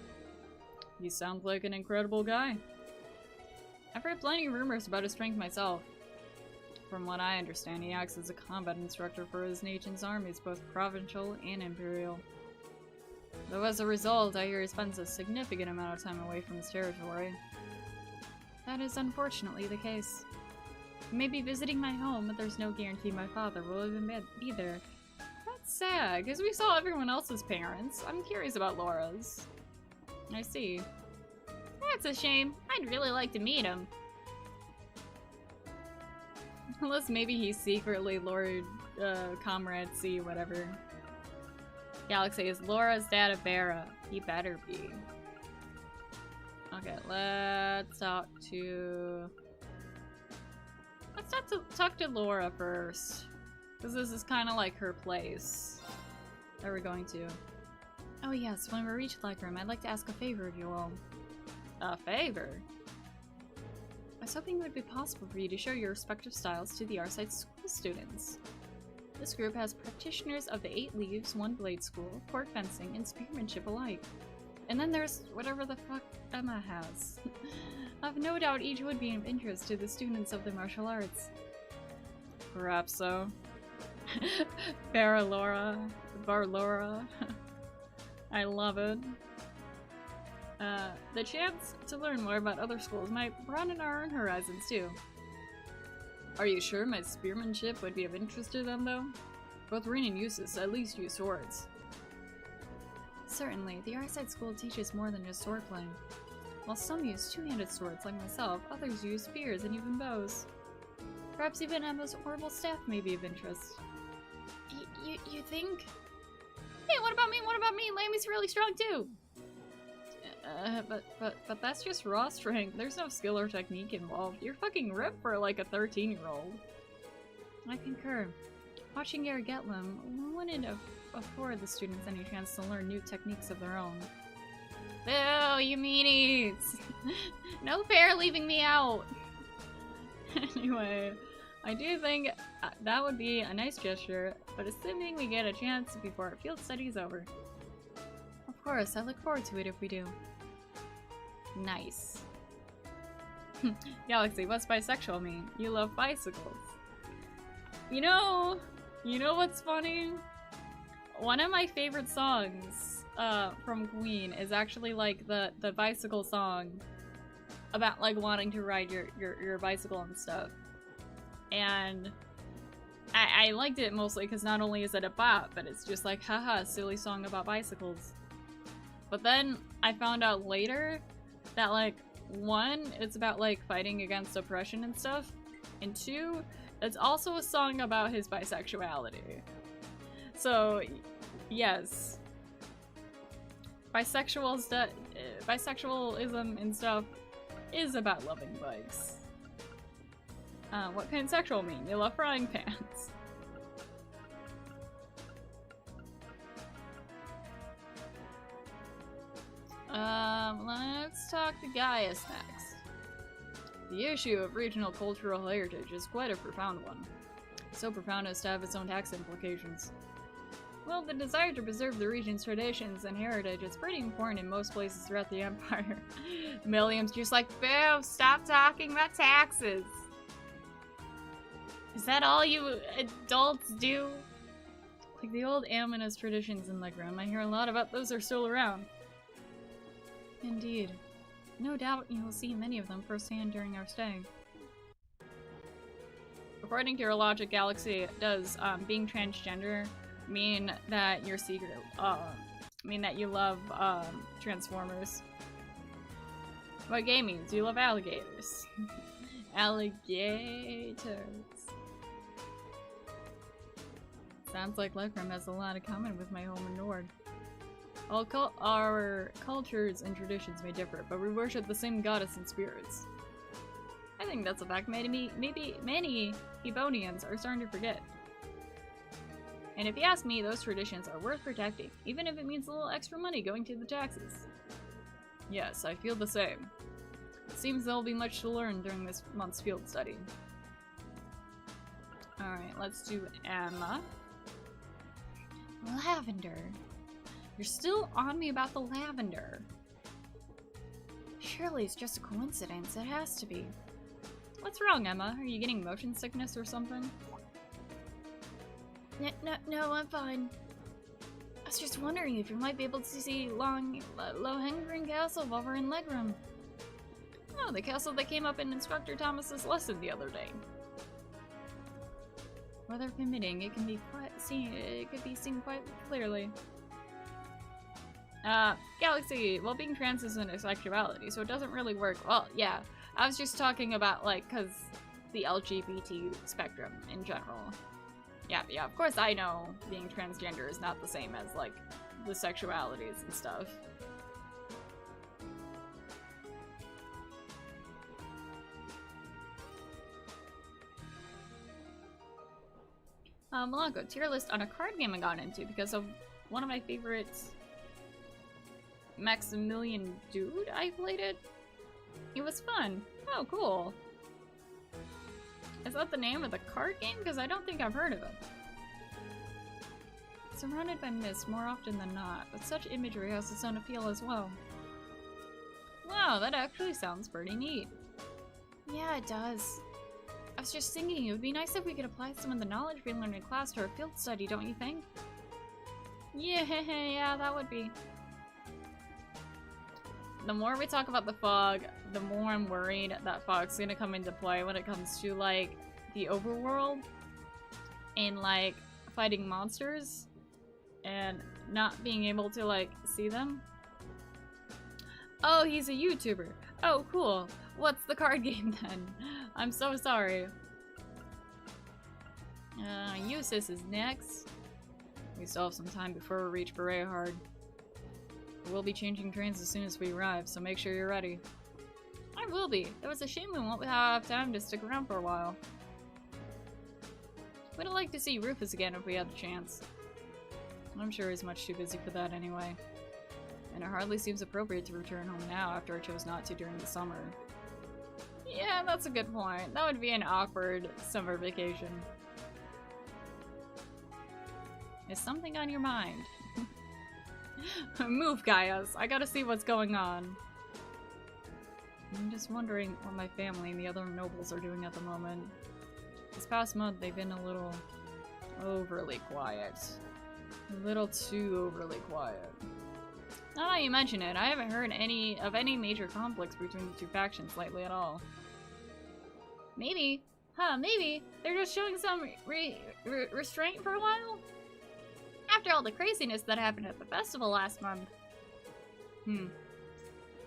You sound like an incredible guy. I've heard plenty of rumors about his strength myself. From what I understand, he acts as a combat instructor for his nation's armies, both provincial and imperial. Though as a result, I hear he spends a significant amount of time away from his territory. That is unfortunately the case. He may be visiting my home, but there's no guarantee my father will even be there. That's sad, because we saw everyone else's parents. I'm curious about Laura's. I see. That's a shame. I'd really like to meet him. Unless maybe he's secretly Lord, Comrade C, whatever. Galaxy is Laura's dad a Vera. He better be. Okay, let's talk to talk to Laura first. Because this is kind of like her place that we're going to. Oh yes, when we reach Legroom, I'd like to ask a favor of you all. A favor? I was hoping it would be possible for you to show your respective styles to the Arside School students. This group has practitioners of the 8 Leaves, 1 Blade School, Court Fencing, and Spearmanship alike. And then there's whatever the fuck Emma has. I've no doubt each would be of interest to the students of the martial arts. Perhaps so. Barlaura. I love it. The chance to learn more about other schools might broaden our own horizons too. Are you sure my spearmanship would be of interest to them though? Both Rin and Eustace at least use swords. Certainly, the Arside School teaches more than just swordplay. While some use two-handed swords like myself, others use spears and even bows. Perhaps even Emma's horrible staff may be of interest. You think? Hey, what about me? What about me? Lammy's really strong too! But that's just raw strength. There's no skill or technique involved. You're fucking ripped for like a 13-year-old. I concur. Watching Gary get them wouldn't afford the students any chance to learn new techniques of their own. Boo, you meanies! No fair leaving me out! Anyway, I do think that would be a nice gesture, but assuming we get a chance before our field study's over. Of course, I look forward to it if we do. Nice. Galaxy, what's bisexual mean? You love bicycles. You know what's funny? One of my favorite songs from Queen is actually like the bicycle song about like wanting to ride your bicycle and stuff. And I liked it mostly because not only is it a bop, but it's just like, haha, silly song about bicycles. But then I found out later that like, 1, it's about like fighting against oppression and stuff, and 2, it's also a song about his bisexuality. So, yes. Bisexualism and stuff is about loving bikes. What pansexual mean? You love frying pans. Let's talk to Gaius next. The issue of regional cultural heritage is quite a profound one. So profound as to have its own tax implications. Well, the desire to preserve the region's traditions and heritage is pretty important in most places throughout the Empire. Milliam's just like, boo, stop talking about taxes! Is that all you adults do? Like the old Amanus traditions in Legroom, I hear a lot about those are still around. Indeed. No doubt you will see many of them firsthand during our stay. According to your logic, Galaxy, does being transgender mean that you're secret? Mean that you love Transformers? What game means? Do you love alligators? Alligators. Sounds like Legroom has a lot in common with my home in Nord. Our cultures and traditions may differ, but we worship the same goddess and spirits. I think that's a fact maybe many Ebonians are starting to forget. And if you ask me, those traditions are worth protecting, even if it means a little extra money going to the taxes. Yes, I feel the same. It seems there'll be much to learn during this month's field study. Alright, let's do Emma. Lavender. You're still on me about the lavender. Surely it's just a coincidence. It has to be. What's wrong, Emma? Are you getting motion sickness or something? No, I'm fine. I was just wondering if you might be able to see Lohengrin Castle while we're in Legroom. Oh, the castle that came up in Instructor Thomas's lesson the other day. Weather permitting, it could be seen quite clearly. Galaxy, well, being trans isn't a sexuality, so it doesn't really work. Well, yeah, I was just talking about, like, cause the LGBT spectrum in general. Yeah, of course I know being transgender is not the same as, like, the sexualities and stuff. Malako, tier list on a card game I got into because of one of my favorites, Maximilian Dude. I played it. It was fun. Oh, cool. Is that the name of the card game? Because I don't think I've heard of it. Surrounded by mist more often than not, but such imagery has its own appeal as well. Wow, that actually sounds pretty neat. Yeah, it does. I was just thinking, it would be nice if we could apply some of the knowledge we learned in class to our field study, don't you think? Yeah, that would be. The more we talk about the fog, the more I'm worried that fog's gonna come into play when it comes to, like, the overworld and, like, fighting monsters and not being able to, like, see them. Oh, he's a YouTuber. Oh, cool. What's the card game then? I'm so sorry. Eustace is next. We still have some time before we reach Berehard. We'll be changing trains as soon as we arrive, so make sure you're ready. I will be. It was a shame we won't have time to stick around for a while. Would have liked to see Rufus again if we had the chance. I'm sure he's much too busy for that anyway. And it hardly seems appropriate to return home now after I chose not to during the summer. Yeah, that's a good point. That would be an awkward summer vacation. Is something on your mind? Move, Gaius. I gotta see what's going on. I'm just wondering what my family and the other nobles are doing at the moment. This past month, they've been a little overly quiet. A little too overly quiet. Now that you mention it, I haven't heard of any major conflicts between the two factions lately at all. Maybe. Maybe. They're just showing some restraint for a while? After all the craziness that happened at the festival last month.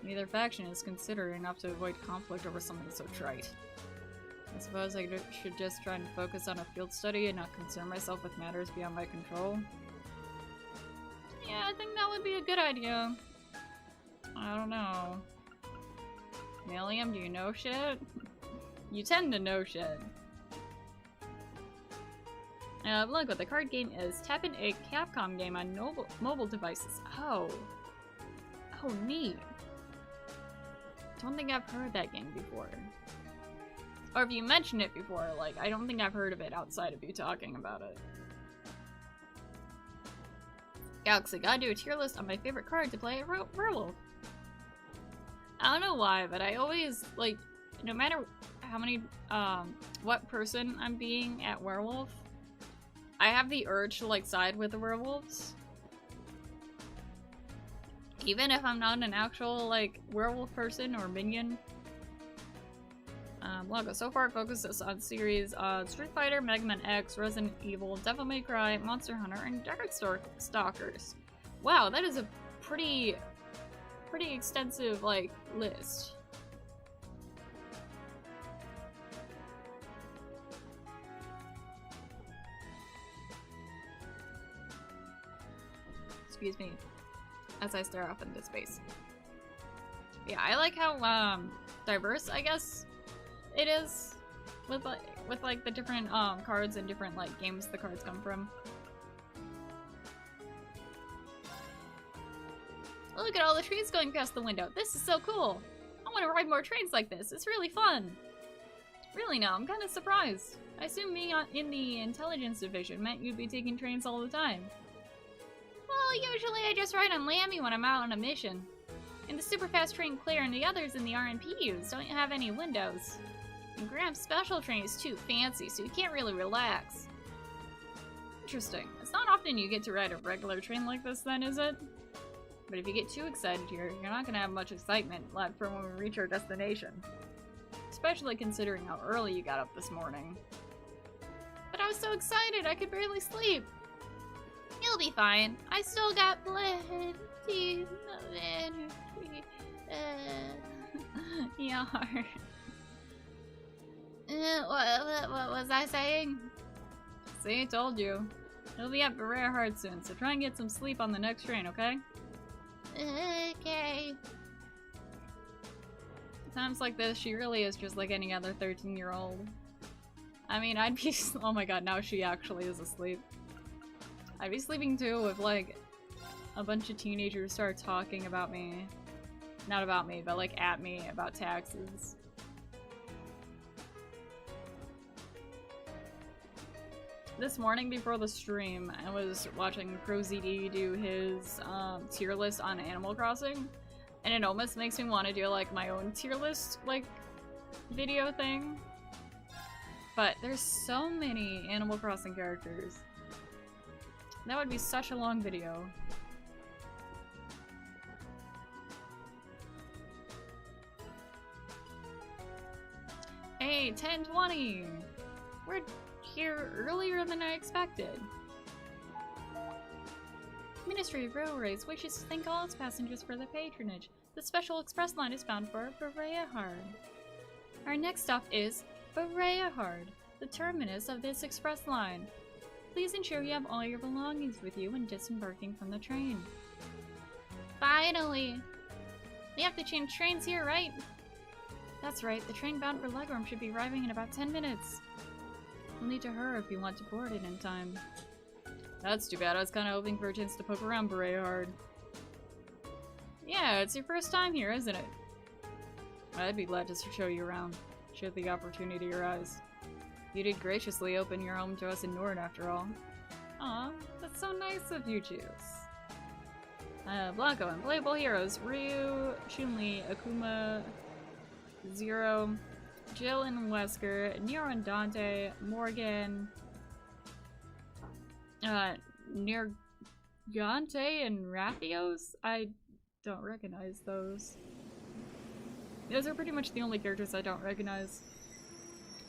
Neither faction is considerate enough to avoid conflict over something so trite. I suppose I should just try and focus on a field study and not concern myself with matters beyond my control. Yeah, I think that would be a good idea. I don't know. Milliam, do you know shit? You tend to know shit. Look what the card game is. Tap in a Capcom game on mobile devices. Oh, neat. Don't think I've heard that game before. Or if you mentioned it before, like, I don't think I've heard of it outside of you talking about it. Galaxy, gotta do a tier list on my favorite card to play at Werewolf. I don't know why, but I always, like, no matter how many, what person I'm being at Werewolf, I have the urge to, like, side with the werewolves. Even if I'm not an actual, like, werewolf person or minion. Logo. So far it focuses on series Street Fighter, Mega Man X, Resident Evil, Devil May Cry, Monster Hunter, and Darkstalkers. Wow, that is a pretty extensive, like, list. Excuse me, as I stare off into space. Yeah, I like how diverse, I guess, it is with like the different cards and different like games the cards come from. Look at all the trees going past the window. This is so cool. I want to ride more trains like this. It's really fun. Really now, I'm kind of surprised. I assume being in the intelligence division meant you'd be taking trains all the time. Well, usually I just ride on Lammy when I'm out on a mission. And the super fast train Claire and the others in the RNPUs don't have any windows. And Gramps' special train is too fancy, so you can't really relax. Interesting. It's not often you get to ride a regular train like this then, is it? But if you get too excited here, you're not gonna have much excitement left for when we reach our destination. Especially considering how early you got up this morning. But I was so excited I could barely sleep. You'll be fine. I still got plenty of energy. Yar. What was I saying? See, I told you. You'll be at Berehard soon, so try and get some sleep on the next train, okay? Okay. Times like this, she really is just like any other 13-year-old. I mean, I'd be- oh my god, now she actually is asleep. I'd be sleeping too if, like, a bunch of teenagers start talking about me. Not about me, but, like, at me about taxes. This morning before the stream, I was watching ProZD do his tier list on Animal Crossing, and it almost makes me want to do like my own tier list like video thing. But there's so many Animal Crossing characters. That would be such a long video. Hey, 10:20! We're here earlier than I expected. Ministry of Railways wishes to thank all its passengers for their patronage. The special express line is bound for Bereahard. Our next stop is Bereahard, the terminus of this express line. Please ensure you have all your belongings with you when disembarking from the train. Finally! We have to change trains here, right? That's right, the train bound for Leghorn should be arriving in about 10 minutes. We'll need to hurry if you want to board it in time. That's too bad. I was kind of hoping for a chance to poke around Bereahard. Yeah, it's your first time here, isn't it? I'd be glad to show you around, should the opportunity arise. You did graciously open your home to us in Nord, after all. Aw, that's so nice of you, Juice. Blanco and playable heroes: Ryu, Chun-Li, Akuma, Zero, Jill and Wesker, Nero and Dante, Morgan, Nergante and Rathios? I don't recognize those. Those are pretty much the only characters I don't recognize.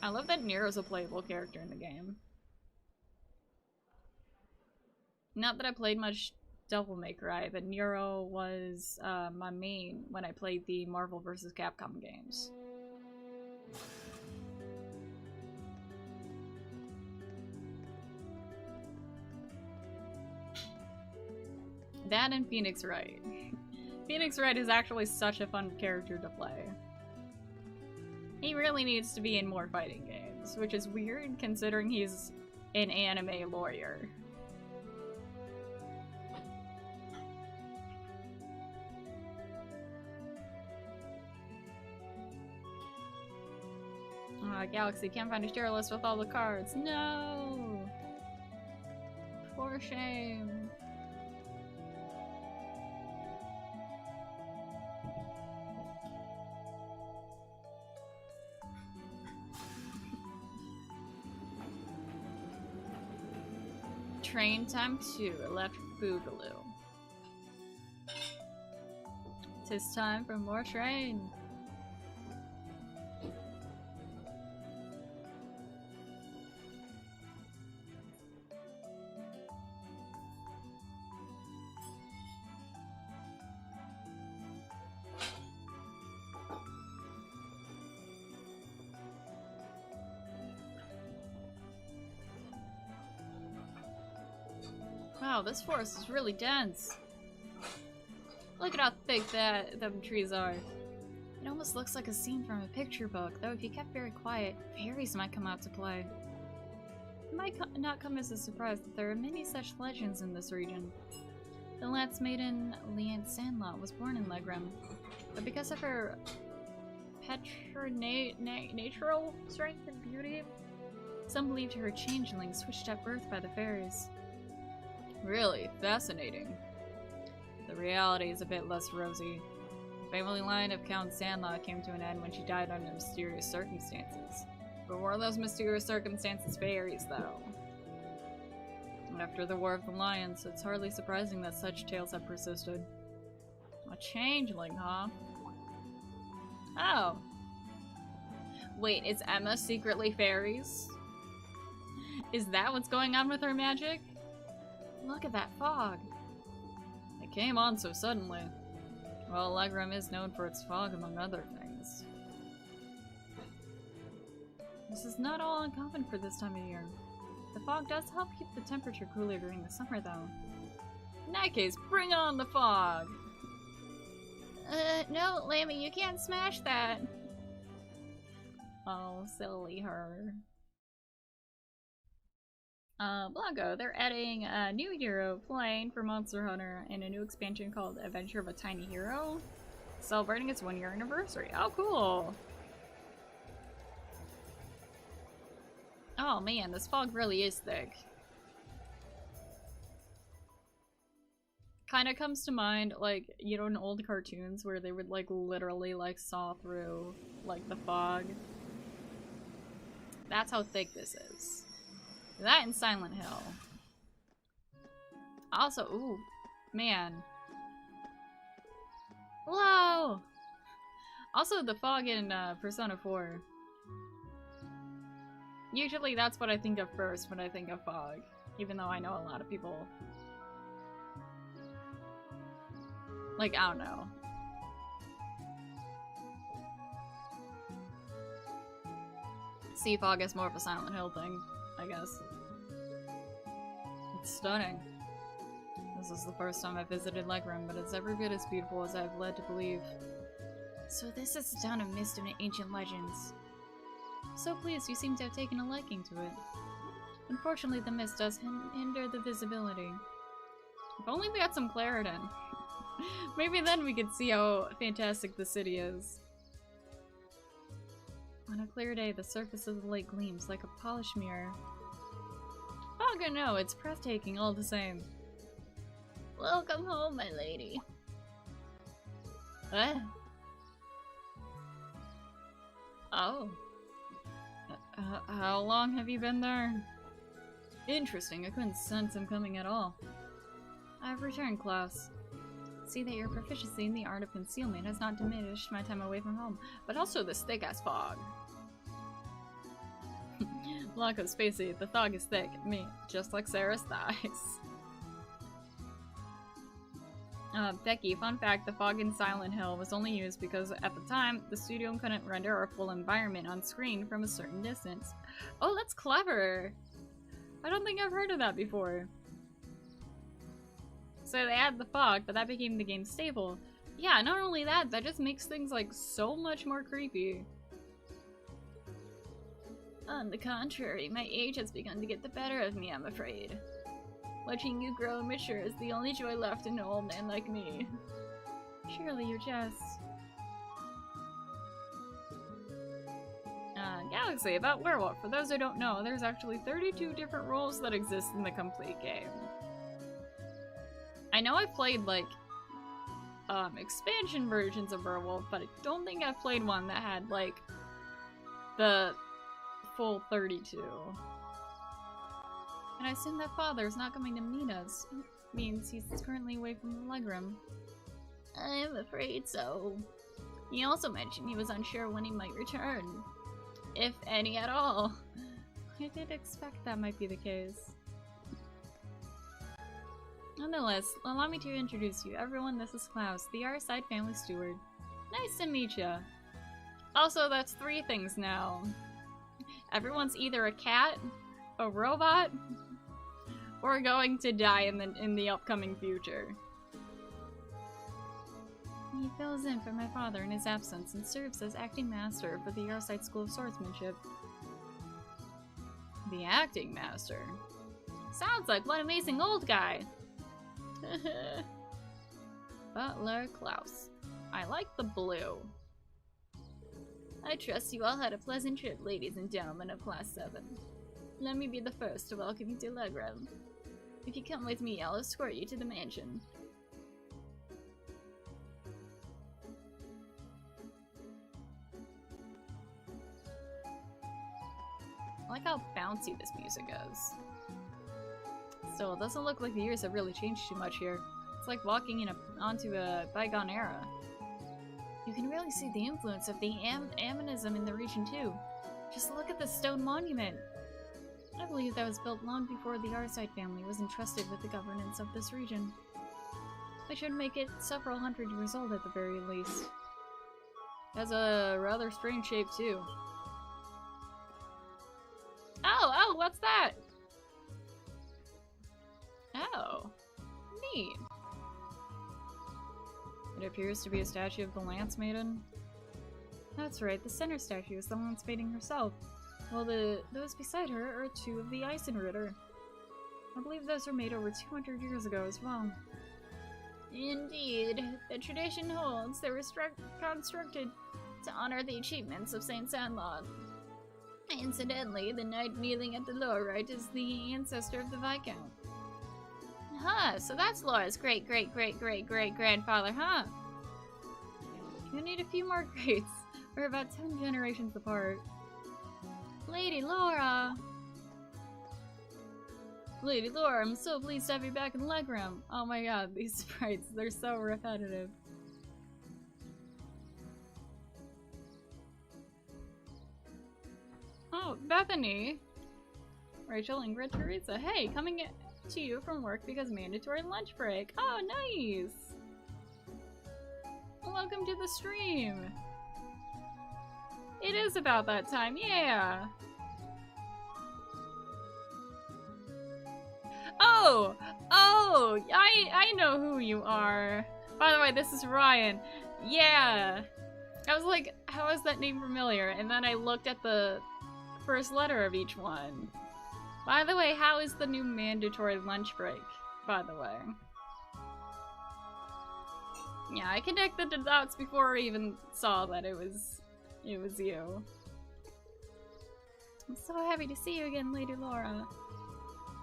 I love that Nero's a playable character in the game. Not that I played much Devil May Cry, but Nero was my main when I played the Marvel vs. Capcom games. That and Phoenix Wright. Phoenix Wright is actually such a fun character to play. He really needs to be in more fighting games, which is weird considering he's an anime lawyer. Galaxy can't find a tier list with all the cards. No! For shame. Train time 2, left Boogaloo. 'Tis time for more train. Wow, this forest is really dense. Look at how thick them trees are. It almost looks like a scene from a picture book, though if you kept very quiet, fairies might come out to play. It might not come as a surprise that there are many such legends in this region. The Lance maiden, Leanne Sandlot, was born in Leghorn, but because of her preternatural strength and beauty, some believed her changeling switched at birth by the fairies. Really fascinating. The reality is a bit less rosy. The family line of Count Sandlot came to an end when she died under mysterious circumstances. But were those mysterious circumstances fairies, though? And after the War of the Lions, it's hardly surprising that such tales have persisted. A changeling, huh? Oh. Wait, is Emma secretly fairies? Is that what's going on with her magic? Look at that fog. It came on so suddenly. Well, Leghorn is known for its fog, among other things. This is not all uncommon for this time of year. The fog does help keep the temperature cooler during the summer, though. In that case, bring on the fog! No, Lammy, you can't smash that! Oh, silly her. Blanco, they're adding a new hero plane for Monster Hunter and a new expansion called Adventure of a Tiny Hero, celebrating its 1-year anniversary. Oh, cool! Oh man, this fog really is thick. Kinda comes to mind, like, you know, in old cartoons where they would, like, literally, like, saw through, like, the fog. That's how thick this is. That and Silent Hill. Also, ooh, man. Whoa! Also, the fog in Persona 4. Usually that's what I think of first when I think of fog. Even though I know a lot of people... Like, I don't know. Sea fog is more of a Silent Hill thing, I guess. It's stunning. This is the first time I visited Leghorn, but it's every bit as beautiful as I've led to believe. So this is the town of mist and ancient legends. So pleased you seem to have taken a liking to it. Unfortunately, the mist does hinder the visibility. If only we had some Claritin. Maybe then we could see how fantastic the city is. On a clear day, the surface of the lake gleams like a polished mirror. Oh, good no, it's breathtaking all the same. Welcome home, my lady. What? Oh. How long have you been there? Interesting, I couldn't sense him coming at all. I've returned, Klaus. See that your proficiency in the art of concealment has not diminished my time away from home, but also this thick-ass fog. Blanco, Spacey, the fog is thick. Me, just like Sarah's thighs. Becky, fun fact, the fog in Silent Hill was only used because at the time, the studio couldn't render a full environment on screen from a certain distance. Oh, that's clever! I don't think I've heard of that before. So they added the fog, but that became the game's staple. Yeah, not only that, that just makes things like so much more creepy. On the contrary, my age has begun to get the better of me, I'm afraid. Watching you grow and mature is the only joy left in an old man like me. Surely you jest. Galaxy, about Werewolf. For those who don't know, there's actually 32 different roles that exist in the complete game. I know I've played, like, expansion versions of Werewolf, but I don't think I've played one that had, like, the full 32. And I assume that father's not coming to meet us. It means he's currently away from Leghorn. I'm afraid so. He also mentioned he was unsure when he might return. If any at all. I did expect that might be the case. Nonetheless, allow me to introduce you. Everyone, this is Klaus, the Arside family steward. Nice to meet ya. Also, that's 3 things now. Everyone's either a cat, a robot, or going to die in the upcoming future. He fills in for my father in his absence and serves as acting master for the Arside School of Swordsmanship. The acting master? Sounds like one amazing old guy! Butler Klaus. I like the blue. I trust you all had a pleasant trip, ladies and gentlemen of Class 7. Let me be the first to welcome you to Leghorn. If you come with me, I'll escort you to the mansion. I like how bouncy this music is. Still, it doesn't look like the years have really changed too much here. It's like walking onto a bygone era. You can really see the influence of the Aminism in the region too. Just look at the stone monument. I believe that was built long before the Arside family was entrusted with the governance of this region. Which should make it several hundred years old at the very least. It has a rather strange shape too. Oh, what's that? Oh, neat. It appears to be a statue of the Lance Maiden. That's right, the center statue is the Lance Maiden herself, while those beside her are 2 of the Eisenritter. I believe those were made over 200 years ago as well. Indeed, the tradition holds they were constructed to honor the achievements of Saint Sandlot. Incidentally, the knight kneeling at the lower right is the ancestor of the Viscount. Huh, so that's Laura's great-great-great-great-great-grandfather, huh? You need a few more greats. We're about 10 generations apart. Lady Laura! Lady Laura, I'm so pleased to have you back in Legroom. Oh my god, these sprites, they're so repetitive. Oh, Bethany! Rachel, Ingrid, Teresa. Hey, coming to you from work because mandatory lunch break. Oh, nice! Welcome to the stream! It is about that time, yeah! Oh! Oh! I know who you are! By the way, this is Ryan. Yeah! I was like, how is that name familiar? And then I looked at the first letter of each one. By the way, how is the new mandatory lunch break? By the way. Yeah, I connected the dots before I even saw that it was you. I'm so happy to see you again, Lady Laura.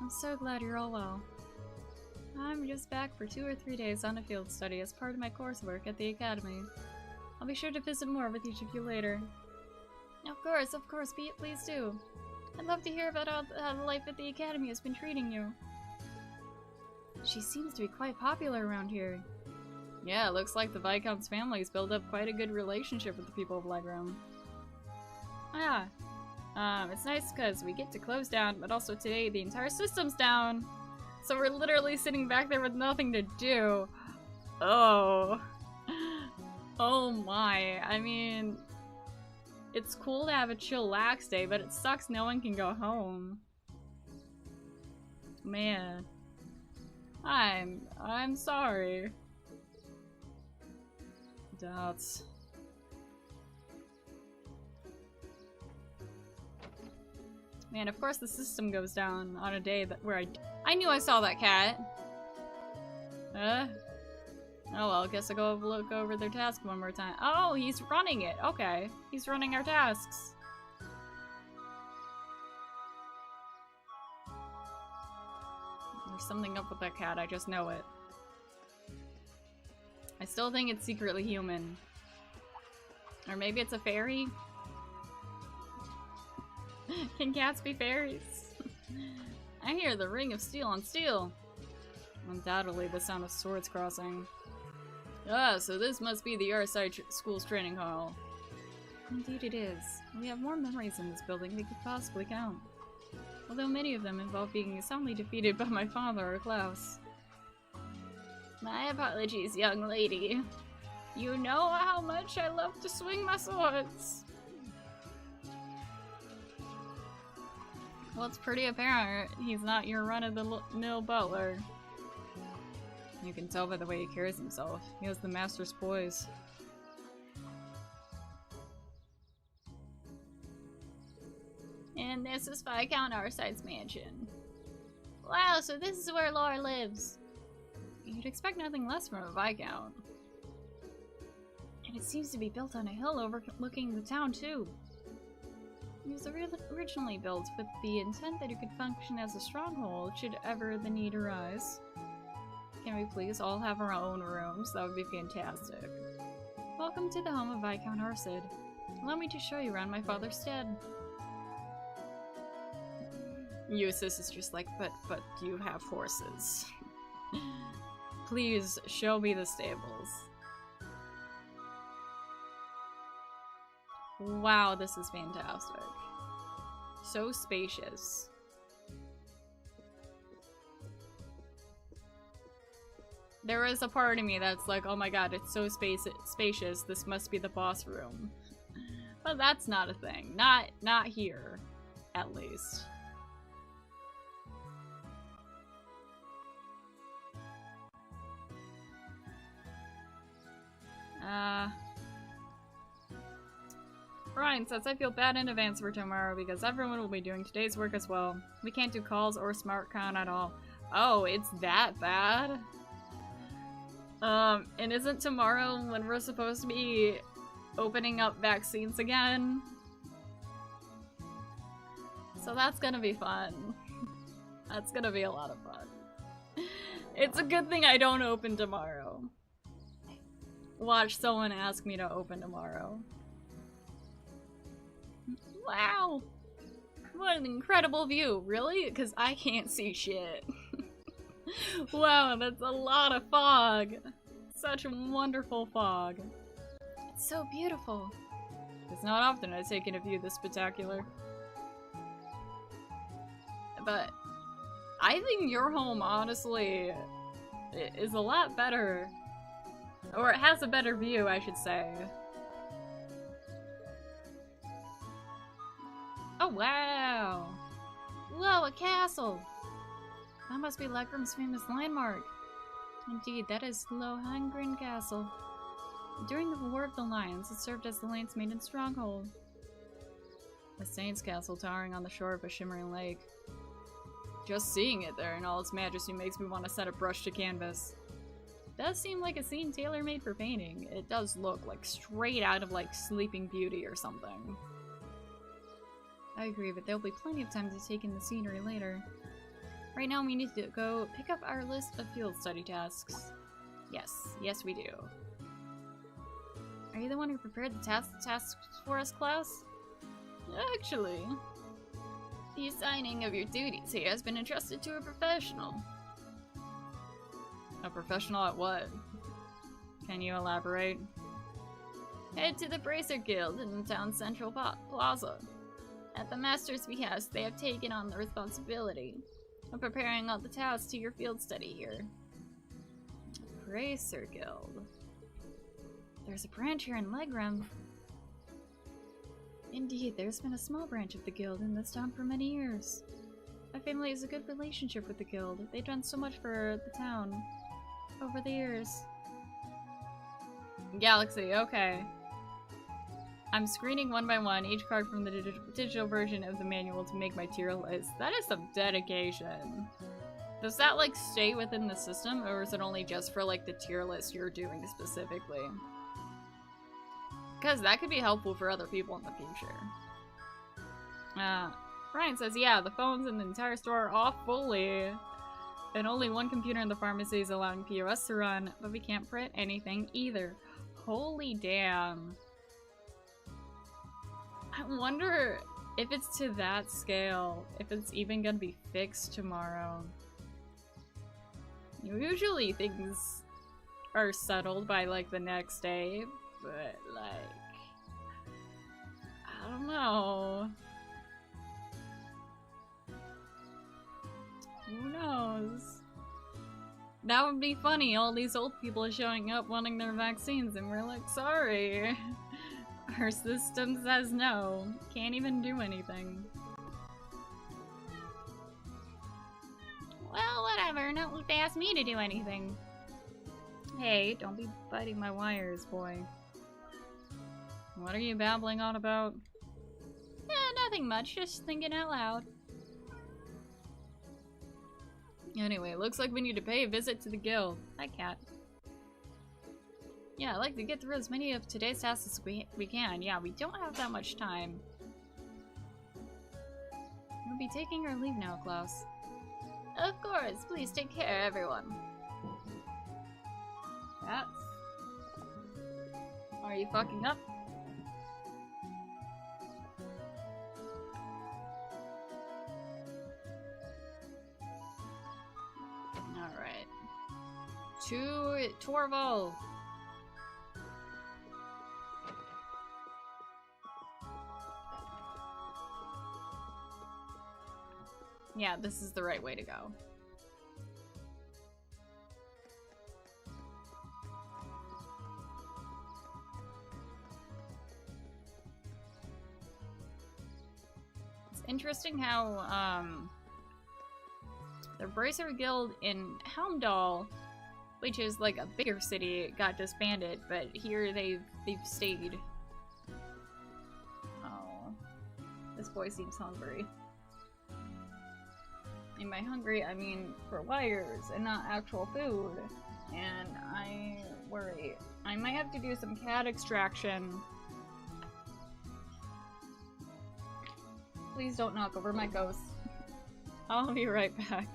I'm so glad you're all well. I'm just back for 2 or 3 days on a field study as part of my coursework at the academy. I'll be sure to visit more with each of you later. Of course, please do. I'd love to hear about how the life at the academy has been treating you. She seems to be quite popular around here. Yeah, it looks like the Viscount's family's built up quite a good relationship with the people of Legroom. It's nice because we get to close down, but also today the entire system's down. So we're literally sitting back there with nothing to do. Oh. Oh my. I mean, it's cool to have a chillax day, but it sucks no one can go home. Man. I'm sorry. Dots. Man, of course the system goes down on a day where I knew I saw that cat. Oh well, guess I'll go look over their task one more time. Oh, he's running it. Okay. He's running our tasks. There's something up with that cat, I just know it. I still think it's secretly human. Or maybe it's a fairy? Can cats be fairies? I hear the ring of steel on steel. Undoubtedly the sound of swords crossing. Ah, so this must be the Arside School's training hall. Indeed it is. We have more memories in this building than we could possibly count. Although many of them involve being soundly defeated by my father or Klaus. My apologies, young lady. You know how much I love to swing my swords. Well, it's pretty apparent he's not your run-of-the-mill butler. You can tell by the way he carries himself. He has the master's poise. And this is Viscount Arside's mansion. Wow, so this is where Laura lives. You'd expect nothing less from a Viscount. And it seems to be built on a hill overlooking the town, too. It was originally built with the intent that it could function as a stronghold should ever the need arise. Can we please all have our own rooms? That would be fantastic. Welcome to the home of Viscount Arsid. Allow me to show you around my father's stead. Eustace is just like, but you have horses. Please show me the stables. Wow, this is fantastic. So spacious. There is a part of me that's like, oh my god, it's so spacious, this must be the boss room. But that's not a thing. Not here, at least. Ryan says, I feel bad in advance for tomorrow because everyone will be doing today's work as well. We can't do calls or smart con at all. Oh, it's that bad? And isn't tomorrow when we're supposed to be opening up vaccines again? So that's gonna be fun. That's gonna be a lot of fun. It's a good thing I don't open tomorrow. Watch someone ask me to open tomorrow. Wow! What an incredible view. Really? Because I can't see shit. Wow, that's a lot of fog. Such wonderful fog. It's so beautiful. It's not often I take in a view this spectacular. But I think your home, honestly, is a lot better. Or it has a better view, I should say. Oh, wow! Whoa, a castle! That must be Legram's famous landmark. Indeed, that is Lohengrin Castle. During the War of the Lions, it served as the land's maiden stronghold. A saint's castle towering on the shore of a shimmering lake. Just seeing it there in all its majesty makes me want to set a brush to canvas. It does seem like a scene tailor-made for painting. It does look like straight out of like Sleeping Beauty or something. I agree, but there'll be plenty of time to take in the scenery later. Right now we need to go pick up our list of field study tasks. Yes we do. Are you the one who prepared the tasks for us, Klaus? Actually, the assigning of your duties here has been entrusted to a professional. A professional at what? Can you elaborate? Head to the Bracer Guild in the town's central plaza. At the Master's behest, they have taken on the responsibility of preparing all the tasks to your field study here. Bracer Guild. There's a branch here in Legram. Indeed, there's been a small branch of the guild in this town for many years. My family has a good relationship with the guild. They've done so much for the town over the years. Galaxy, okay. I'm screening one by one each card from the digital version of the manual to make my tier list. That is some dedication. Does that like stay within the system, or is it only just for like the tier list you're doing specifically? Because that could be helpful for other people in the future. Ryan says, yeah, the phones in the entire store are off fully. And only one computer in the pharmacy is allowing POS to run, but we can't print anything either. Holy damn. I wonder if it's to that scale, if it's even gonna be fixed tomorrow. Usually things are settled by like the next day, but like, I don't know. Who knows? That would be funny, all these old people are showing up wanting their vaccines and we're like, sorry. Our system says no. Can't even do anything. Well, whatever. Not like they asked me to do anything. Hey, don't be biting my wires, boy. What are you babbling on about? Nothing much. Just thinking out loud. Anyway, looks like we need to pay a visit to the guild. Hi, Cat. Yeah, I'd like to get through as many of today's tasks as we can. Yeah, we don't have that much time. We'll be taking our leave now, Klaus. Of course, please take care, everyone. Cats? Are you fucking up? Alright. To Torval! Yeah, this is the right way to go. It's interesting how, the Bracer Guild in Helmdall, which is like a bigger city, got disbanded, but here they've stayed. This boy seems hungry. And by hungry, I mean for wires and not actual food. And I worry. I might have to do some cat extraction. Please don't knock over my ghost. I'll be right back.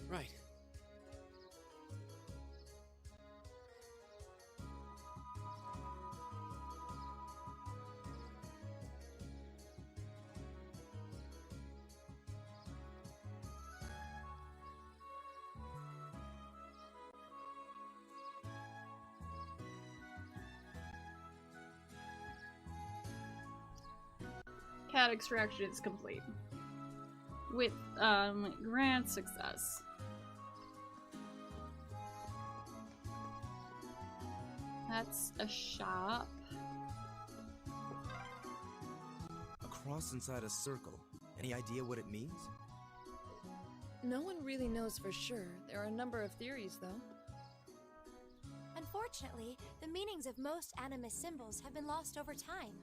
Right. Cat extraction is complete. With, grand success. That's a shop. A cross inside a circle. Any idea what it means? No one really knows for sure. There are a number of theories, though. Unfortunately, the meanings of most animus symbols have been lost over time.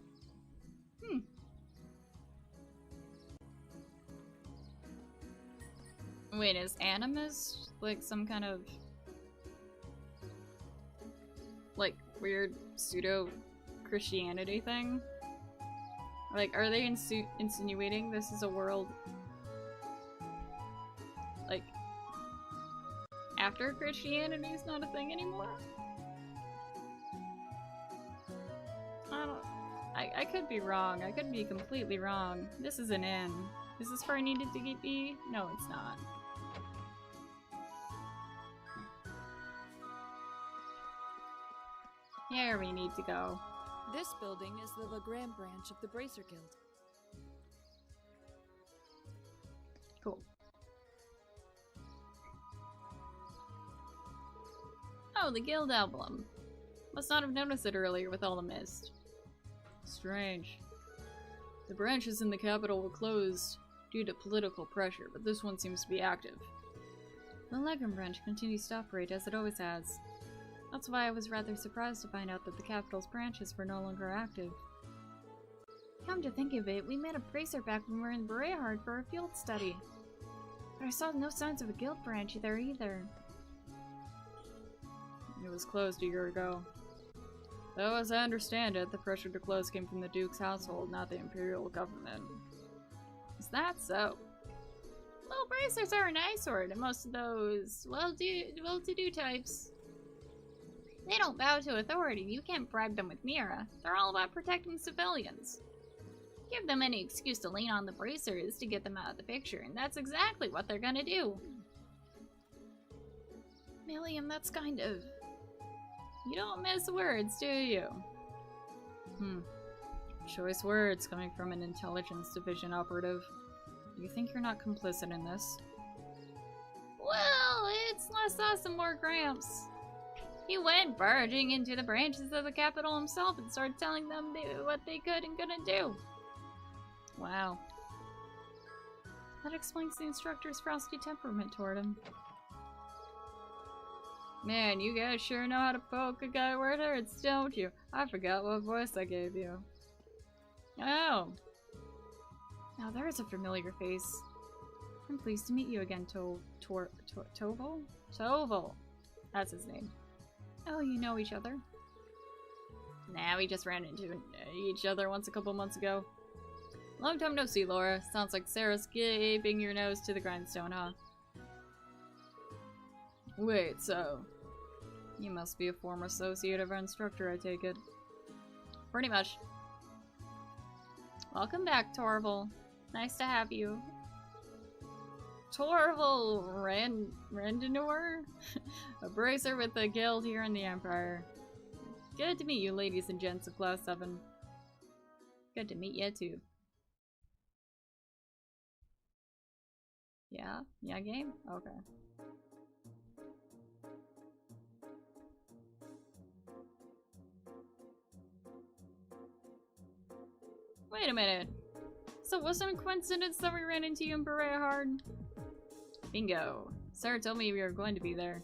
Wait, is animus like some kind of like weird pseudo Christianity thing? Like, are they insinuating this is a world like after Christianity is not a thing anymore? I could be wrong. I could be completely wrong. This is an inn. Is this where I needed to be? No, it's not. Here we need to go. This building is the Legrand branch of the Bracer Guild. Cool. Oh, the guild emblem. Must not have noticed it earlier with all the mist. Strange. The branches in the capital were closed due to political pressure, but this one seems to be active. The Leghorn branch continues to operate as it always has. That's why I was rather surprised to find out that the capital's branches were no longer active. Come to think of it, we met a bracer back when we were in Berehard for a field study. But I saw no signs of a guild branch there either. It was closed a year ago. Though, as I understand it, the pressure to close came from the Duke's household, not the Imperial government. Is that so? Well, bracers are an eyesore to most of those well-to-do types. They don't bow to authority. You can't bribe them with Mira. They're all about protecting civilians. Give them any excuse to lean on the bracers to get them out of the picture, and that's exactly what they're gonna do. Milliam, that's kind of... You don't miss words, do you? Choice words coming from an intelligence division operative. You think you're not complicit in this? Well, it's less us and more Gramps. He went barging into the branches of the capital himself and started telling them what they could and couldn't do. Wow. That explains the instructor's frosty temperament toward him. Man, you guys sure know how to poke a guy where it hurts, don't you? I forgot what voice I gave you. Oh. Now there's a familiar face. I'm pleased to meet you again, Toval? Toval. That's his name. Oh, you know each other? Nah, we just ran into each other once a couple months ago. Long time no see, Laura. Sounds like Sarah's keeping your nose to the grindstone, huh? Wait, so... You must be a former associate of our instructor, I take it. Pretty much. Welcome back, Torval. Nice to have you. Torval Randanor? A bracer with the guild here in the Empire. Good to meet you, ladies and gents of Class 7. Good to meet you, too. Yeah? Yeah, game? Okay. Wait a minute. So wasn't a coincidence that we ran into you in Berea Hard? Bingo. Sarah told me we were going to be there.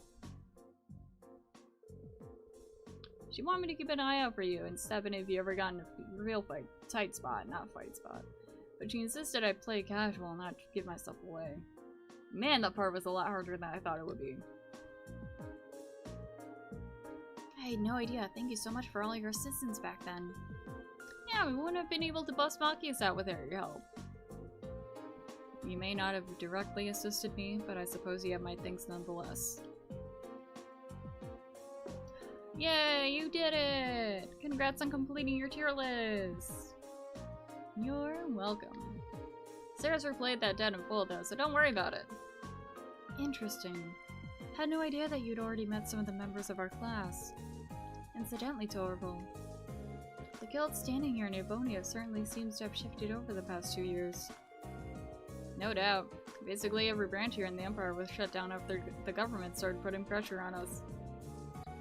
She wanted me to keep an eye out for you and step in if you ever got in a real tight spot, not fight spot. But she insisted I play casual and not give myself away. Man, that part was a lot harder than I thought it would be. I had no idea. Thank you so much for all your assistance back then. Yeah, we wouldn't have been able to bust Malchius out without your help. You may not have directly assisted me, but I suppose you have my thanks nonetheless. Yay, you did it! Congrats on completing your tier list! You're welcome. Sarah's replayed that dead in full though, so don't worry about it. Interesting. Had no idea that you'd already met some of the members of our class. Incidentally, Torval, the guild standing here in Avonia certainly seems to have shifted over the past 2 years. No doubt. Basically every branch here in the Empire was shut down after the government started putting pressure on us.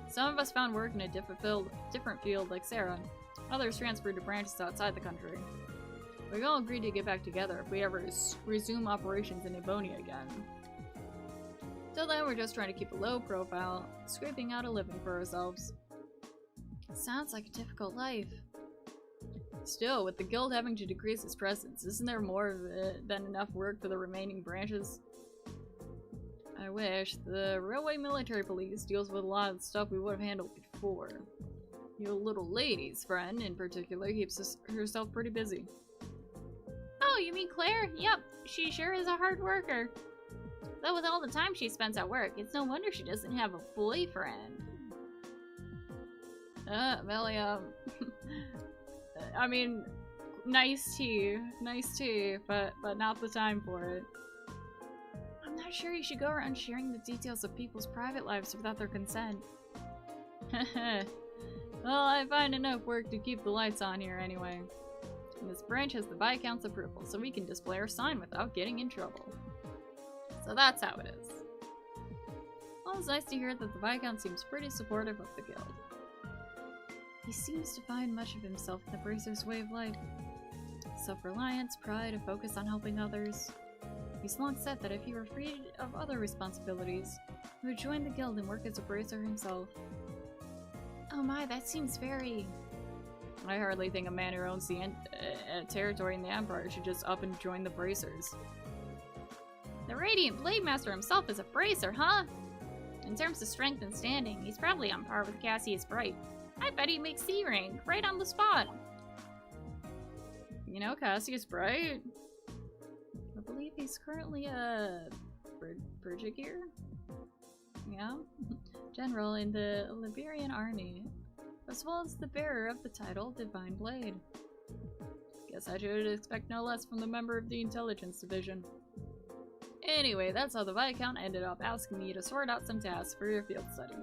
Some of us found work in a different field like Sarah. Others transferred to branches outside the country. We all agreed to get back together if we ever resume operations in Avonia again. Till then, we're just trying to keep a low profile, scraping out a living for ourselves. Sounds like a difficult life. Still, with the guild having to decrease its presence, isn't there more than enough work for the remaining branches? I wish. The Railway Military Police deals with a lot of stuff we would have handled before. Your little lady's friend, in particular, keeps herself pretty busy. Oh, you mean Claire? Yep, she sure is a hard worker. Though with all the time she spends at work, it's no wonder she doesn't have a boyfriend. Well, yeah. I mean, nice tea, but not the time for it. I'm not sure you should go around sharing the details of people's private lives without their consent. Well, I find enough work to keep the lights on here anyway. And this branch has the Viscount's approval, so we can display our sign without getting in trouble. So that's how it is. Well, it's nice to hear that the Viscount seems pretty supportive of the guild. He seems to find much of himself in the Bracer's way of life. Self-reliance, pride, a focus on helping others. He's long said that if he were freed of other responsibilities, he would join the guild and work as a Bracer himself. Oh my, that seems very... I hardly think a man who owns the territory in the Empire should just up and join the Bracers. The Radiant Blade Master himself is a Bracer, huh? In terms of strength and standing, he's probably on par with Cassius Bright. I bet he makes C rank, right on the spot. You know Cassius Bright? I believe he's currently a Brigadier? Yeah? General in the Liberian army, as well as the bearer of the title Divine Blade. Guess I should expect no less from the member of the Intelligence Division. Anyway, that's how the Viscount ended up asking me to sort out some tasks for your field study.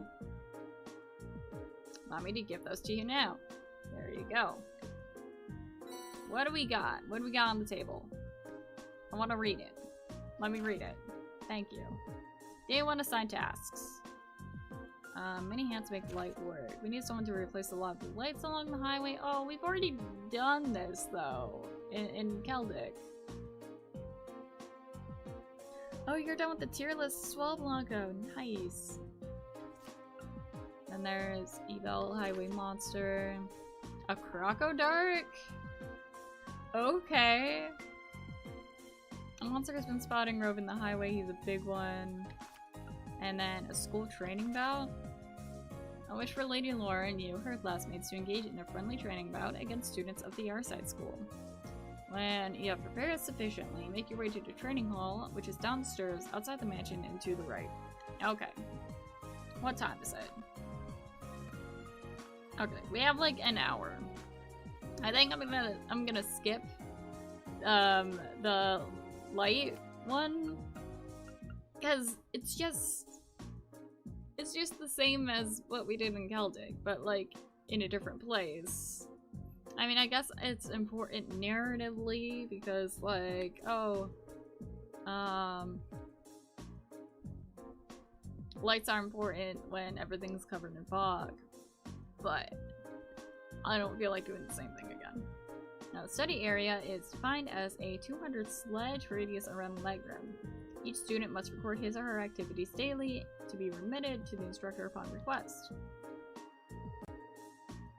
Want me to give those to you now. There you go. What do we got? What do we got on the table? I want to read it. Let me read it. Thank you. Day 1 assigned tasks. Many hands make light work. We need someone to replace the lot of lights along the highway. Oh, we've already done this though. In Celtic. Oh, you're done with the tier list. Swell Blanco. Nice. Then there's Evel Highway Monster. A Crocodark? Okay. A monster has been spotting roving the highway. He's a big one. And then a school training bout. I wish for Lady Laura and you, her classmates, to engage in a friendly training bout against students of the Arside School. When you have prepared sufficiently, make your way to the training hall, which is downstairs outside the mansion and to the right. Okay. What time is it? Okay, we have like an hour. I think I'm gonna skip the light one, because it's just the same as what we did in Celtic, but like in a different place. I mean, I guess it's important narratively because like, oh, lights are important when everything's covered in fog, but I don't feel like doing the same thing again. Now, the study area is defined as a 200 sledge radius around the leg room. Each student must record his or her activities daily to be remitted to the instructor upon request.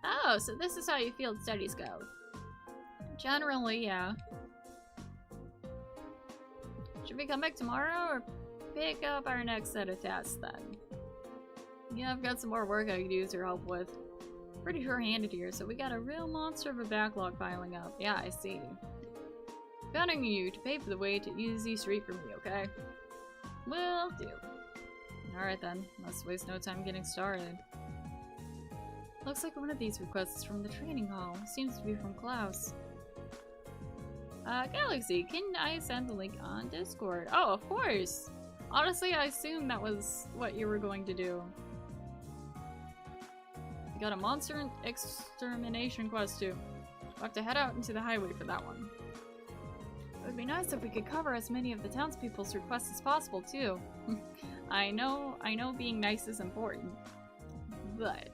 Oh, so this is how your field studies go. Generally, yeah. Should we come back tomorrow or pick up our next set of tasks then? Yeah, I've got some more work I could use your help with. Pretty sure-handed here, so we got a real monster of a backlog piling up. Yeah, I see. Counting on you to pave the way to easy street for me, okay? Will do. Alright then, let's waste no time getting started. Looks like one of these requests is from the training hall. Seems to be from Klaus. Galaxy, can I send the link on Discord? Oh, of course! Honestly, I assumed that was what you were going to do. Got a monster extermination quest too. We'll have to head out into the highway for that one. It would be nice if we could cover as many of the townspeople's requests as possible too. I know being nice is important, but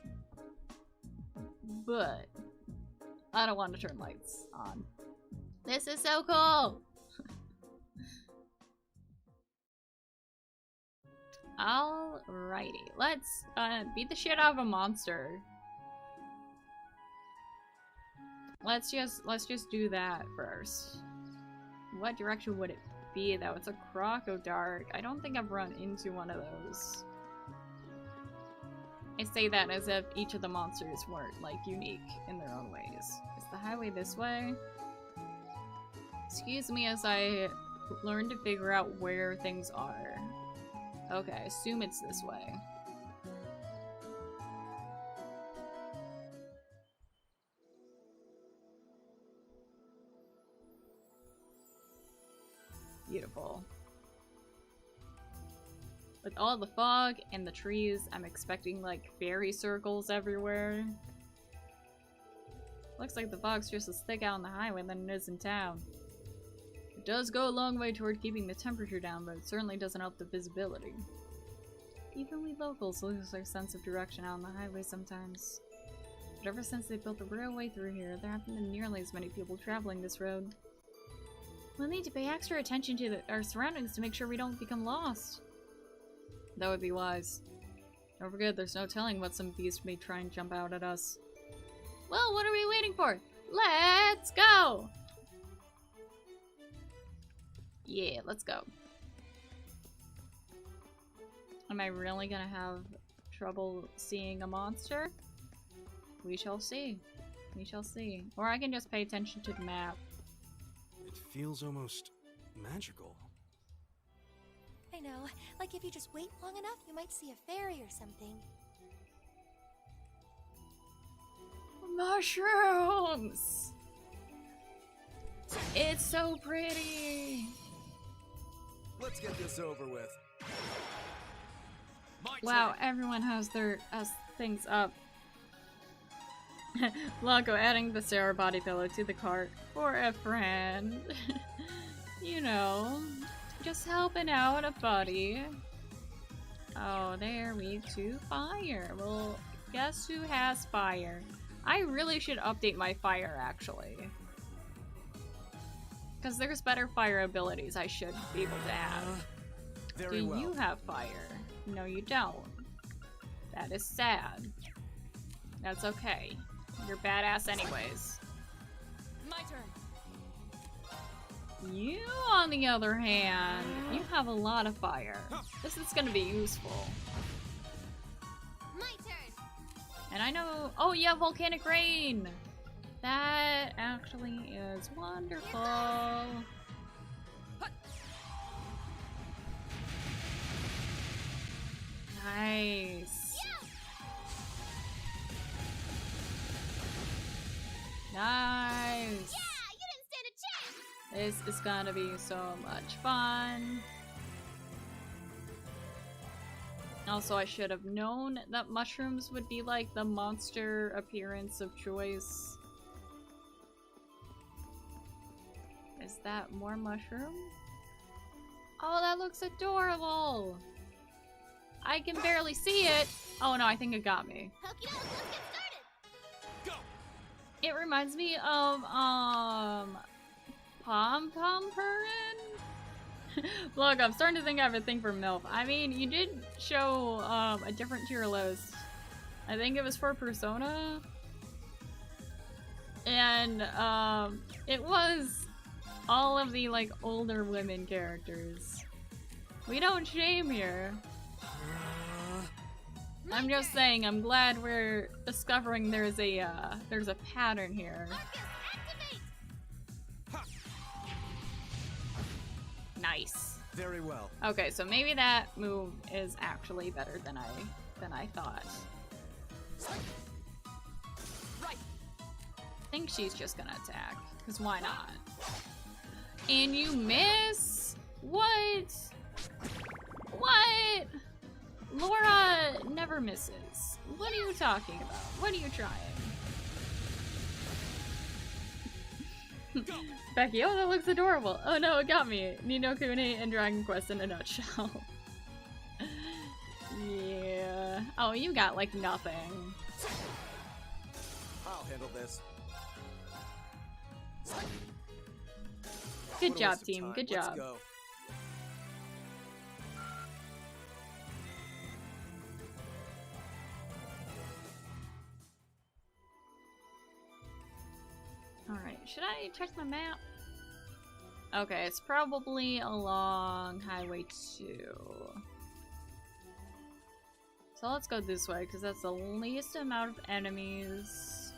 I don't want to turn lights on. This is so cool! Alrighty, let's beat the shit out of a monster. Let's just do that first. What direction would it be though? It's a Crocodark. I don't think I've run into one of those. I say that as if each of the monsters weren't like unique in their own ways. Is the highway this way? Excuse me as I learn to figure out where things are. Okay, assume it's this way. Beautiful. With all the fog and the trees, I'm expecting like fairy circles everywhere. Looks like the fog's just as thick out on the highway than it is in town. It does go a long way toward keeping the temperature down, but it certainly doesn't help the visibility. Even we locals lose our sense of direction out on the highway sometimes. But ever since they built the railway through here, there haven't been nearly as many people traveling this road. We'll need to pay extra attention to our surroundings to make sure we don't become lost. That would be wise. Don't forget, there's no telling what some beast may try and jump out at us. Well, what are we waiting for? Let's go! Yeah, let's go. Am I really gonna have trouble seeing a monster? We shall see. We shall see. Or I can just pay attention to the map. It feels almost magical. I know. Like if you just wait long enough, you might see a fairy or something. Mushrooms! It's so pretty! Let's get this over with. Wow, everyone has their things up. Blanco adding the Sarah body pillow to the cart for a friend. You know, just helping out a buddy. Oh, they're weak to fire. Well, guess who has fire? I really should update my fire, actually. Because there's better fire abilities I should be able to have. Do you have fire? No, you don't. That is sad. That's okay. You're badass anyways. My turn. You, on the other hand, you have a lot of fire. This is gonna be useful. My turn. And I know— oh yeah, volcanic rain! That actually is wonderful. Nice. Nice. Yeah, you didn't stand a chance. This is gonna be so much fun. Also, I should have known that mushrooms would be like the monster appearance of choice. Is that more mushroom? Oh, that looks adorable! I can barely see it! Oh no, I think it got me. Okey doke, let's get started. Go! It reminds me of, Pom-Pom Purin? Look, I'm starting to think I have a thing for MILF. I mean, you did show, a different tier list. I think it was for Persona. And, it was all of the, like, older women characters. We don't shame here. I'm just saying, I'm glad we're discovering there's a pattern here. Nice. Very well. Okay, so maybe that move is actually better than I thought. Right. I think she's just gonna attack, because why not? And you miss? What? What? Laura never misses. What are you talking about? What are you trying? Becky, oh, that looks adorable. Oh no, it got me. Ni no Kuni and Dragon Quest in a nutshell. Yeah. Oh, you got like nothing. I'll handle this. Good job, team. Good job. Let's go. Alright, should I check my map? Okay, it's probably along Highway 2. So let's go this way, because that's the least amount of enemies.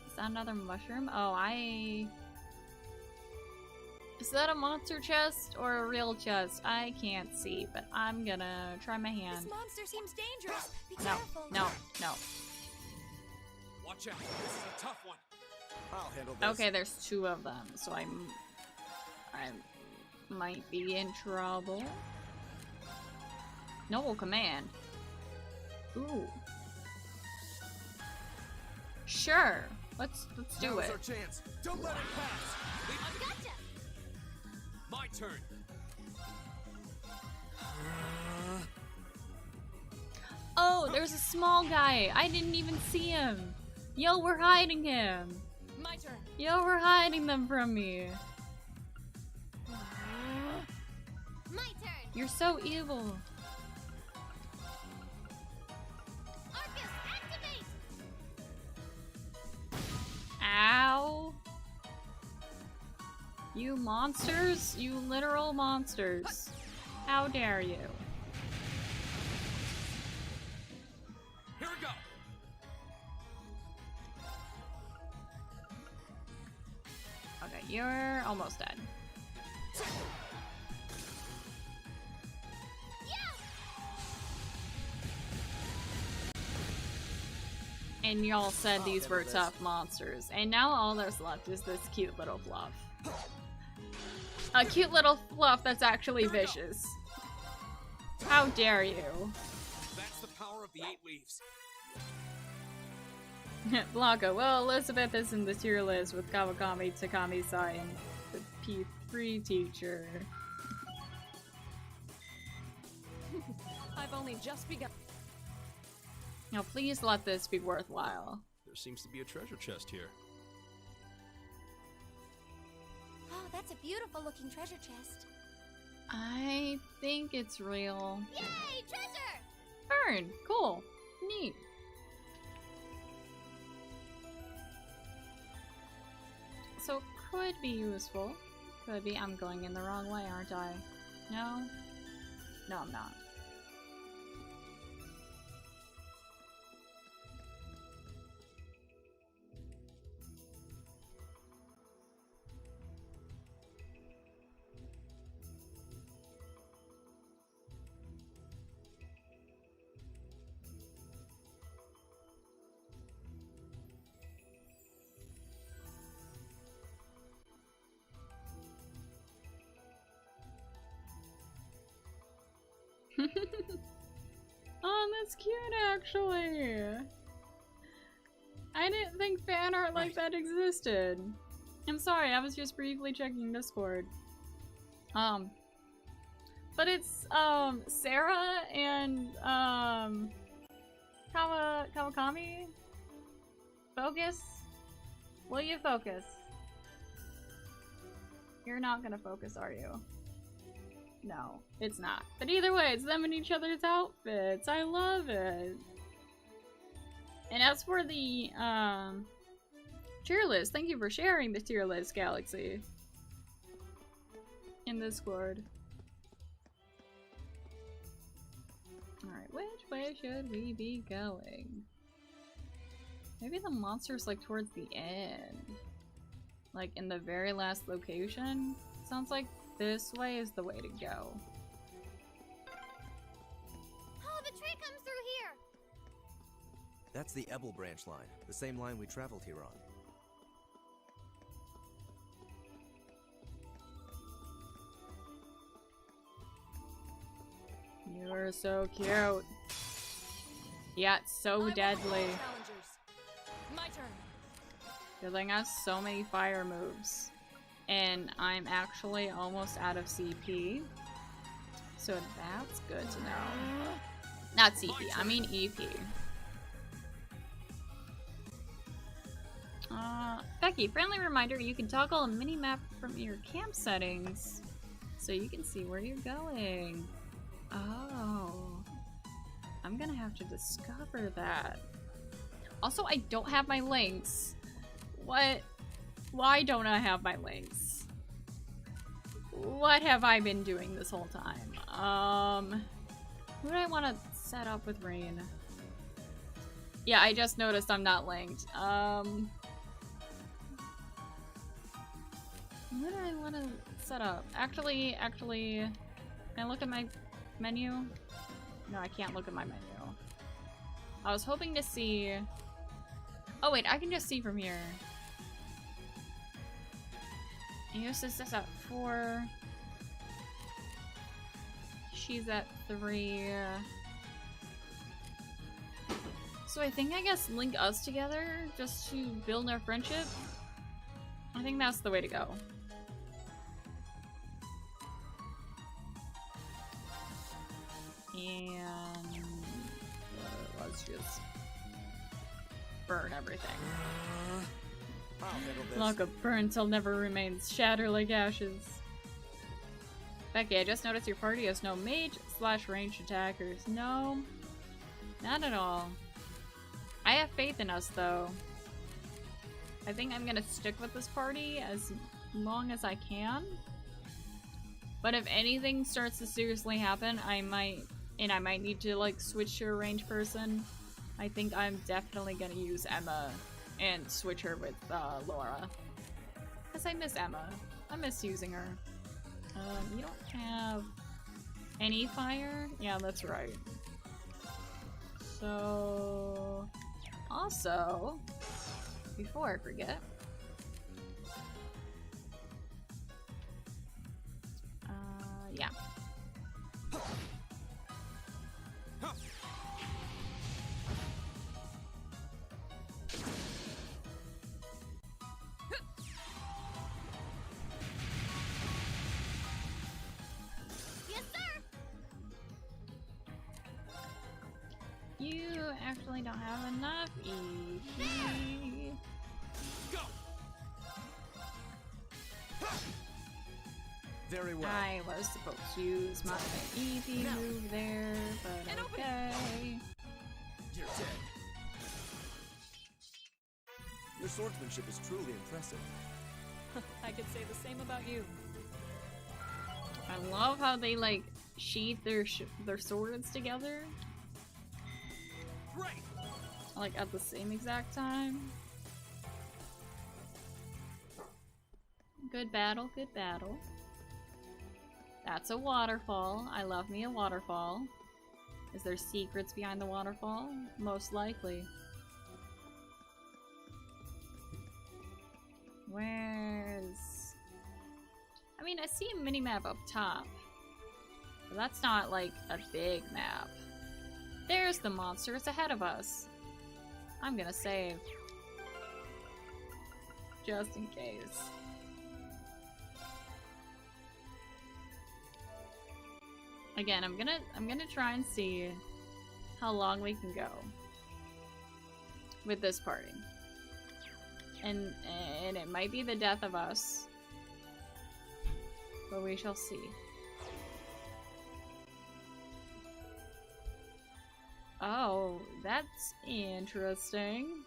Is that another mushroom? Oh, Is that a monster chest or a real chest? I can't see, but I'm gonna try my hand. This monster seems dangerous. Be No, careful. no, no. Watch out. This is a tough one. I'll handle this. Okay, there's two of them, so I might be in trouble. Noble command. Ooh. Sure. Let's do Now's it. our chance. Don't let it pass. I've gotcha. My turn. Oh, there's a small guy. I didn't even see him. Yo, we're hiding him. My turn. Yo, we're hiding them from me. My turn. You're so evil. Arcus, activate. Ow. You monsters. You literal monsters. How dare you. Here we go. Okay, you're almost dead. And y'all said these were tough monsters. And now all there's left is this cute little fluff. A cute little fluff that's actually vicious. How dare you? That's the power of the 8 leaves. Blanca, well, Elizabeth is in the tier list with Kawakami, Takami-sai, and the P3 teacher. I've only just begun. Now please let this be worthwhile. There seems to be a treasure chest here. Oh, that's a beautiful looking treasure chest. I think it's real. Yay, treasure! Burn! Cool. Neat. So could be useful. Could be. I'm going in the wrong way, aren't I? No? No, I'm not. Oh, that's cute, actually. I didn't think fan art like that existed. I'm sorry, I was just briefly checking Discord. But it's, Sarah and, Kawakami? Focus? Will you focus? You're not gonna focus, are you? No, it's not. But either way, it's them in each other's outfits. I love it. And as for the, tier list, thank you for sharing the tier list, Galaxy. In Discord. Alright, which way should we be going? Maybe the monster's like towards the end. Like in the very last location? Sounds like this way is the way to go. Oh, the tree comes through here! That's the Ebel branch line, the same line we traveled here on. You're so cute. Yeah, it's so deadly. My turn. Because I got so many fire moves. And I'm actually almost out of CP. So that's good to know. Not CP, I mean EP. Becky, friendly reminder, you can toggle a mini-map from your camp settings. So you can see where you're going. Oh. I'm gonna have to discover that. Also, I don't have my links. What? Why don't I have my links? What have I been doing this whole time? Who do I want to set up with Rain? Yeah, I just noticed I'm not linked. Who do I want to set up? Actually, can I look at my menu? No, I can't look at my menu. I was hoping to see... Oh wait, I can just see from here. Eustace is at 4. She's at 3. So I think I guess link us together just to build our friendship. I think that's the way to go. And let's just burn everything. Log of burn till never remains, shatter like ashes. Becky, I just noticed your party has no mage / ranged attackers. No, not at all. I have faith in us though. I think I'm gonna stick with this party as long as I can. But if anything starts to seriously happen, I might need to like switch to a ranged person. I think I'm definitely gonna use Emma and switch her with Laura. Because I miss Emma. I miss using her. You don't have any fire? Yeah, that's right. So... Also, before I forget... yeah. You actually don't have enough EP. Go. Very well. I was supposed to use my EP move there, but okay. You're dead. Your swordsmanship is truly impressive. I could say the same about you. I love how they like sheath their swords together. Right. Like at the same exact time. Good battle, good battle. That's a waterfall. I love me a waterfall. Is there secrets behind the waterfall? Most likely. Where's... I mean, I see a minimap up top. But that's not like a big map. There's the monster. It's ahead of us. I'm gonna save. Just in case. Again, I'm gonna try and see how long we can go with this party. And it might be the death of us. But we shall see. Oh, that's interesting.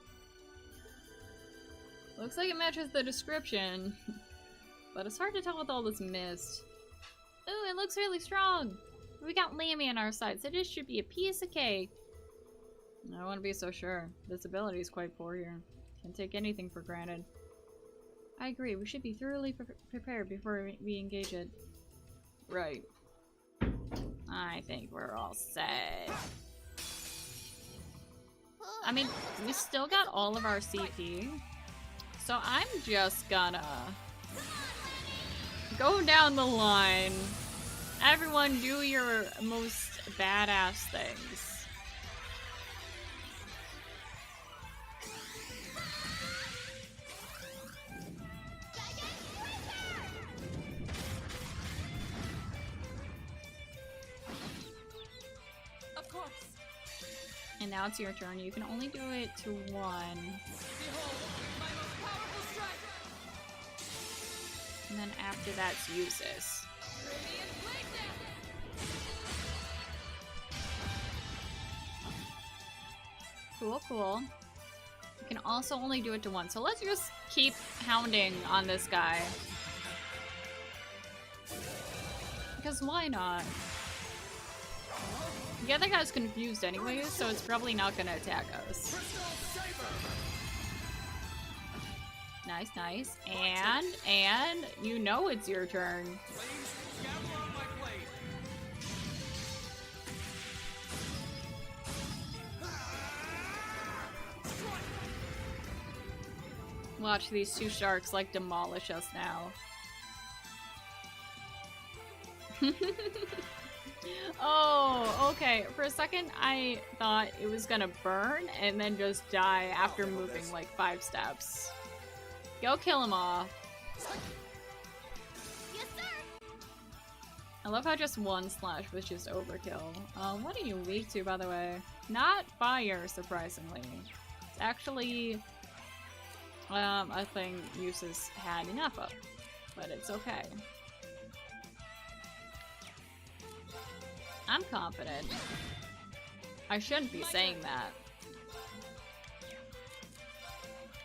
Looks like it matches the description. But it's hard to tell with all this mist. Ooh, it looks really strong! We got Lammy on our side, so this should be a piece of cake. I don't want to be so sure. This ability is quite poor here. Can't take anything for granted. I agree, we should be thoroughly prepared before we engage it. Right. I think we're all set. I mean, we still got all of our CP. So I'm just gonna go down the line. Everyone do your most badass things. Of course. And now it's your turn. You can only do it to one. Behold, my most powerful strike. And then after that's useless. Radiant blade dance. Cool, cool. You can also only do it to one. So let's just keep hounding on this guy. Because why not? The other guy's confused anyways, so it's probably not gonna attack us. Nice, nice. And you know it's your turn. Watch these two sharks like demolish us now. Oh, okay. For a second, I thought it was gonna burn and then just die after moving like 5 steps. Go kill them off. Yes, sir. I love how just one slash was just overkill. What are you weak to, by the way? Not fire, surprisingly. It's actually a thing Uses had enough of, but it's okay. I'm confident. I shouldn't be saying that.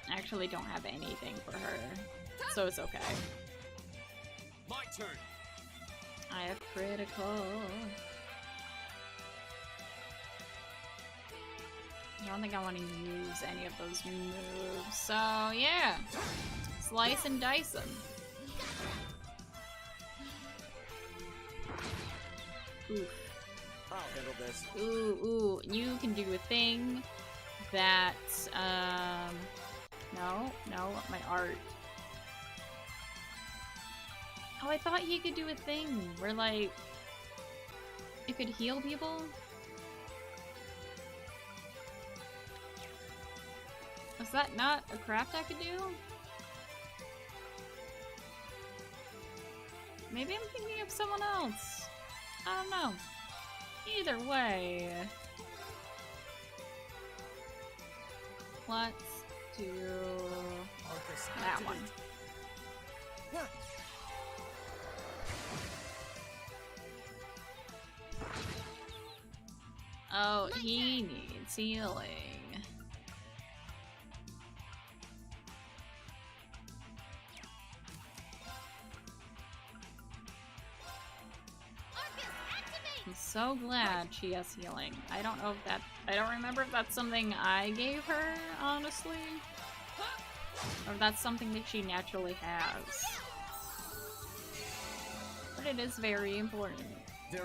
I actually don't have anything for her, so it's okay. My turn. I have critical. I don't think I want to use any of those moves, so yeah. Slice and dice them. Oof. I'll handle this. Ooh, ooh, you can do a thing that, no, my art. Oh, I thought he could do a thing where, like, it could heal people? Is that not a craft I could do? Maybe I'm thinking of someone else. I don't know. Either way. Let's do that one. Oh, he needs healing. I'm so glad she has healing. I don't know if that... I don't remember if that's something I gave her, honestly. Or if that's something that she naturally has. But it is very important.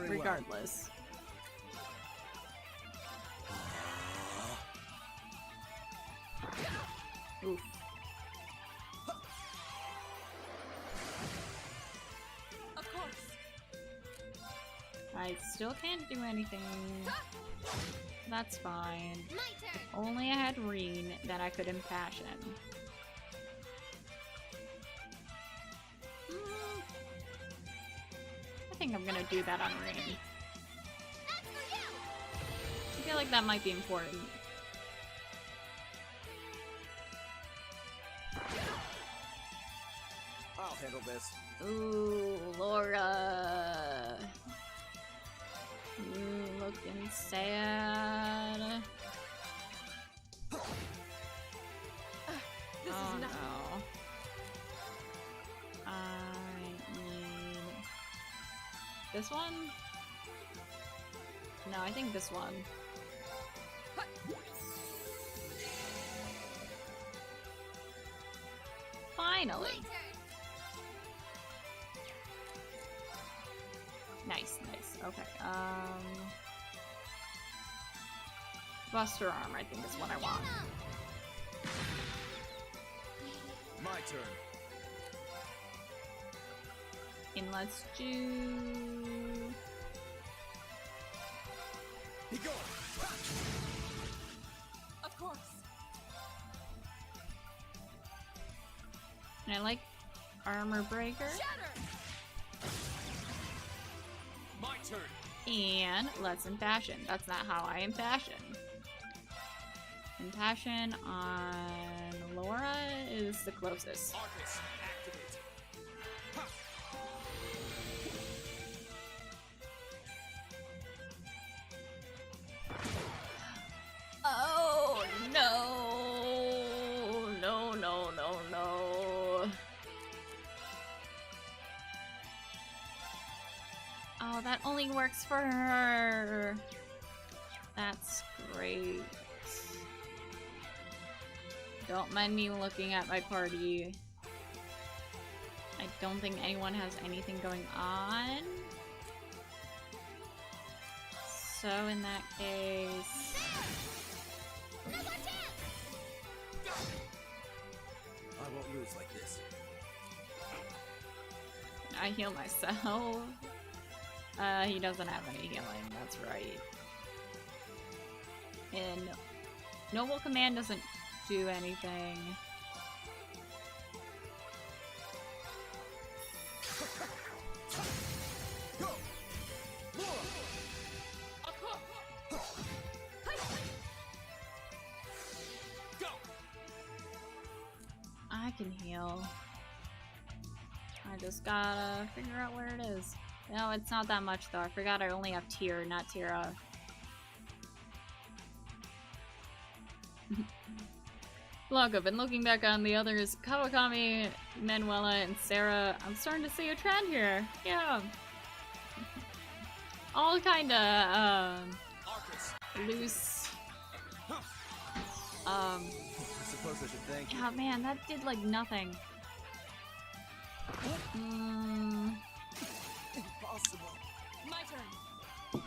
Regardless. Oof. I still can't do anything. That's fine. If only I had Reen, then I could impassion. I think I'm gonna do that on Reen. I feel like that might be important. I'll handle this. Ooh, Laura. You looking sad. This oh is not no. I need this one? No, I think this one. Finally. Nice, nice. Okay. Buster Arm, I think is what I want. My turn. And let's do... He goes. Of course. And I like Armor Breaker. My turn. And let's impassion. That's not how I impassion. Impassion on Laura is the closest. Arcus, activate. Ha! Oh no! No, no, no, no. Oh, that only works for her. That's great. Don't mind me looking at my party. I don't think anyone has anything going on. So in that case... I won't lose like this. I heal myself. He doesn't have any healing, that's right. And Noble Command doesn't do anything. I can heal. I just gotta figure out where it is. No, it's not that much though. I forgot I only have Tyr, not Tira. Look, I've been looking back on the others, Kawakami, Manuela, and Sarah. I'm starting to see a trend here. Yeah. All kinda, loose. I suppose I should thank you. Oh man, that did like nothing. Impossible. My turn.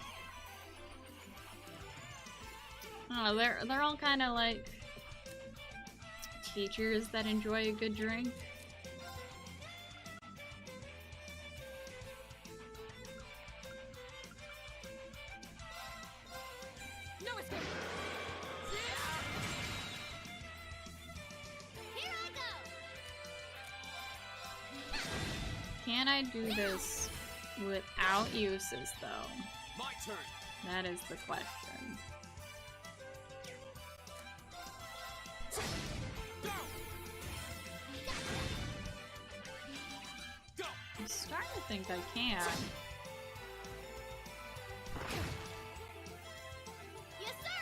Oh, they're all kind of like teachers that enjoy a good drink. No escape. Here I go. Can I do this without uses though? My turn. That is the question. I'm starting to think I can. Yes, sir.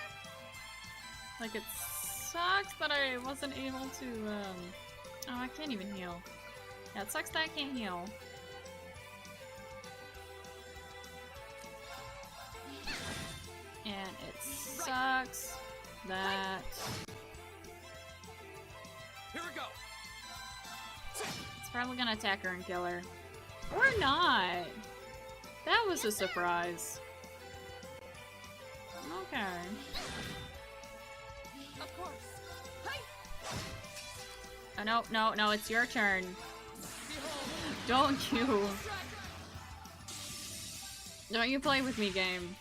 Like, it sucks that I wasn't able to, oh, I can't even heal. Yeah, it sucks that I can't heal. And it sucks that... Here we go. It's probably gonna attack her and kill her. Or not! That was a surprise. Okay. Of course. Hey. Oh, no, no, no, it's your turn. Don't you. Don't you play with me, game.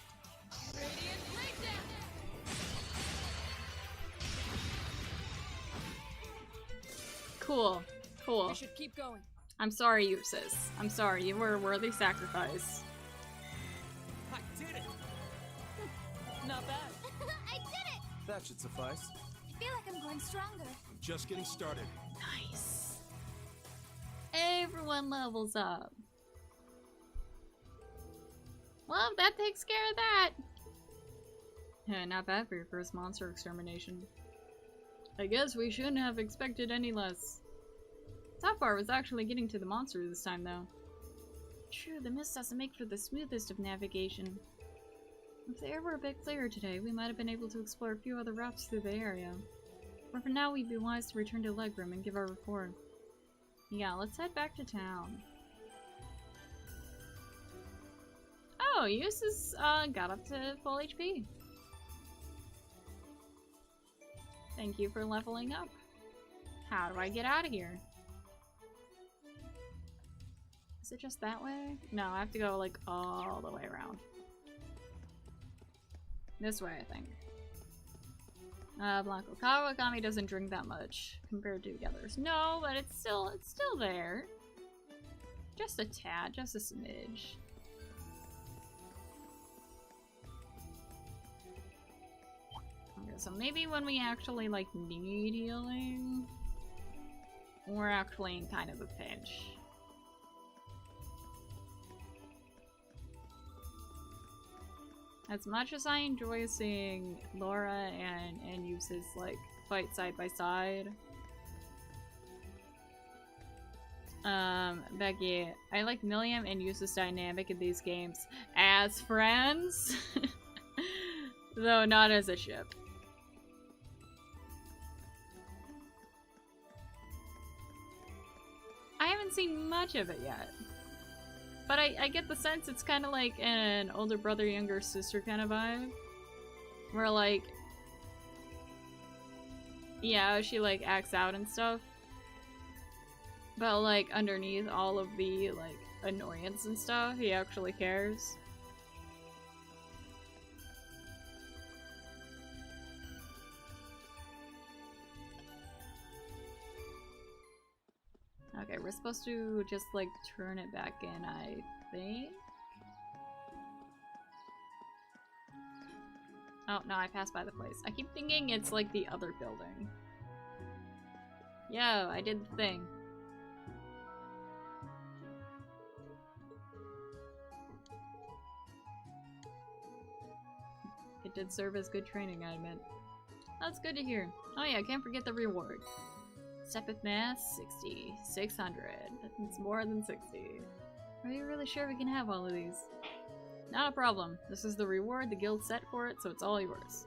Cool. Cool. We should keep going. I'm sorry, Eustace. I'm sorry, you were a worthy sacrifice. I did it! Not bad. I did it! That should suffice. I feel like I'm going stronger. I'm just getting started. Nice. Everyone levels up. Well, that takes care of that. Yeah, not bad for your first monster extermination. I guess we shouldn't have expected any less. That part was actually getting to the monster this time, though. True, the mist doesn't make for the smoothest of navigation. If the air were a bit clearer today, we might have been able to explore a few other routes through the area. But for now, we'd be wise to return to Legroom and give our report. Yeah, let's head back to town. Oh, Eustace got up to full HP. Thank you for leveling up. How do I get out of here? Is it just that way? No, I have to go like all the way around. This way, I think. Blanco Kawakami doesn't drink that much compared to the others. No, but it's still there. Just a tad, just a smidge. Okay, so maybe when we actually like need healing, we're actually in kind of a pinch. As much as I enjoy seeing Laura and Eustace like fight side by side, Becky, I like Milliam and Eustace dynamic in these games as friends, though not as a ship. I haven't seen much of it yet. But I get the sense it's kind of like an older brother, younger sister kind of vibe. Where like, yeah, she like acts out and stuff. But like underneath all of the like annoyance and stuff, he actually cares. Okay, we're supposed to just like turn it back in, I think. Oh, no, I passed by the place. I keep thinking it's like the other building. Yo, I did the thing. It did serve as good training, I admit. That's good to hear. Oh yeah, can't forget the reward. Sepith Mass, 60. 600. It's more than 60. Are you really sure we can have all of these? Not a problem. This is the reward the guild set for it, so it's all yours.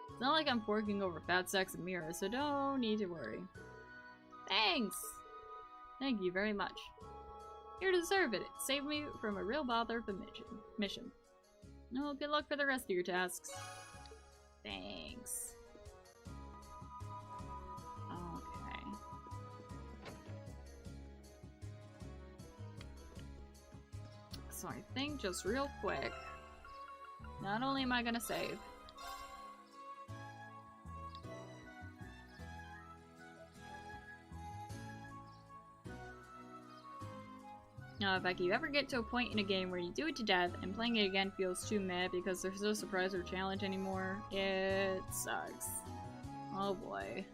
It's not like I'm forking over fat sacks of mirrors, so don't need to worry. Thanks! Thank you very much. You deserve it. It saved me from a real bother of a mission. Oh, good luck for the rest of your tasks. Thanks. So I think just real quick, not only am I gonna save, if you ever get to a point in a game where you do it to death and playing it again feels too meh because there's no surprise or challenge anymore, it sucks. Oh boy.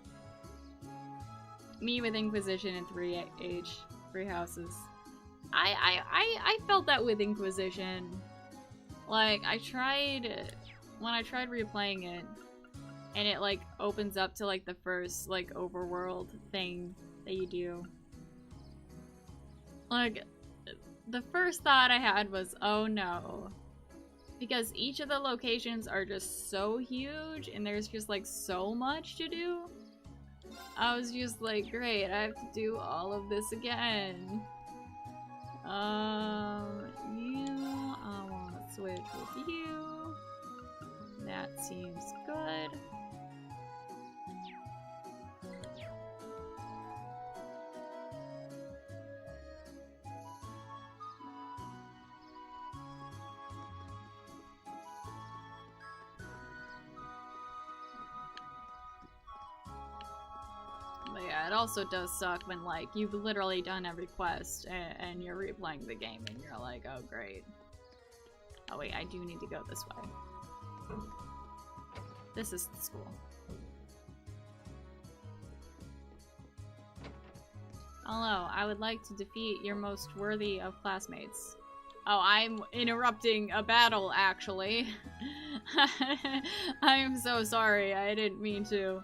Me with Inquisition and 3H, 3 houses. I felt that with Inquisition. Like, when I tried replaying it, and it, like, opens up to, like, the first, like, overworld thing that you do. Like, the first thought I had was, oh no. Because each of the locations are just so huge, and there's just, like, so much to do. I was just like, great, I have to do all of this again. I want to switch with you. That seems good. But yeah, it also does suck when, like, you've literally done every quest and you're replaying the game and you're like, oh great. Oh wait, I do need to go this way. This is the school. Hello, I would like to defeat your most worthy of classmates. Oh, I'm interrupting a battle, actually. I am so sorry, I didn't mean to.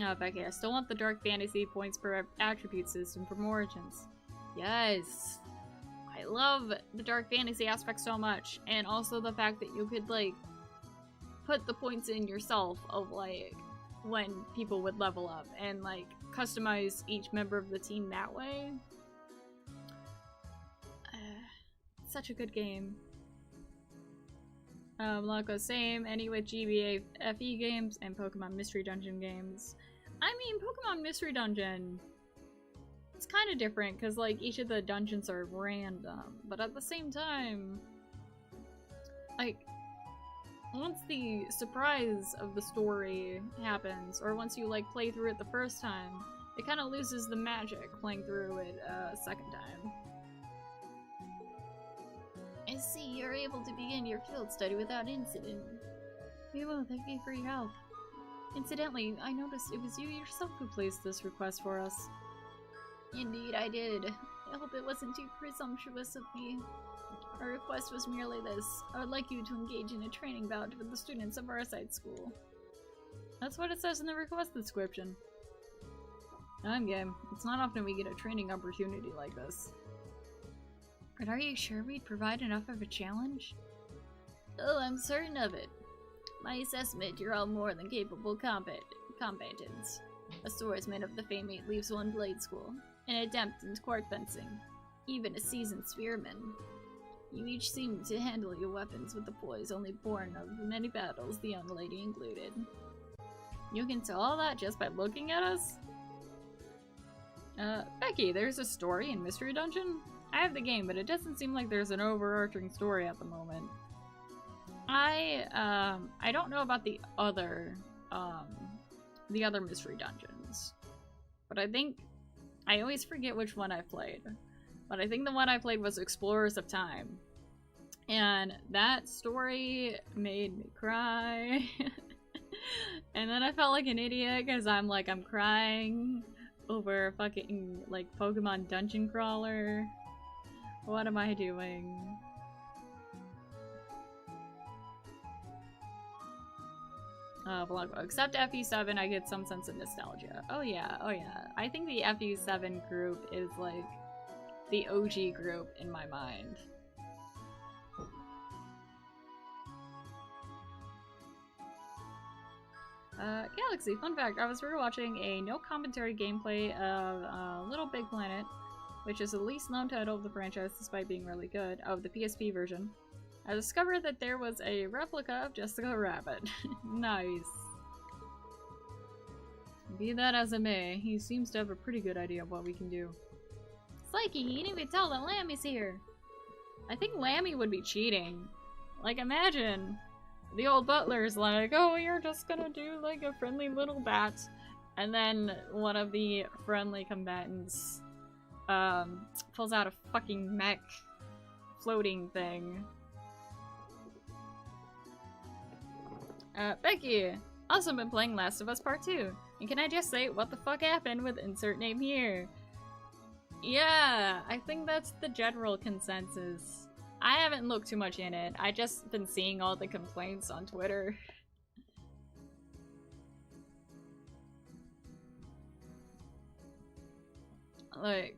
Oh, Becky, I still want the Dark Fantasy points per attribute system from Origins. Yes! I love the Dark Fantasy aspect so much, and also the fact that you could, like, put the points in yourself of, like, when people would level up, and, like, customize each member of the team that way. Such a good game. Blanco, same. Any with GBA FE games and Pokemon Mystery Dungeon games. I mean, Pokemon Mystery Dungeon, it's kind of different because, like, each of the dungeons are random, but at the same time, like, once the surprise of the story happens, or once you, like, play through it the first time, it kind of loses the magic playing through it a second time. I see you're able to begin your field study without incident. Well, thank you for your help. Incidentally, I noticed it was you yourself who placed this request for us. Indeed, I did. I hope it wasn't too presumptuous of me. Our request was merely this. I would like you to engage in a training bout with the students of our side school. That's what it says in the request description. I'm game. It's not often we get a training opportunity like this. But are you sure we'd provide enough of a challenge? Oh, I'm certain of it. My assessment, you're all more than capable combatants. A swordsman of the famed 8 Leaves 1 Blade School, an adept in cork fencing, even a seasoned spearman. You each seem to handle your weapons with the poise only born of many battles, the young lady included. You can tell all that just by looking at us? Becky, there's a story in Mystery Dungeon? I have the game, but it doesn't seem like there's an overarching story at the moment. I don't know about the other Mystery Dungeons. But I always forget which one I played. But I think the one I played was Explorers of Time. And that story made me cry. And then I felt like an idiot because I'm crying over fucking, like, Pokemon Dungeon Crawler. What am I doing? Blanco. Except FE7, I get some sense of nostalgia. Oh yeah, oh yeah. I think the FE7 group is, like, the OG group in my mind. Galaxy, fun fact, I was rewatching a no commentary gameplay of Little Big Planet, which is the least known title of the franchise despite being really good, of the PSP version. I discovered that there was a replica of Jessica Rabbit. Nice. Be that as it may, he seems to have a pretty good idea of what we can do. Slikey, you didn't even tell that Lammy's here. I think Lammy would be cheating. Like, imagine the old butler's like, oh, you're just gonna do like a friendly little bat. And then one of the friendly combatants pulls out a fucking mech floating thing. Becky, also been playing Last of Us Part 2. And can I just say, what the fuck happened with insert name here? Yeah, I think that's the general consensus. I haven't looked too much in it. I just been seeing all the complaints on Twitter. Like,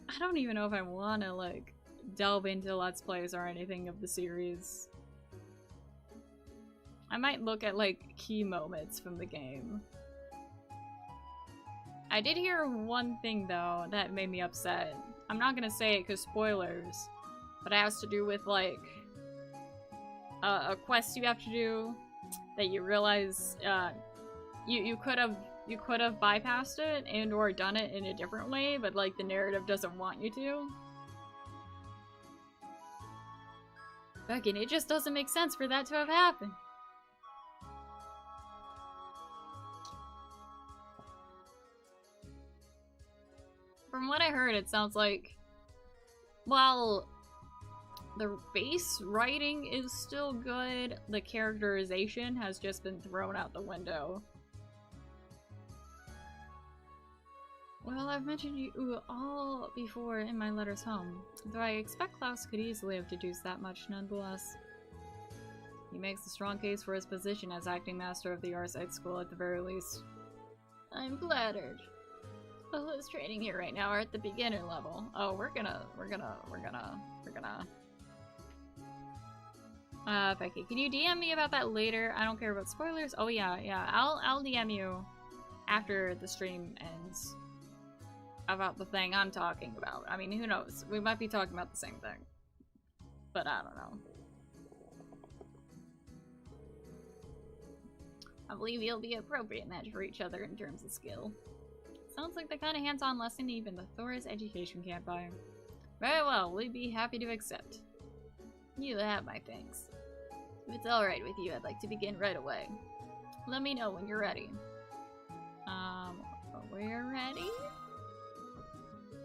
I don't even know if I want to, like, delve into Let's Plays or anything of the series. I might look at, like, key moments from the game. I did hear one thing, though, that made me upset. I'm not gonna say it because spoilers, but it has to do with, like, a quest you have to do that you realize, you could have bypassed it and or done it in a different way, but, like, the narrative doesn't want you to. Fucking, it just doesn't make sense for that to have happened. from what I heard, it sounds like, while the base writing is still good, the characterization has just been thrown out the window. Well, I've mentioned you all before in my letters home, though I expect Klaus could easily have deduced that much nonetheless. He makes a strong case for his position as acting master of the Arsite School at the very least. I'm flattered. All those training here right now are at the beginner level. Oh, we're gonna. Becky, can you DM me about that later? I don't care about spoilers. Oh yeah, I'll DM you after the stream ends about the thing I'm talking about. I mean, who knows? We might be talking about the same thing. But I don't know. I believe you'll be an appropriate match for each other in terms of skill. Sounds like the kind of hands-on lesson even the Thor's education can't buy. Very well, we'd be happy to accept. You have my thanks. If it's alright with you, I'd like to begin right away. Let me know when you're ready. We're ready?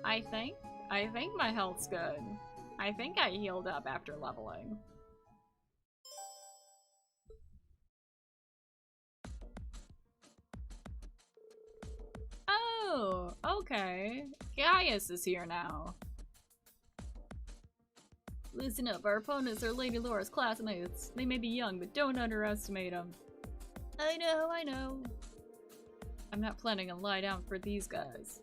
I think my health's good. I think I healed up after leveling. Oh, okay. Gaius is here now. Listen up, our opponents are Lady Laura's classmates. They may be young, but don't underestimate them. I know. I'm not planning to lie down for these guys.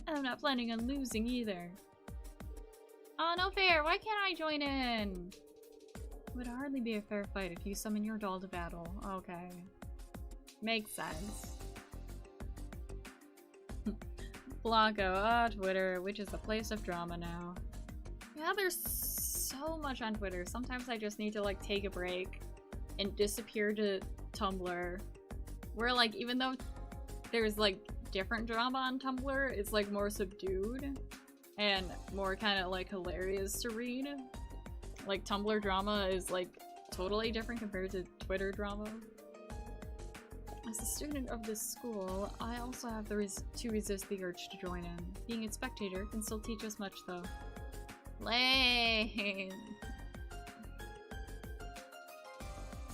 I'm not planning on losing either. Oh, no fair. Why can't I join in? It would hardly be a fair fight if you summon your doll to battle. Okay. Makes sense. Blanco, Twitter, which is a place of drama now. Yeah, there's so much on Twitter. Sometimes I just need to like take a break and disappear to Tumblr. Where like, even though there's like different drama on Tumblr, it's like more subdued and more kind of like hilarious to read. Like Tumblr drama is like totally different compared to Twitter drama. As a student of this school, I also have to resist the urge to join in. Being a spectator can still teach us much though. Lame.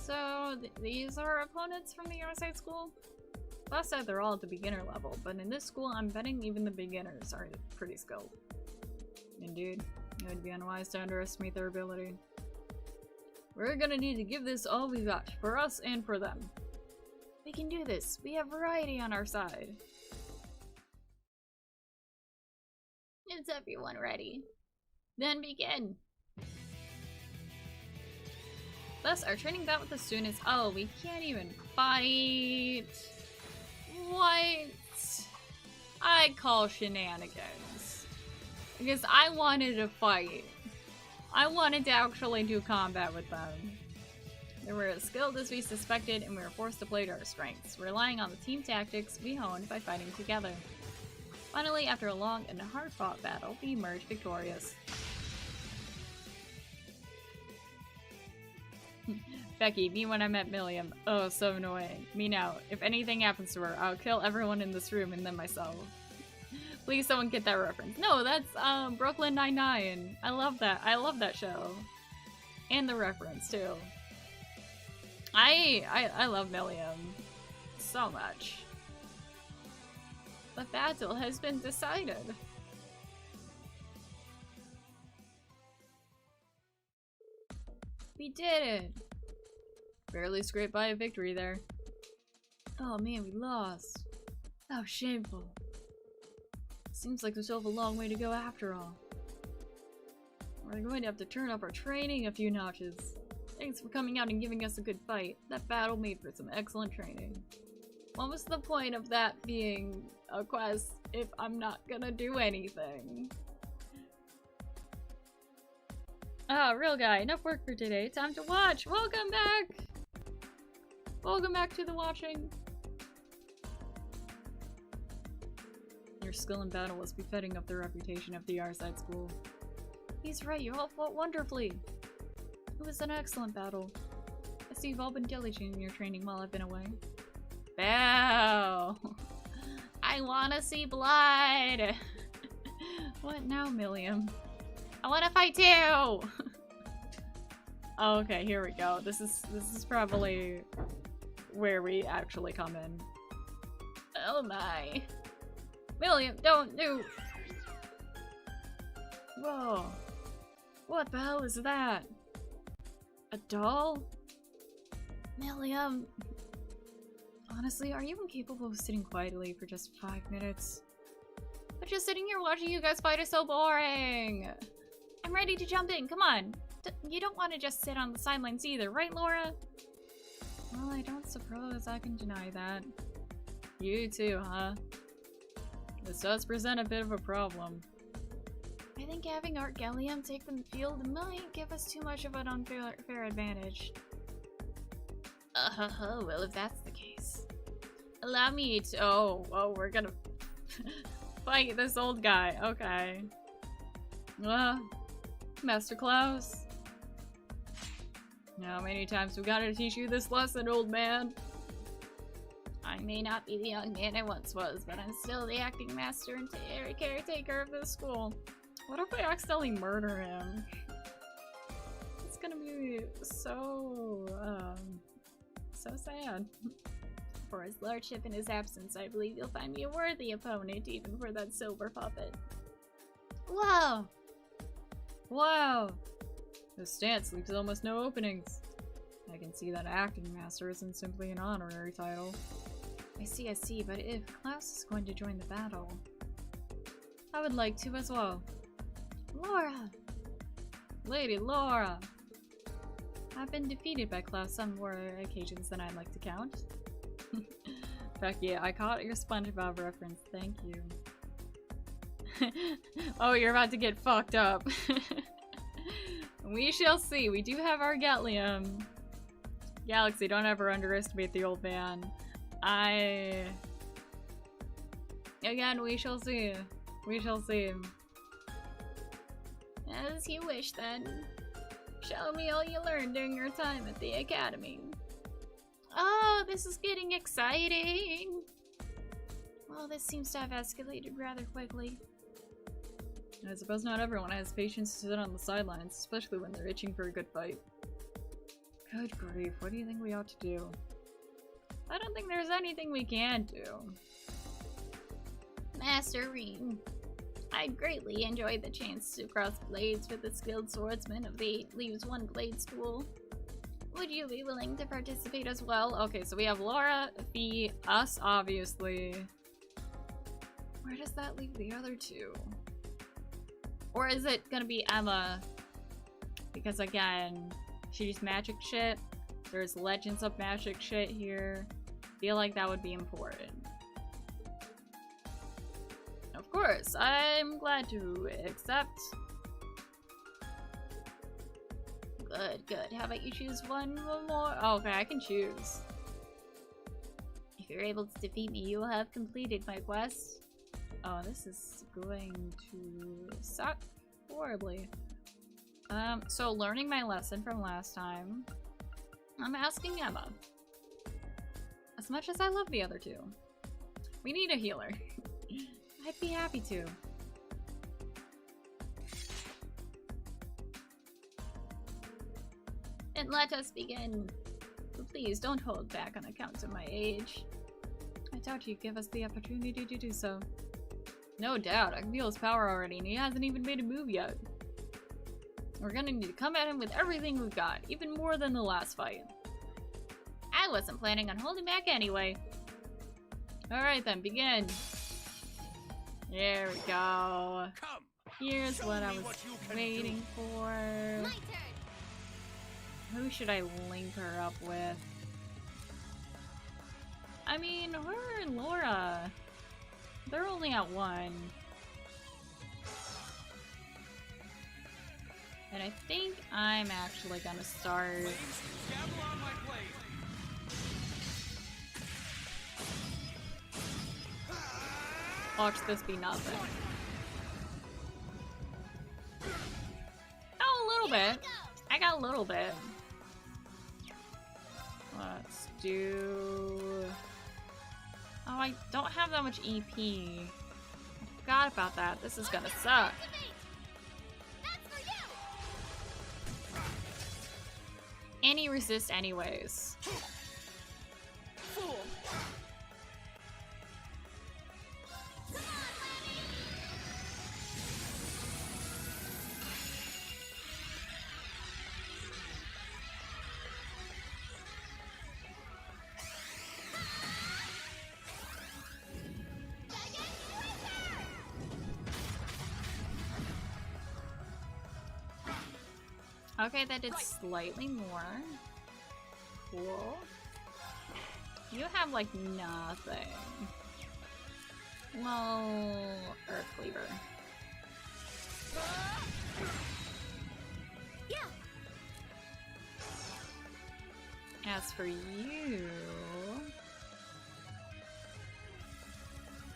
So, these are opponents from the Arsite School? Last said they're all at the beginner level, but in this school I'm betting even the beginners are pretty skilled. Indeed, it would be unwise to underestimate their ability. We're gonna need to give this all we got, for us and for them. We can do this. We have variety on our side. Is everyone ready? Then begin! Thus, our training bout with the students. Oh, we can't even fight. What? I call shenanigans. Because I wanted to fight. I wanted to actually do combat with them. They were as skilled as we suspected, and we were forced to play to our strengths, relying on the team tactics we honed by fighting together. Finally, after a long and hard-fought battle, we emerged victorious. Becky, me when I met Milliam. Oh, so annoying. Me now. If anything happens to her, I'll kill everyone in this room and then myself. Please someone get that reference. No, that's Brooklyn Nine-Nine. I love that. I love that show. And the reference, too. I love Milliam so much. The battle has been decided. We did it! Barely scraped by a victory there. Oh man, we lost. How shameful. Seems like we still have a long way to go after all. We're going to have to turn up our training a few notches. Thanks for coming out and giving us a good fight. That battle made for some excellent training. What was the point of that being a quest if I'm not gonna do anything? Ah, real guy, enough work for today. Time to watch! Welcome back! Welcome back to the watching. Your skill in battle was befitting of the reputation of the Arsite School. He's right, you all fought wonderfully. It was an excellent battle. I see you've all been diligent in your training while I've been away. Bow! I wanna see blood! What now, Milliam? I want to fight too! Oh, okay, here we go. This is probably where we actually come in. Oh my. Milliam, don't do. Whoa. What the hell is that? A doll? Milliam. Honestly, are you incapable of sitting quietly for just 5 minutes? But just sitting here watching you guys fight is so boring. I'm ready to jump in, come on. You don't want to just sit on the sidelines either, right, Laura? Well, I don't suppose I can deny that. You too, huh? This does present a bit of a problem. I think having Argelium take the field might give us too much of an unfair advantage. Well, if that's the case. Allow me to- oh, we're gonna fight this old guy, okay. Master Klaus. How many times we gotta teach you this lesson, old man? I may not be the young man I once was, but I'm still the acting master and caretaker of this school. What if I accidentally murder him? It's gonna be so sad. For his lordship in his absence, I believe you'll find me a worthy opponent, even for that silver puppet. Whoa! Wow! This stance leaves almost no openings. I can see that acting master isn't simply an honorary title. I see, but if Klaus is going to join the battle, I would like to as well. Laura! Lady Laura! I've been defeated by Klaus on more occasions than I'd like to count. Becky, I caught your SpongeBob reference, thank you. Oh, you're about to get fucked up. We shall see. We do have our Gatlium. Galaxy, don't ever underestimate the old man. Again, we shall see. We shall see. As you wish, then. Show me all you learned during your time at the academy. Oh, this is getting exciting. Well, this seems to have escalated rather quickly. I suppose not everyone has patience to sit on the sidelines, especially when they're itching for a good fight. Good grief, what do you think we ought to do? I don't think there's anything we can do. Master Reem, I'd greatly enjoy the chance to cross blades with the skilled swordsman of the 8 Leaves 1 Blade School. Would you be willing to participate as well? Okay, so we have Laura, Fee, us, obviously. Where does that leave the other two? Or is it gonna be Emma? Because again, she's magic shit. There's Legends of Magic shit here. Feel like that would be important. Of course, I'm glad to accept. Good. How about you choose one more? Oh, okay, I can choose. If you're able to defeat me, you will have completed my quest. Oh, this is going to suck horribly. So learning my lesson from last time, I'm asking Emma. As much as I love the other two, we need a healer. I'd be happy to. And let us begin. But please don't hold back on account of my age. I doubt you'd give us the opportunity to do so. No doubt, I can feel his power already, and he hasn't even made a move yet. We're gonna need to come at him with everything we've got, even more than the last fight. I wasn't planning on holding back anyway. Alright then, begin. There we go. Here's what I was waiting for. My turn. Who should I link her up with? I mean, her and Laura. They're only at 1. And I think I'm actually gonna start... Watch this be nothing. Oh, a little bit. I got a little bit. Let's do... Oh, I don't have that much EP. forgot about that. This is gonna suck. And he resists anyways. Fool. Okay, that did slightly more. Cool. You have, like, nothing. Well, Earth Cleaver. Yeah. As for you...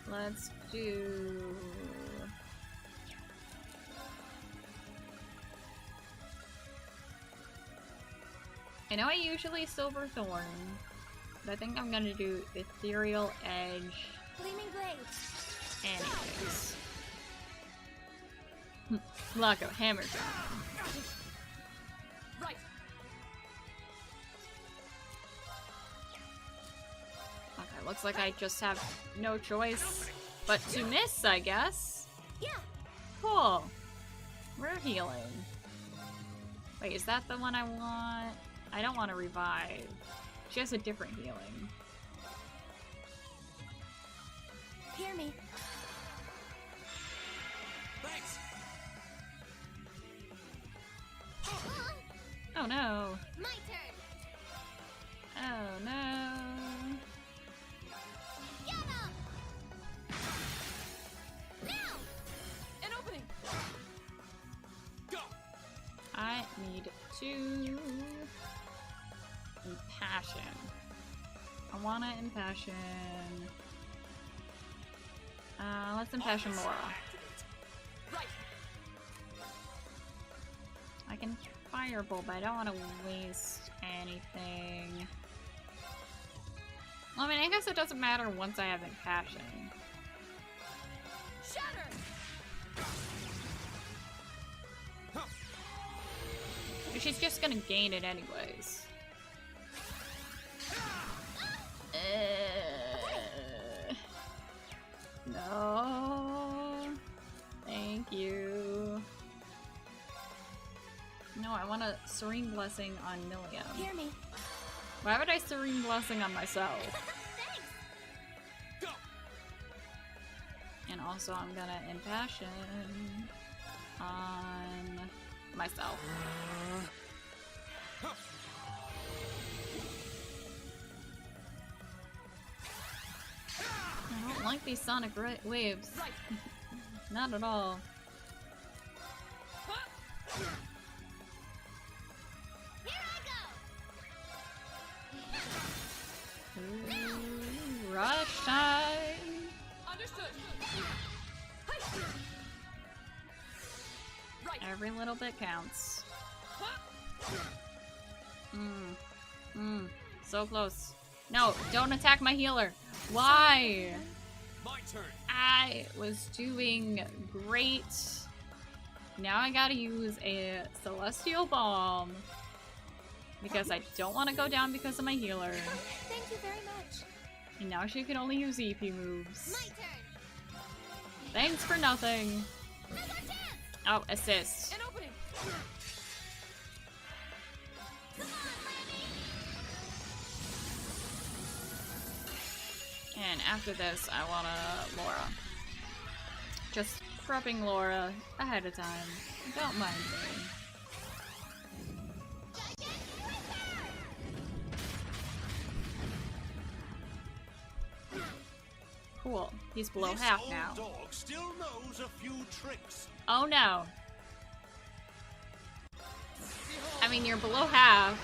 let's do... I know I usually Silver Thorn, but I think I'm gonna do Ethereal Edge. Gleaming blades. Anyways. Lock of Hammer Drop. Right. Okay, looks like I just have no choice but to miss, I guess. Yeah. Cool. We're healing. Wait, is that the one I want? I don't want to revive. She has a different healing. Hear me. Thanks. Oh no. My turn. Oh no. Now. An opening. Go. I need to impassion. I wanna impassion. Let's impassion Laura. Right. I can firebolt, but I don't want to waste anything. Well, I mean, I guess it doesn't matter once I have impassion. Shatter. She's just gonna gain it anyways. No. Thank you. No, I want a Serene Blessing on Milliam. Hear me. Why would I Serene Blessing on myself? Thanks. Go. And also I'm gonna Impassion on myself. I don't like these sonic waves. Not at all. Here I go. Ooh, rush time. Understood. Right. Every little bit counts. So close. No, don't attack my healer. Why? My turn. I was doing great. Now I gotta use a Celestial Balm because I don't want to go down because of my healer. Thank you very much. And now she can only use EP moves. My turn. Thanks for nothing. Oh, assist. An opening. And after this, I want a Laura. Just prepping Laura ahead of time. Don't mind me. Cool. He's below half now. Dog still knows a few tricks. Oh no. I mean, you're below half.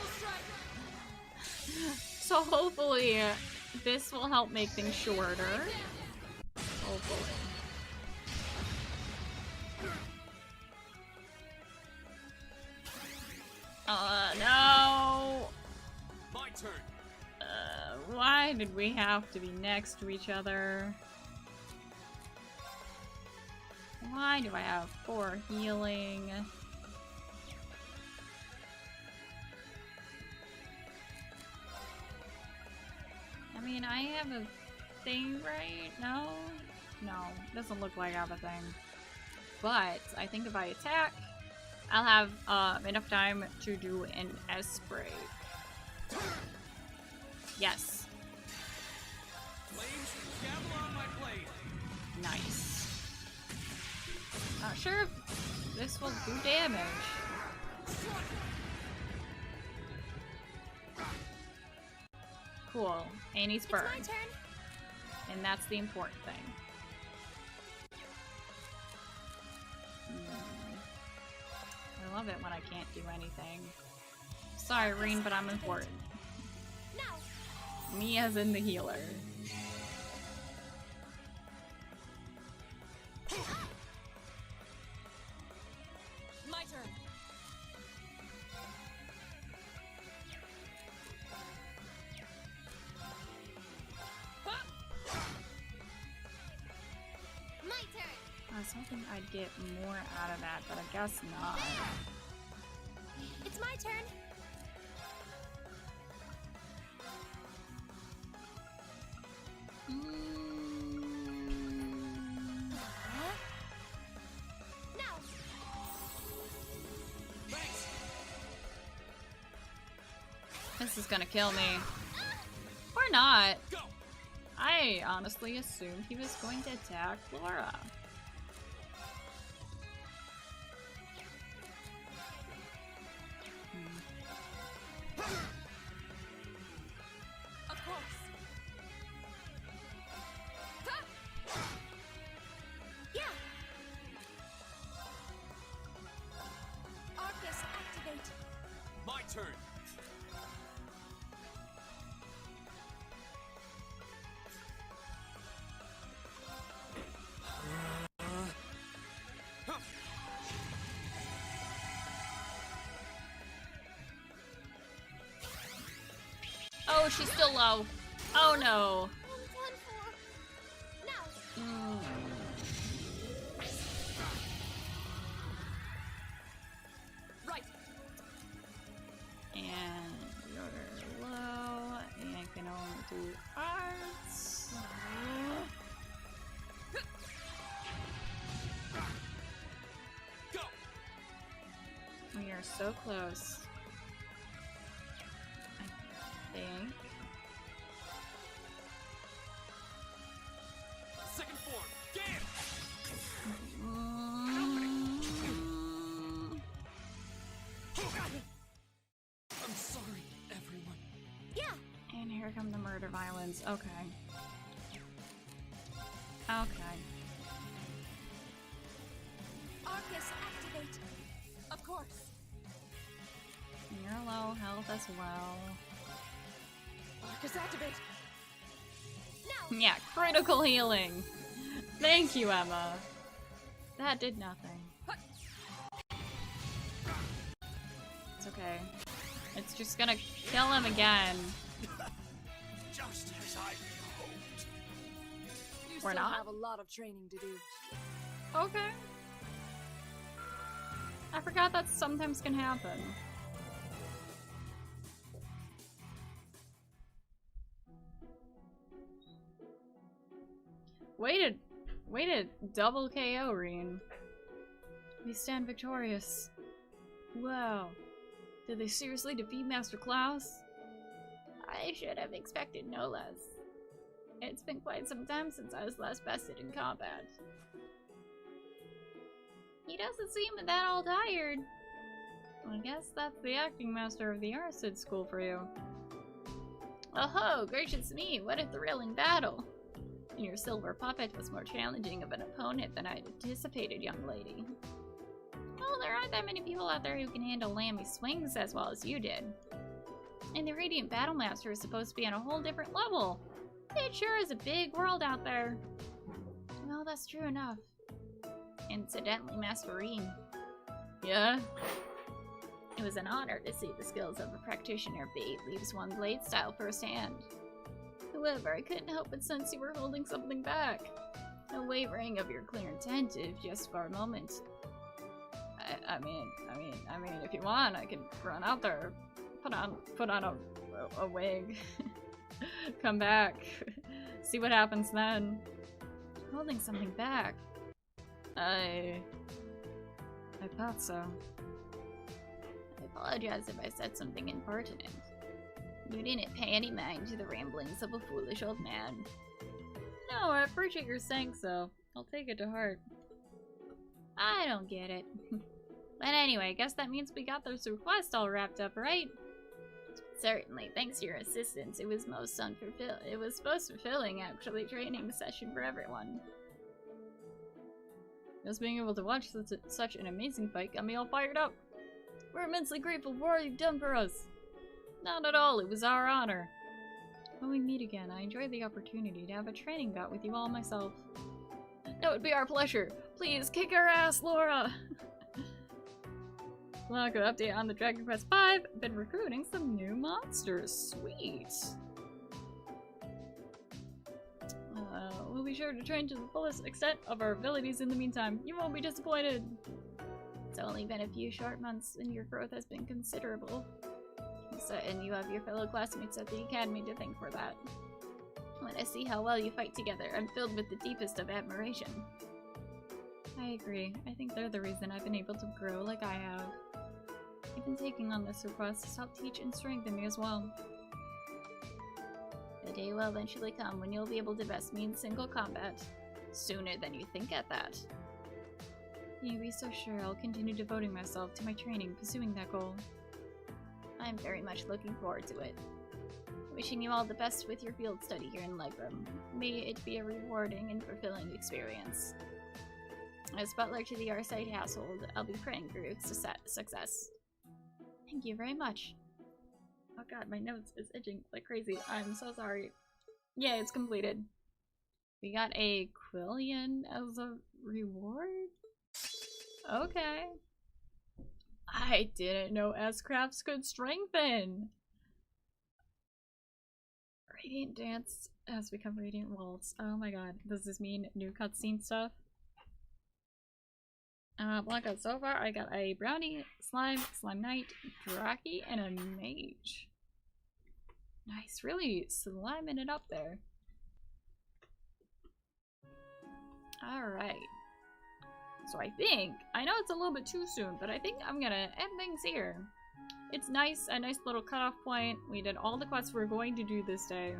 So hopefully this will help make things shorter. Hopefully. No! My turn. Why did we have to be next to each other? Why do I have 4 healing? I mean, I have a thing, right? No? No, doesn't look like I have a thing. But I think if I attack, I'll have enough time to do an S break. Yes. Flames, gavel on my blade. Nice. Not sure if this will do damage. Cool. And he's burned. It's my turn. And that's the important thing. I love it when I can't do anything. Sorry, Reen, but I'm important. No. Me as in the healer. My turn. My turn. I was hoping I'd get more out of that, but I guess not. It's my turn. No. Thanks. This is gonna kill me. Or not. Go. I honestly assumed he was going to attack Laura. Of course. Yeah. Arcus, activate. My turn. Oh, she's still low. Oh no. I'm done for. No. Right. And you're low, and I can only do arts. Go. We are so close. I think. Second form. Get I'm sorry, everyone. Yeah. And here come the murder violence. Okay. Okay. Arcus, activate. Of course. You're low health as well. Arcus, activate. No. Yeah, critical healing. Thank you, Emma. That did nothing. It's okay. It's just gonna kill him again. Just as I hoped. You Or still not? have a lot of training to do. Okay. I forgot that sometimes can happen. Way to double KO, Reen. We stand victorious. Wow. Did they seriously defeat Master Klaus? I should have expected no less. It's been quite some time since I was last bested in combat. He doesn't seem that all tired. I guess that's the acting master of the Arcid School for you. Oh-ho, gracious me, what a thrilling battle! Your silver puppet was more challenging of an opponent than I'd anticipated, young lady. Well, there aren't that many people out there who can handle Lammy swings as well as you did. And the Radiant Battlemaster is supposed to be on a whole different level. It sure is a big world out there. Well, that's true enough. Incidentally, Master Reen. Yeah? It was an honor to see the skills of a practitioner be leaves one blade style firsthand. However, I couldn't help but sense you were holding something back. a wavering of your clear intent, if just for a moment. I mean, if you want, I can run out there, put on a wig, come back, see what happens then. Holding something back. I thought so. I apologize if I said something impertinent. You didn't pay any mind to the ramblings of a foolish old man. No, I appreciate your saying so. I'll take it to heart. I don't get it. But anyway, I guess that means we got this request all wrapped up, right? Certainly, thanks to your assistance. It was most fulfilling, actually, training session for everyone. Just being able to watch such an amazing fight got me all fired up. We're immensely grateful for all you've done for us. Not at all, it was our honor. When we meet again, I enjoyed the opportunity to have a training bout with you all myself. That would be our pleasure. Please, kick our ass, Laura! Blanco, update on the Dragon Quest V. Been recruiting some new monsters. Sweet. We'll be sure to train to the fullest extent of our abilities in the meantime. You won't be disappointed. It's only been a few short months and your growth has been considerable. And you have your fellow classmates at the academy to thank for that. When I see how well you fight together, I'm filled with the deepest of admiration. I agree. I think they're the reason I've been able to grow like I have. Even taking on this request has helped teach and strengthen me as well. The day will eventually come when you'll be able to best me in single combat. Sooner than you think at that. You be so sure I'll continue devoting myself to my training, pursuing that goal. I'm very much looking forward to it. Wishing you all the best with your field study here in Legram. May it be a rewarding and fulfilling experience. As butler to the Arsite household, I'll be praying for your success. Thank you very much. Oh god, my nose is itching like crazy. I'm so sorry. Yeah, it's completed. We got a Quillian as a reward? Okay. I didn't know S-Crafts could strengthen! Radiant Dance has become Radiant Waltz. Oh my god. Does this mean new cutscene stuff? Blanca, so far I got a Brownie, Slime, Slime Knight, Draki, and a Mage. Nice, really sliming it up there. Alright. So I know it's a little bit too soon, but I think I'm gonna end things here. It's nice, a nice little cutoff point. We did all the quests we're going to do this day.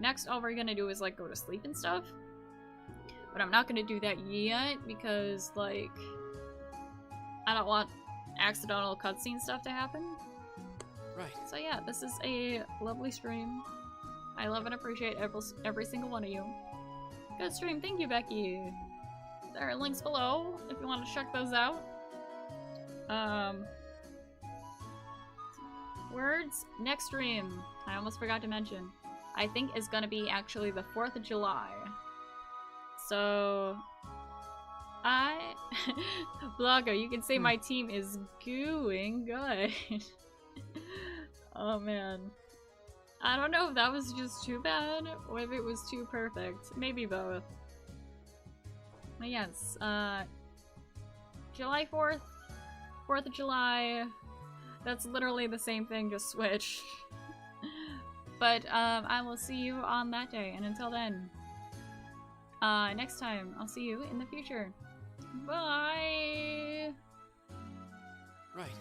Next, all we're gonna do is like go to sleep and stuff. But I'm not gonna do that yet because like I don't want accidental cutscene stuff to happen. Right. So yeah, this is a lovely stream. I love and appreciate every single one of you. Good stream, thank you, Becky. There are links below if you want to check those out. Words, next stream, I almost forgot to mention, I think is gonna be actually the 4th of July. So, Blanco, you can say my team is doing good. Oh man. I don't know if that was just too bad or if it was too perfect. Maybe both. But yes, July 4th, 4th of July, that's literally the same thing, just switch. But I will see you on that day, and until then, next time, I'll see you in the future. Bye! Right.